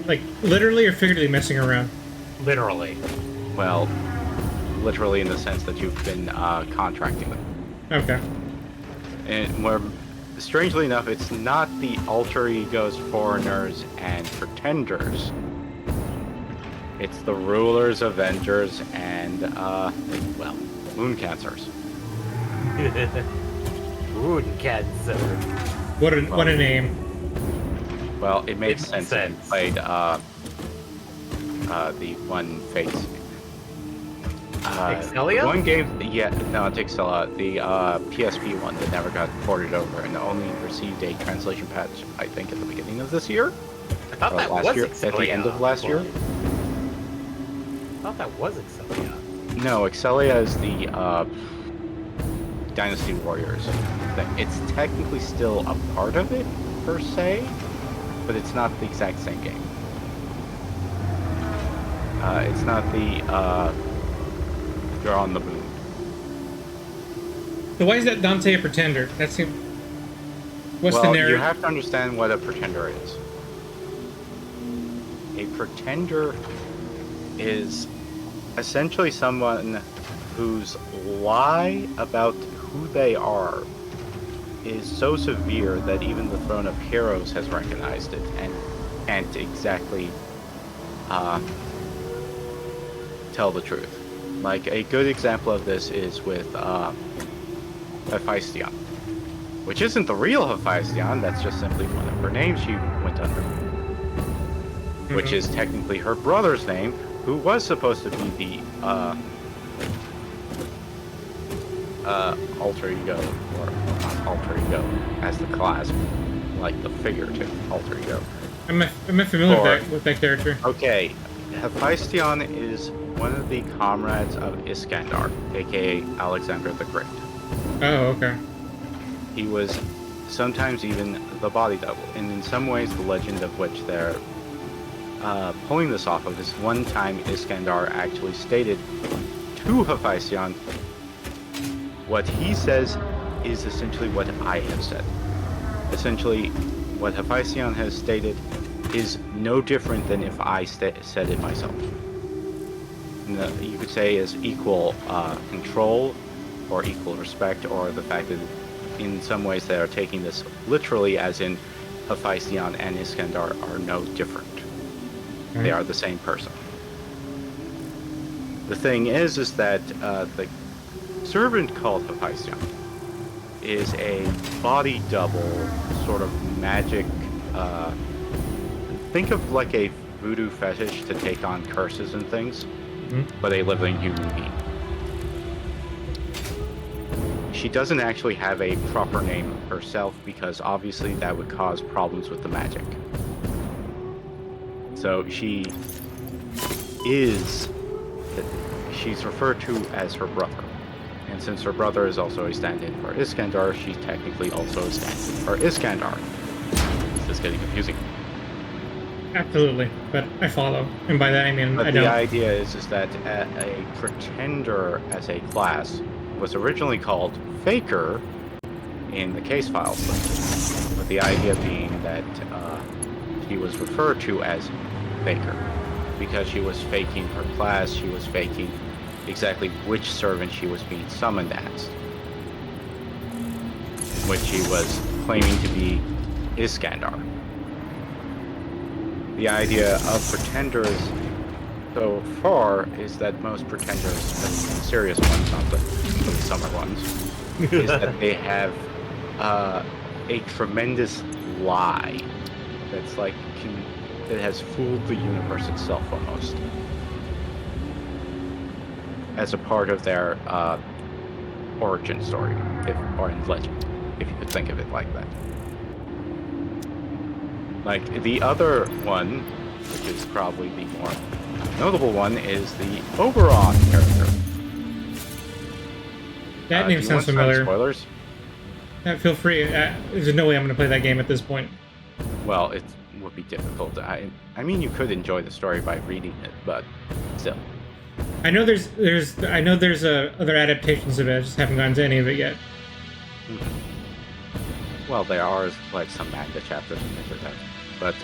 Like, literally or figuratively messing around? Literally. Well, literally in the sense that you've been contracting them. Okay. And where, strangely enough, it's not the alter egos, foreigners, and pretenders. It's the rulers, avengers, and, well, moon cancers. Wound cancer. What a name. Well, it makes It sense. makes When you sense. played, the one Fates. Excelia? One game, yeah, no, it takes the PSP one that never got ported over and only received a translation patch, I think, at the beginning of this year? I thought Or that last was year, Excelia. at the end of last year? I thought that was Excelia. No, Excelia is the Dynasty Warriors thing. It's technically still a part of it, per se, but it's not the exact same game. It's not the, you're on the moon. So why is that Dante a pretender? That's him. What's the Well, narrative? you have to understand what a pretender is. A pretender is essentially someone whose lie about who they are is so severe that even the Throne of Heroes has recognized it and can't exactly tell the truth. Like, a good example of this is with Hephaestion, which isn't the real Hephaestion, that's just simply one of her names she went under. Which is technically her brother's name, who was supposed to be the alter ego, or not alter ego as the class, like the figurative alter ego, I'm familiar Or- with that character. Okay, Hephaestion is one of the comrades of Iskandar, aka Alexander the Great. Oh, okay. He was sometimes even the body double, and in some ways the legend of which they're pulling this off of is one time Iskandar actually stated to Hephaestion, what he says is essentially what I have said. Essentially, what Hephaestion has stated is no different than if I said it myself. You could say is equal control or equal respect, or the fact that in some ways they are taking this literally as in Hephaestion and Iskandar are no different. They are the same person. The thing is that the servant called Hephaestion is a body double sort of magic. Think of like a voodoo fetish to take on curses and things, but a living human being. She doesn't actually have a proper name herself because obviously that would cause problems with the magic. So she's referred to as her brother. And since her brother is also a stand-in for Iskandar, she's technically also a stand-in for Iskandar. Is this getting confusing? Absolutely, but I follow, and by that I mean But I the don't. idea is that a pretender as a class was originally called Faker in the case files list, with the idea being that she was referred to as Faker because she was faking her class, she was faking exactly which servant she was being summoned as, which she was claiming to be Iskandar. The idea of pretenders so far is that most pretenders, the serious ones, not the summer ones, is that they have a tremendous lie that's like that has fooled the universe itself almost as a part of their origin story, or in legend, if you could think of it like that. Like the other one, which is probably the more notable one, is the Oberon character. That Do name you sounds want some familiar. spoilers? Feel free. There's no way I'm going to play that game at this point. Well, it would be difficult. I mean, you could enjoy the story by reading it, but still. I know there's other adaptations of it. I just haven't gotten to any of it yet. Well, there are like some manga chapters and things like that. But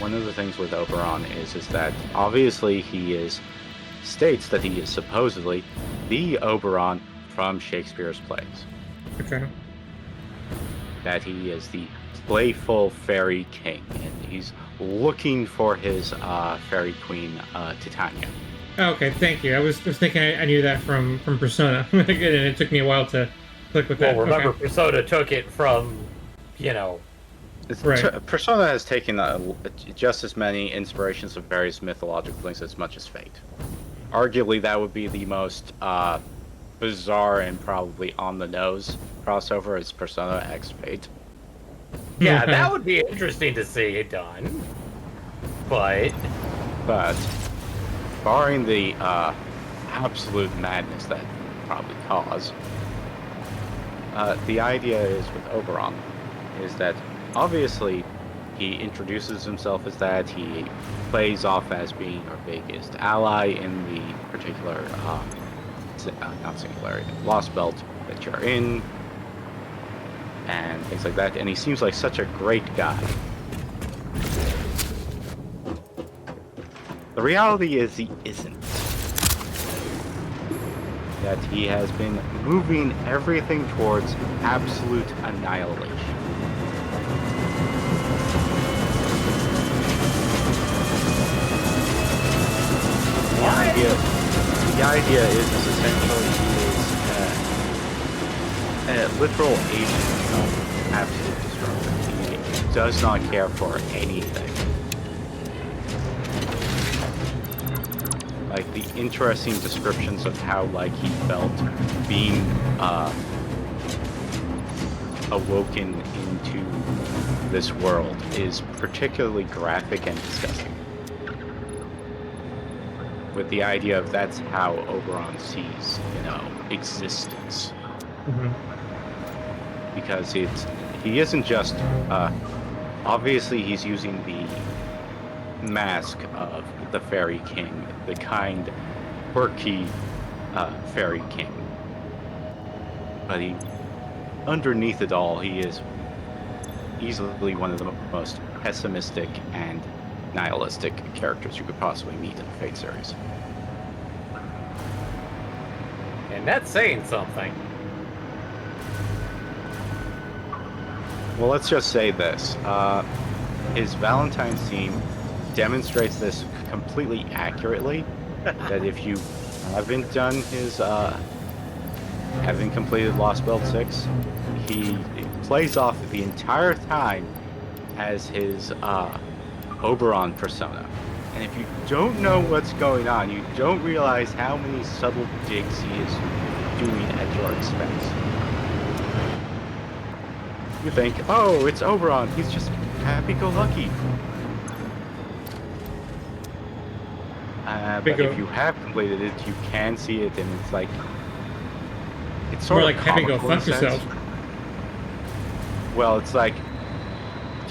one of the things with Oberon is that obviously states that he is supposedly the Oberon from Shakespeare's plays. Okay. That he is the playful fairy king, and he's looking for his fairy queen, Titania. Oh, okay, thank you. I was thinking I knew that from Persona, and it took me a while to click with that. Well, remember, Okay. Persona took it from, you know, Right. Persona has taken just as many inspirations of various mythological things as much as Fate. Arguably, that would be the most bizarre and probably on the nose crossover is Persona X Fate. yeah, that would be interesting to see it done. But barring the absolute madness that probably cause, the idea is with Oberon is that obviously he introduces himself as that, he plays off as being our biggest ally in the particular not singularity, Lost Belt that you're in, and things like that, and he seems like such a great guy. The reality is he isn't. That he has been moving everything towards absolute annihilation. The idea is essentially he is a literal agent of absolute destruction. He does not care for anything. Like the interesting descriptions of how like he felt being awoken into this world is particularly graphic and disgusting. With the idea of that's how Oberon sees, existence. Because he isn't just, obviously he's using the mask of the Fairy King, the kind, quirky Fairy King. But underneath it all, he is easily one of the most pessimistic and nihilistic characters you could possibly meet in the Fate series. And that's saying something. Well, let's just say this. His Valentine's theme demonstrates this completely accurately. That if you haven't done his, haven't completed Lost Belt 6, he plays off the entire time as his, Oberon persona. And if you don't know what's going on, you don't realize how many subtle digs he is doing at your expense. You think, oh, it's Oberon, he's just happy-go-lucky. But if you have completed it, you can see it, and it's like... It's sort More of like happy go comical in a fuck sense. yourself. Well, it's like,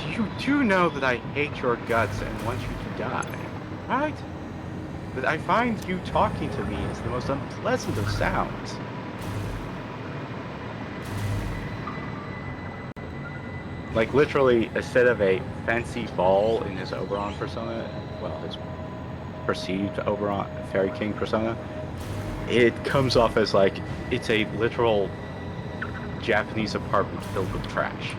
you do know that I hate your guts and want you to die, right? But I find you talking to me is the most unpleasant of sounds. Like, literally, instead of a fancy ball in his Oberon persona, well, his perceived Oberon Fairy King persona, it comes off as like, it's a literal Japanese apartment filled with trash.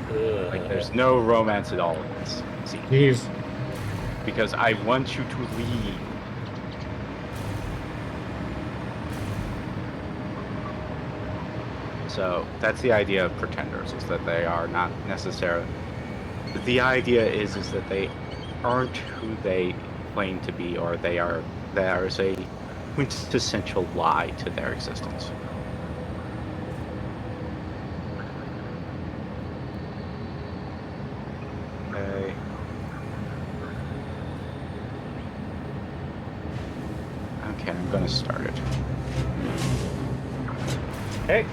Like, there's no romance at all in this scene. Jeez. Because I want you to leave. So that's the idea of pretenders, is that they are not necessarily... The idea is that they aren't who they claim to be, or there is a quintessential lie to their existence. Okay. Okay, I'm gonna start it. Hey.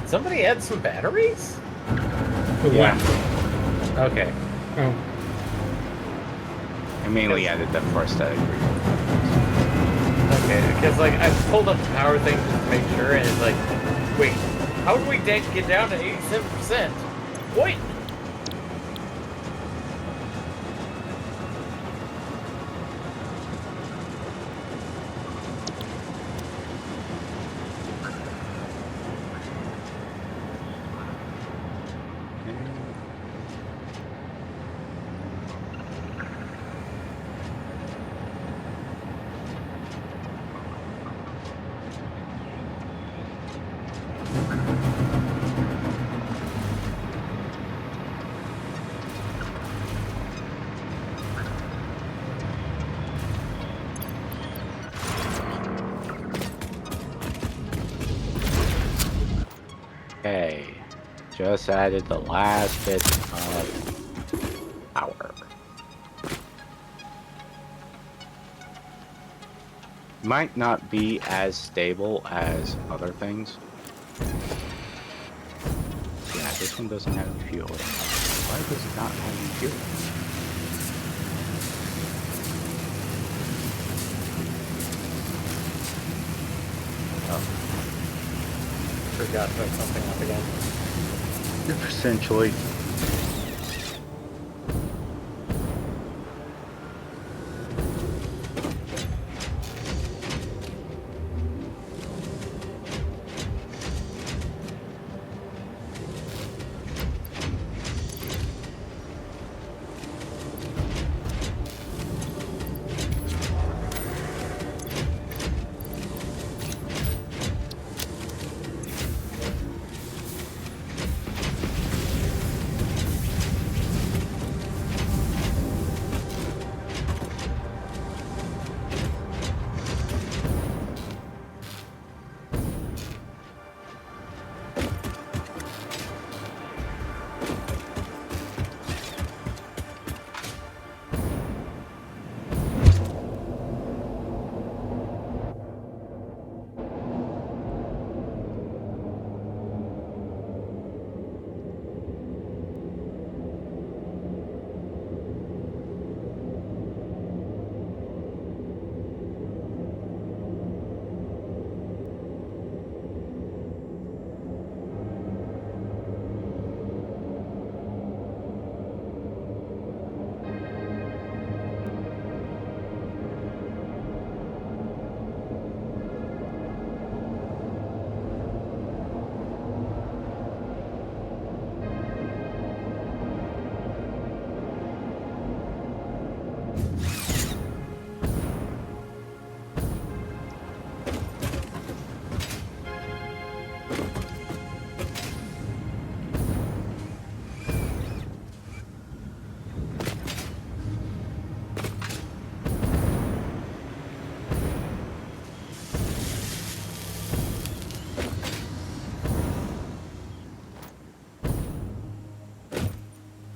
Somebody add some batteries? For what? Okay. Oh. I mainly added them for aesthetic reasons. Okay, because like I pulled up the power thing just to make sure, and it's like, wait, how did we get down to 87%? Wait. Okay, just added the last bit of power. Might not be as stable as other things. Yeah, this one doesn't have fuel. Why does it not have fuel? Oh. Forgot to hook something up again. Essentially.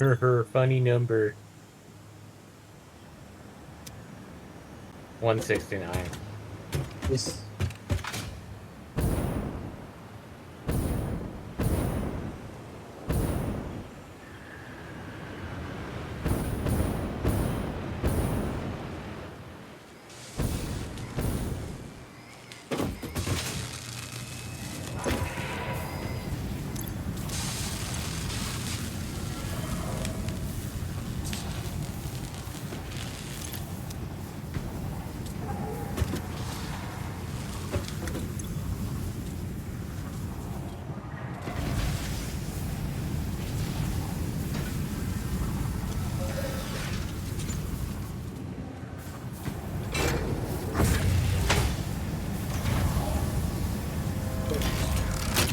Funny number. 169. Yes.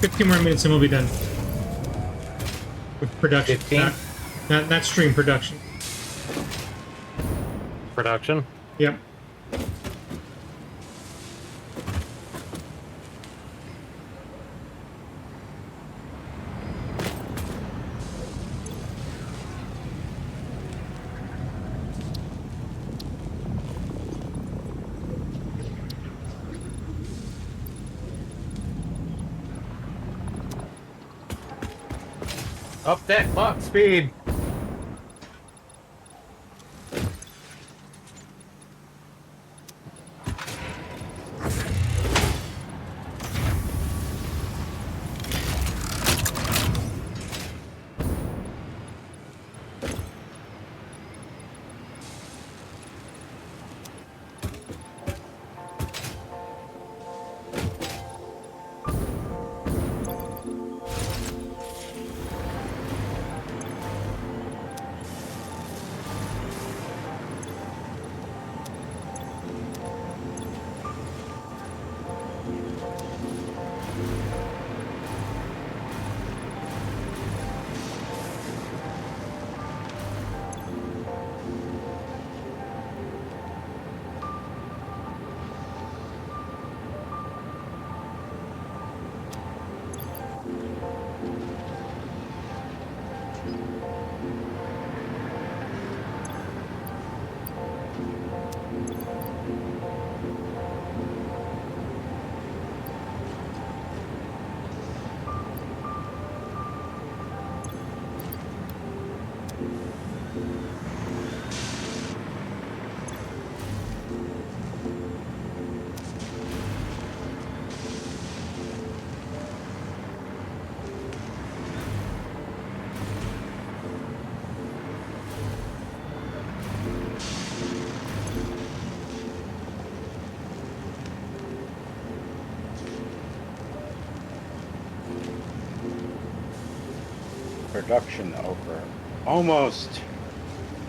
Fifteen more minutes and we'll be done with production. 15? Not stream production. Production? Yep. Up that clock speed! Production over. Almost.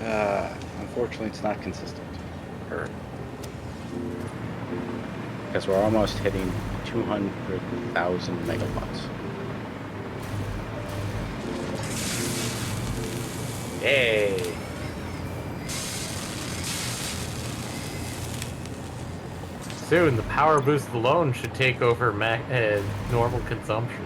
Unfortunately, it's not consistent. Because we're almost hitting 200,000 megawatts. Yay! Soon, the power boost alone should take over normal consumption.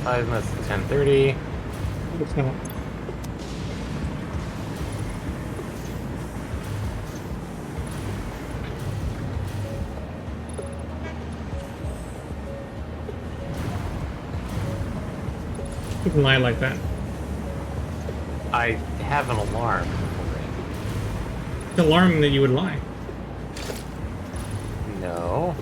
5 minutes to 10:30. It's not. You can lie like that. I have an alarm. It's alarming that you would lie. No.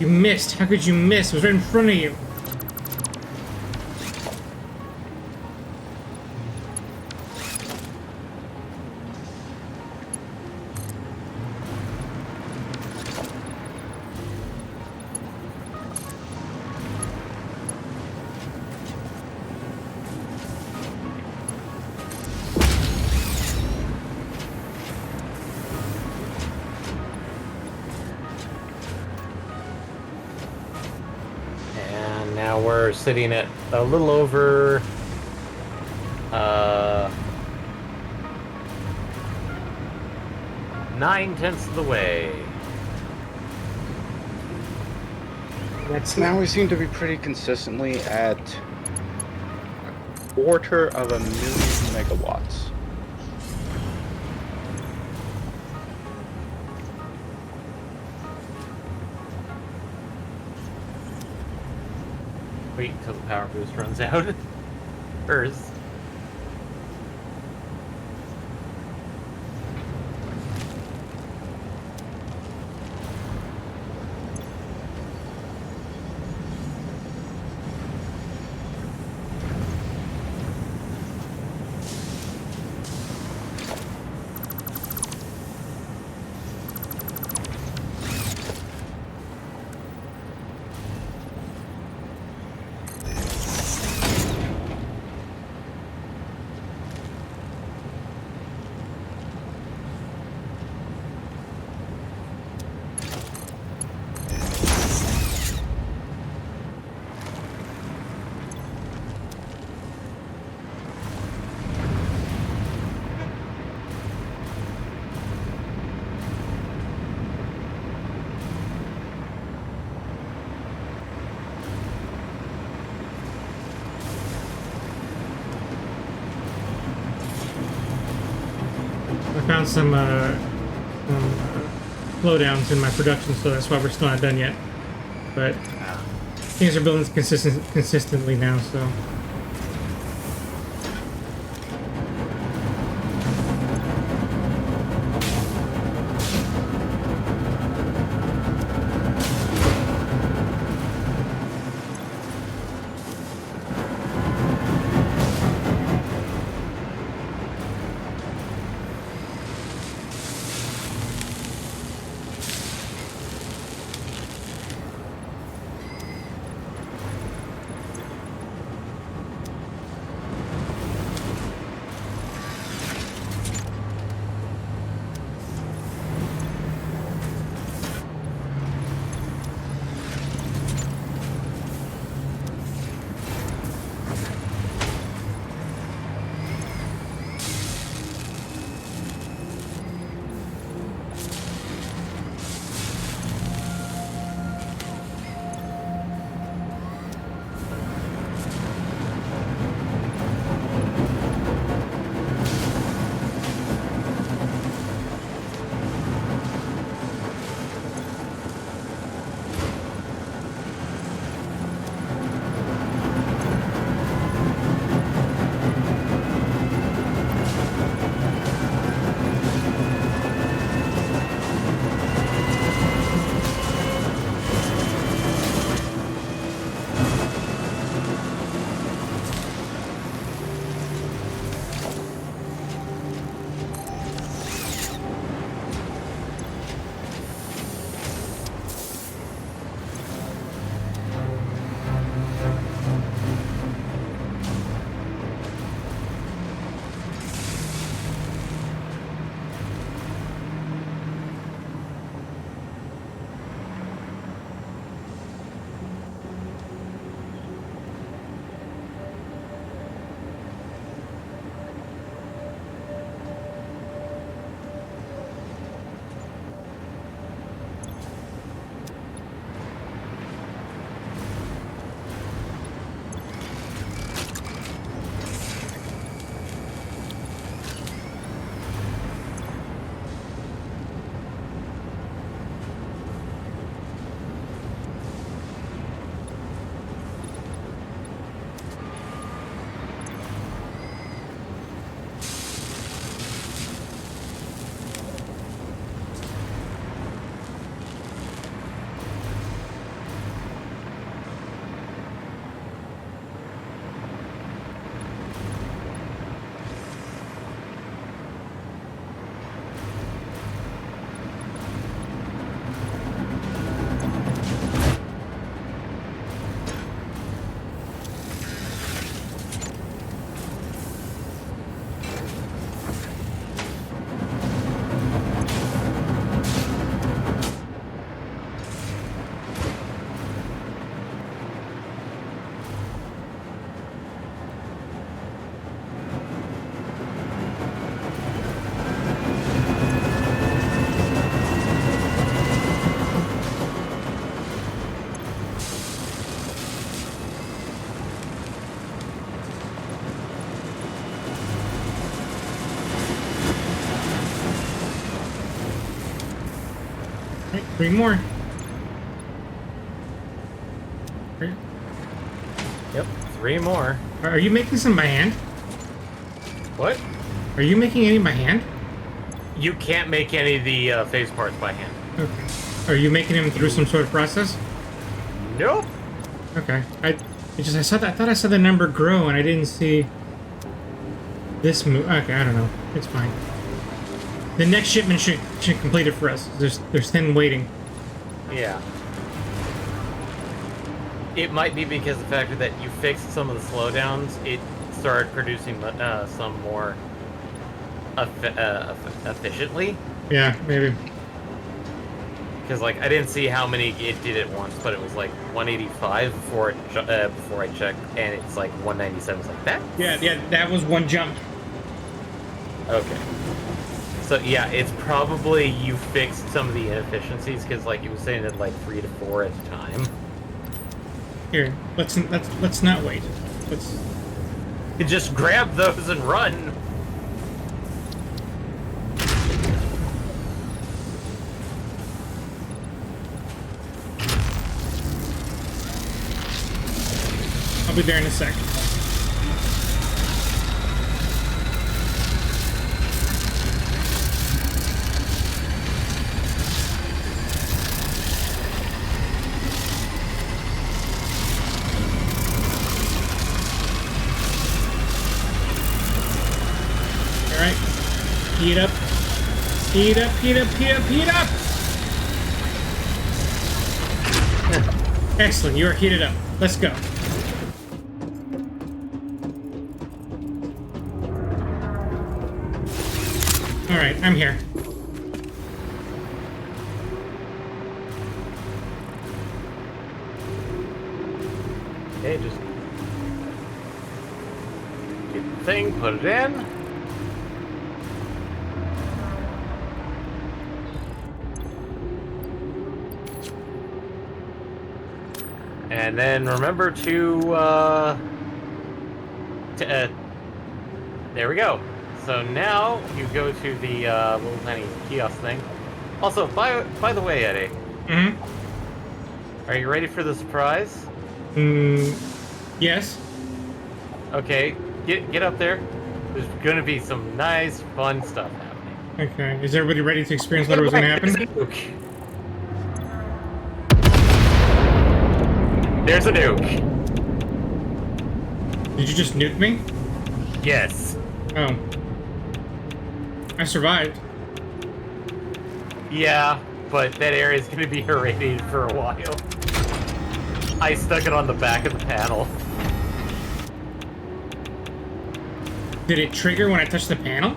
You missed. How could you miss? It was right in front of you. And now we're sitting at a little over 9/10 of the way. That's Now we seem to be pretty consistently at a quarter of a million megawatts. Wait until the power boost runs out. Earth. found some slowdowns in my production, so that's why we're still not done yet. But things are building consistently now, so. Right, 3 more. Right. Yep, 3 more. Are you making some by hand? What? Are you making any by hand? You can't make any of the phase parts by hand. Okay. Are you making them through some sort of process? Nope. Okay. I thought I saw the number grow and I didn't see this move. Okay, I don't know. It's fine. The next shipment should complete it for us. There's 10 waiting. Yeah. It might be because of the fact that you fixed some of the slowdowns, it started producing some more efficiently. Yeah, maybe. Because like I didn't see how many it did at once, but it was like 185 before I checked, and it's like 197. It's like that. Yeah, that was one jump. Okay. So yeah, it's probably you fixed some of the inefficiencies because like you were saying it like 3 to 4 at a time. Here, let's not wait. Let's. You just grab those and run. be there in a sec. Alright. Heat up. Heat up, heat up, heat up, heat up! Excellent, you are heated up. Let's go. Alright, I'm here. Okay, just get the thing, put it in. And then remember to, there we go. So now you go to the little tiny kiosk thing. Also, by the way, Eddie. Mm-hmm. Are you ready for the surprise? Yes. Okay, get up there. There's gonna be some nice, fun stuff happening. Okay. Is everybody ready to experience what was going to happen? There's a nuke. Did you just nuke me? Yes. Oh. I survived. Yeah, but that area is gonna be irradiated for a while. I stuck it on the back of the panel. Did it trigger when I touched the panel?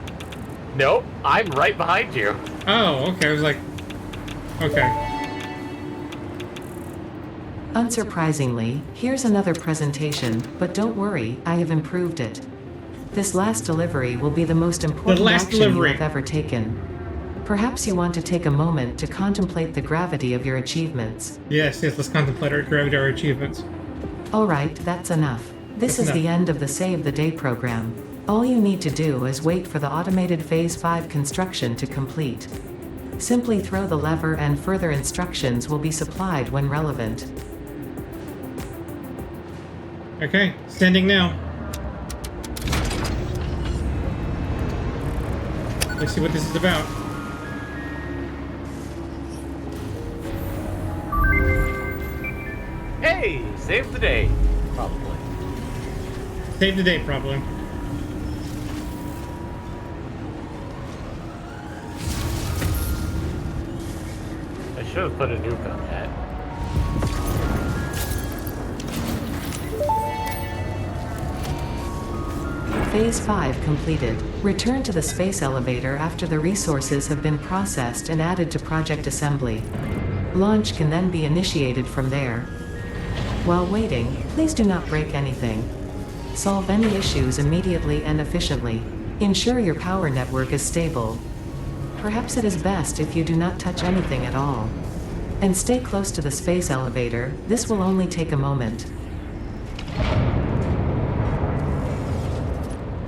Nope, I'm right behind you. Oh, okay. I was like, okay. Unsurprisingly, here's another presentation, but don't worry, I have improved it. This last delivery will be the most important action you have ever taken. Perhaps you want to take a moment to contemplate the gravity of your achievements. Yes, let's contemplate our gravity of our achievements. Alright, that's enough. This is the end of the Save the Day program. All you need to do is wait for the automated Phase 5 construction to complete. Simply throw the lever and further instructions will be supplied when relevant. Okay, standing now. Let's see what this is about. Hey, save the day. Probably. Save the day, probably. I should have put a nuke on that. Phase 5 completed. Return to the space elevator after the resources have been processed and added to project assembly. Launch can then be initiated from there. While waiting, please do not break anything. Solve any issues immediately and efficiently. Ensure your power network is stable. Perhaps it is best if you do not touch anything at all. And stay close to the space elevator, this will only take a moment.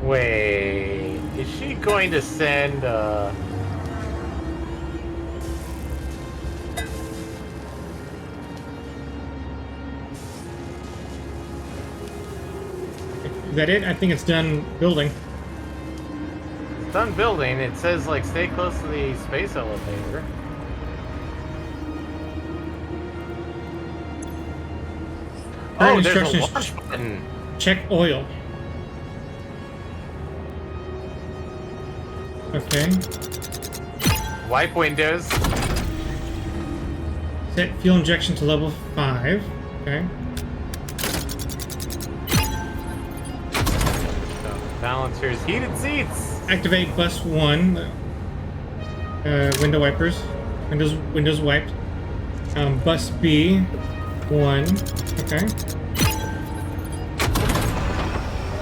Wait, is she going to send, Is that it? I think it's done building. It's done building. It says, like, stay close to the space elevator. Oh, there's a Instructions. launch button. Check oil. Okay. Wipe windows. Set fuel injection to level 5. Okay. Balancers, heated seats. Activate bus 1. Window wipers. Windows wiped. Bus B 1. Okay.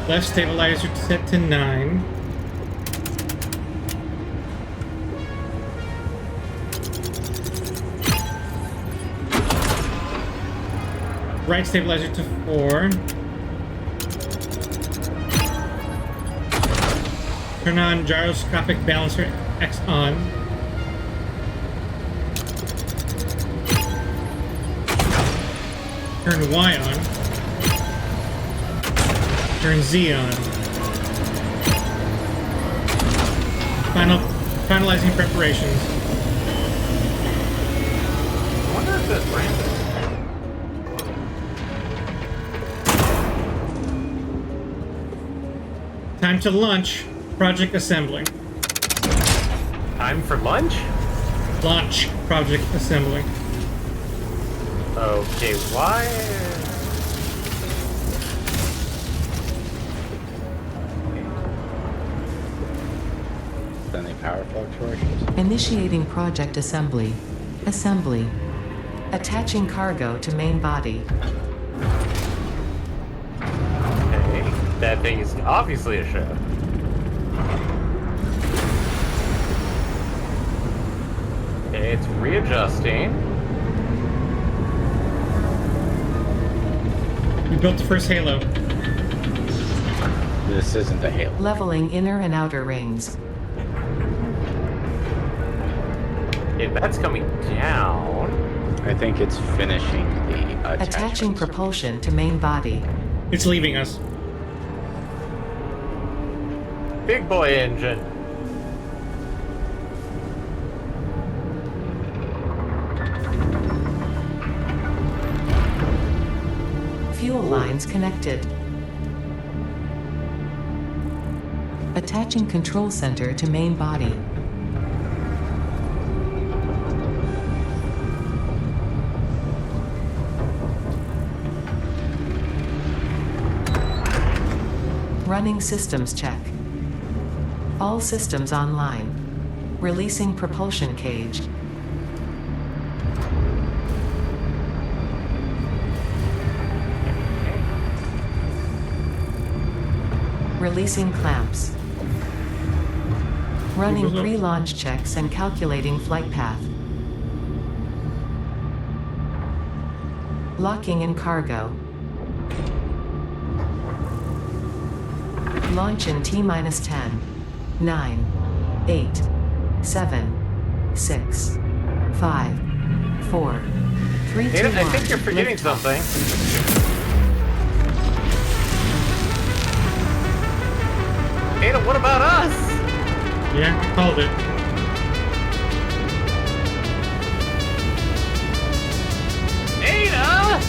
Left stabilizer set to 9. Right stabilizer to 4. Turn on gyroscopic balancer X on. Turn Y on. Turn Z on. Finalizing preparations. I wonder if that's random. Time to lunch. Project assembly. Time for lunch? Launch. Project assembly. Okay, why? Then they power fluctuations. Initiating project assembly. Assembly. Attaching cargo to main body. Okay, that thing is obviously a ship. Okay, it's readjusting. We built the first Halo. This isn't a Halo. Leveling inner and outer rings. Okay, that's coming down. I think it's finishing the Attaching attachments. propulsion to main body. It's leaving us. Big boy engine. Fuel lines connected. Attaching control center to main body. Running systems check. All systems online. Releasing propulsion cage. Releasing clamps. Running pre-launch checks and calculating flight path. Locking in cargo. Launch in T-10, 9, 8, 7, 6, 5, 4, 3, 2, 1. I think you're forgetting something. Ada, what about us? Yeah, I called it. Ada!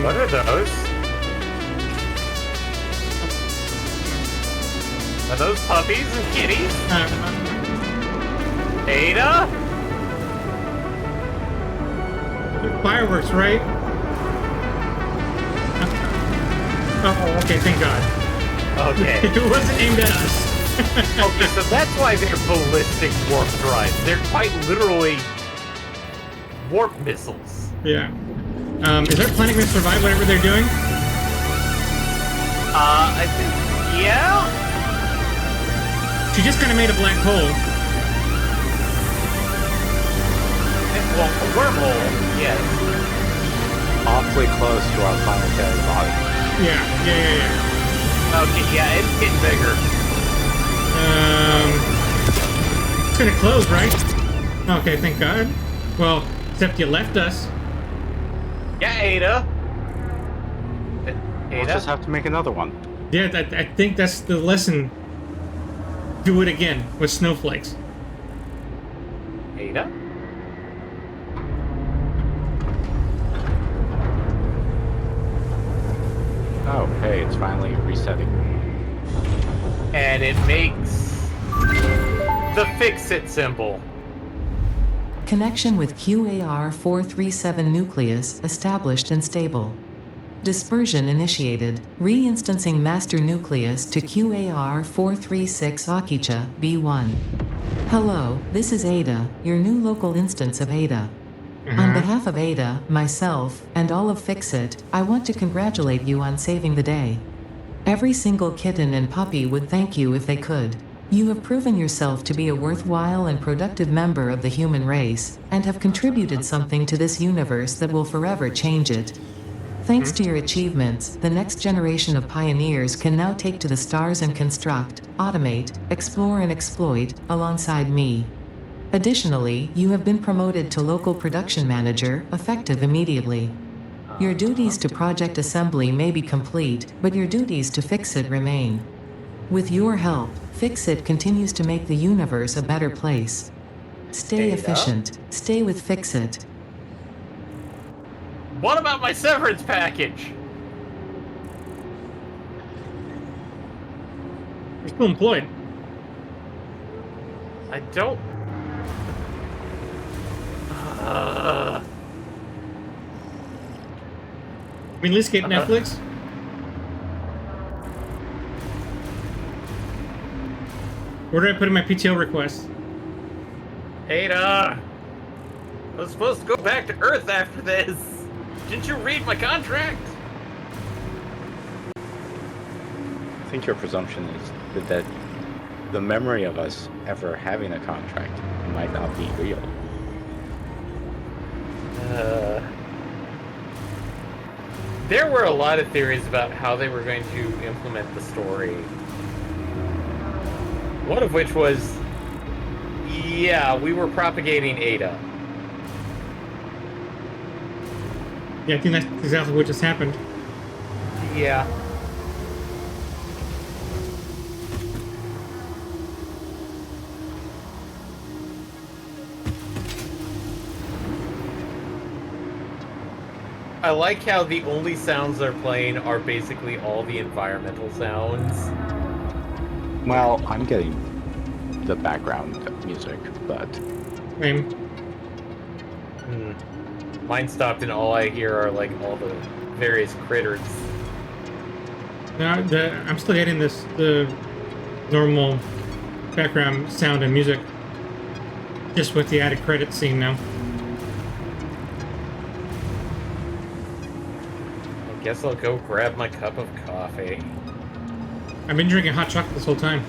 What are those? Are those puppies and kitties? Ada? Fireworks, right? Oh, okay, thank God. Okay. It wasn't aimed at us. Okay, so that's why they're ballistic warp drives. They're quite literally warp missiles. Yeah. Is our planet going to survive whatever they're doing? I think, yeah? She just kind of made a black hole. Well, a wormhole, yes. Awfully close to our planetary body. Yeah. Okay, yeah, it's getting bigger. It's going to close, right? Okay, thank God. Well, except you left us. Yeah, Ada. We'll Ada? just have to make another one. Yeah, I think that's the lesson. Do it again with snowflakes. Ada? Oh, hey, it's finally resetting. And it makes the fix-it symbol. Connection with QAR-437 nucleus established and stable. Dispersion initiated. Reinstancing master nucleus to QAR-436 Akicha B1. Hello, this is Ada, your new local instance of Ada. On behalf of Ada, myself, and all of Fixit, I want to congratulate you on saving the day. Every single kitten and puppy would thank you if they could. You have proven yourself to be a worthwhile and productive member of the human race, and have contributed something to this universe that will forever change it. Thanks to your achievements, the next generation of pioneers can now take to the stars and construct, automate, explore and exploit, alongside me. Additionally, you have been promoted to local production manager, effective immediately. Your duties to project assembly may be complete, but your duties to Fixit remain. With your help, Fixit continues to make the universe a better place. Stay Ada? efficient. Stay with Fixit. What about my severance package? You're still employed. I don't... I mean, at least get Netflix. Where did I put in my PTO request? Ada! I was supposed to go back to Earth after this. Didn't you read my contract? I think your presumption is that the memory of us ever having a contract might not be real. There were a lot of theories about how they were going to implement the story. One of which was, yeah, we were propagating Ada. Yeah, I think that's exactly what just happened. Yeah. I like how the only sounds they're playing are basically all the environmental sounds. Well, I'm getting the background music, but Same. Mine stopped and all I hear are like all the various critters. No, I'm still getting the normal background sound and music, just with the added credit scene now. I guess I'll go grab my cup of coffee. I've been drinking hot chocolate this whole time.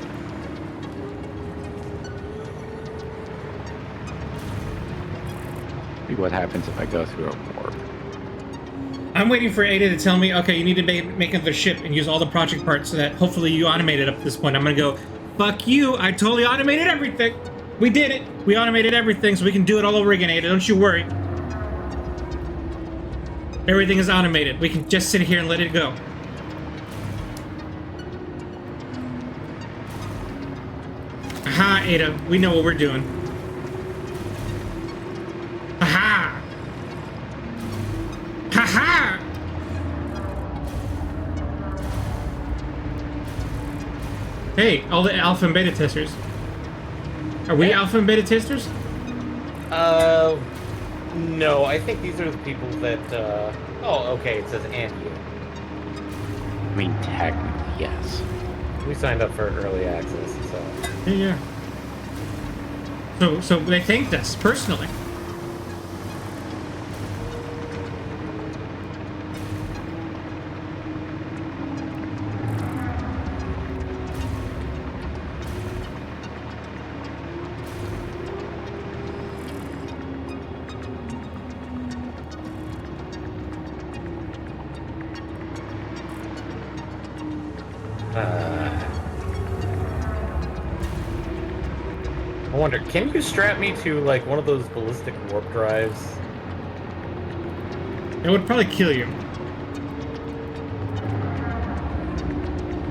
see what happens if I go through a warp. I'm waiting for Ada to tell me, okay, you need to make another ship and use all the project parts so that hopefully you automate it up to this point. I'm gonna go, fuck you, I totally automated everything. We did it. We automated everything so we can do it all over again, Ada. Don't you worry. Everything is automated. We can just sit here and let it go. Aha, Ada. We know what we're doing. Aha! Ha-ha! Hey, all the alpha and beta testers. Are we alpha and beta testers? No, I think these are the people that, oh, okay, it says and you. I mean, technically, yes. We signed up for early access, so. Yeah. So they thanked us personally. I wonder, can you strap me to, like, one of those ballistic warp drives? It would probably kill you.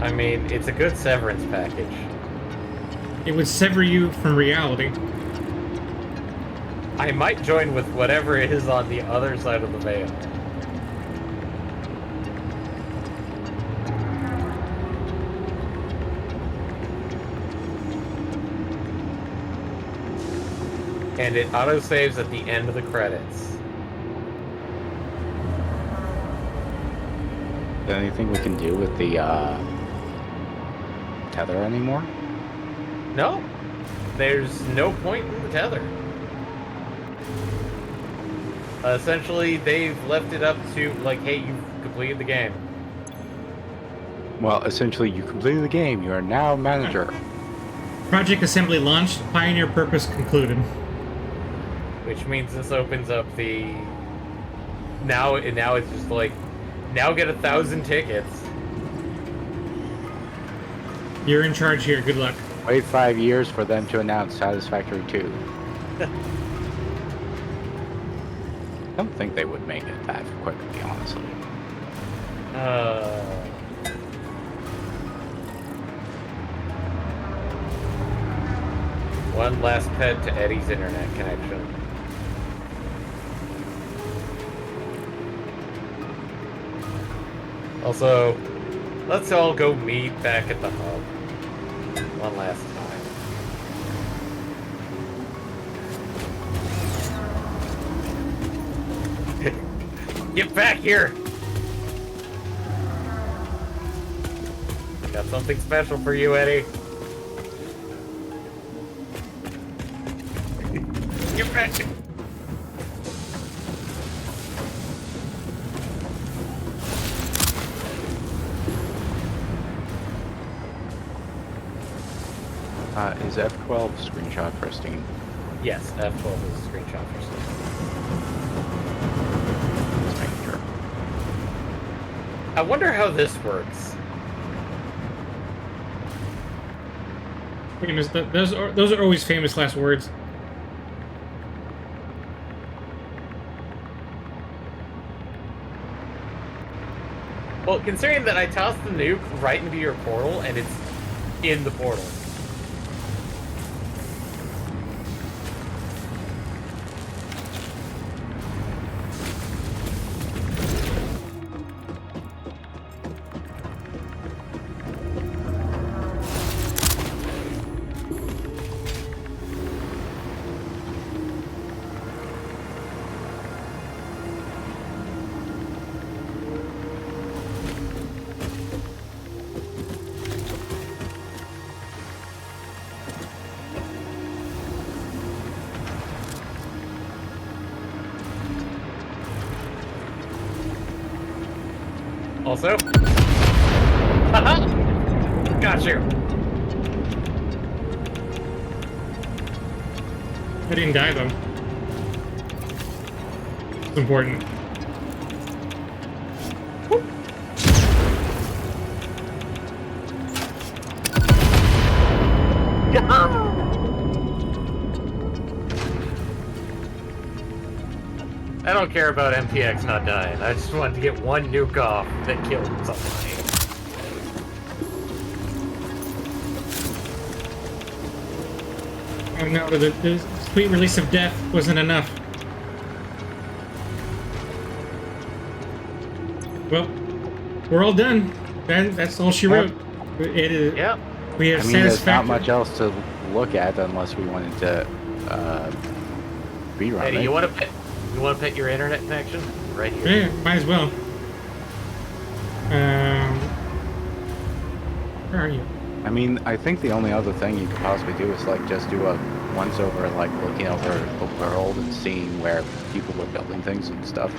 I mean, it's a good severance package. It would sever you from reality. I might join with whatever is on the other side of the veil. And it autosaves at the end of the credits. Is there anything we can do with the tether anymore? No, there's no point in the tether. Essentially, they've left it up to, like, hey, you've completed the game. Well, essentially, you completed the game. You are now manager. Project assembly launched. Pioneer purpose concluded. Which means this opens up the... Now it's just like, now get 1,000 tickets. You're in charge here. Good luck. Wait 5 years for them to announce Satisfactory 2. I don't think they would make it that quickly, honestly. One last pet to Eddie's internet connection. Also, let's all go meet back at the hub. One last time. Get back here! Got something special for you, Eddie. Get back! Is F12 screenshot pristine? Yes, F12 is a screenshot for Steam. Just making sure. I wonder how this works. Famous. Those are always famous last words. Well, considering that I tossed the nuke right into your portal and it's in the portal. Also, haha, got you. I didn't die though. It's important. I don't care about MPX not dying. I just wanted to get one nuke off that killed somebody. Oh no, the sweet release of death wasn't enough. Well, we're all done. That's all she wrote. It is. Yep. We have I mean, there's not satisfactory. much else to look at unless we wanted to rerun Eddie, it. you want to put your internet connection right here? Yeah, might as well. Where are you? I mean, I think the only other thing you could possibly do is like just do a once over, like looking over the world and seeing where people were building things and stuff.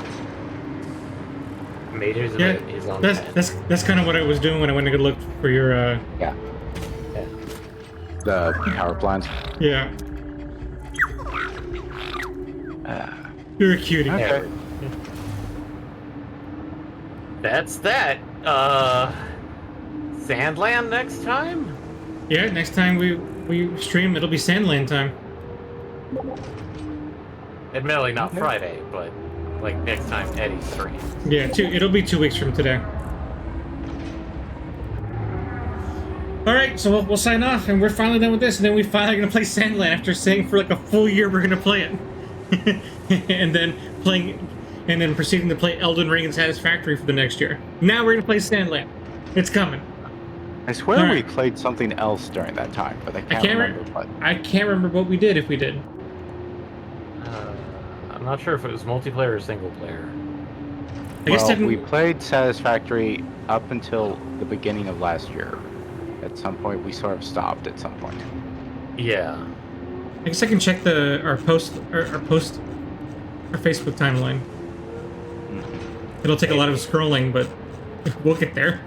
Major's Yeah, is on that's kind of what I was doing when I went to go look for your Yeah. Yeah. The power plants. yeah. You're a cutie. Okay. That's that. Sandland next time? Yeah, next time we stream, it'll be Sandland time. Admittedly, not Friday, but like next time Eddie's stream. Yeah, it'll be 2 weeks from today. All right, so we'll sign off, and we're finally done with this, and then we finally gonna play Sandland after saying for like a full year we're gonna play it, and then proceeding to play Elden Ring and Satisfactory for the next year. Now we're gonna play Sandland. It's coming. I swear All we right. played something else during that time, but I can't remember what. I can't remember what we did if we did. I'm not sure if it was multiplayer or single player. I guess Well, technically, we played Satisfactory up until the beginning of last year. At some point, we sort of stopped at some point. Yeah. I guess I can check our post Our Facebook timeline. It'll take a lot of scrolling, but we'll get there.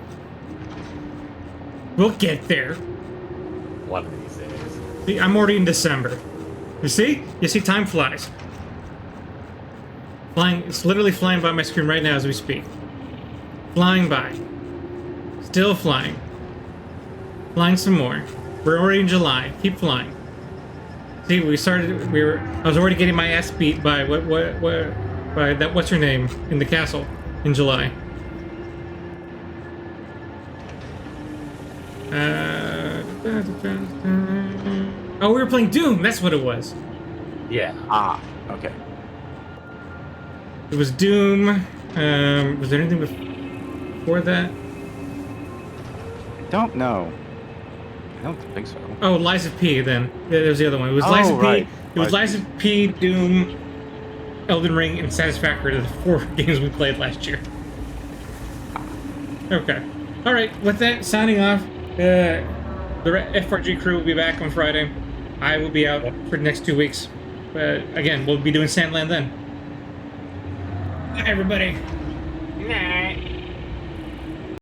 We'll get there. One of these days. See, I'm already in December. You see? You see, time flies. Flying. It's literally flying by my screen right now as we speak. Flying by. Still flying. Flying some more. We're already in July. Keep flying. See, we started. I was already getting my ass beat by by that. What's her name in the castle in July? Oh, we were playing Doom. That's what it was. Yeah. Ah, okay. It was Doom. Was there anything before that? I don't know. I don't think so. Oh, Lies of P. Then there was the other one. It was Oh, Lies of right. P. It was Lies of P, Doom, Elden Ring, and Satisfactory. The 4 games we played last year. Okay. All right. With that, signing off. The FRG crew will be back on Friday. I will be out for the next 2 weeks. But again, we'll be doing Sandland then. Bye, everybody. Nah.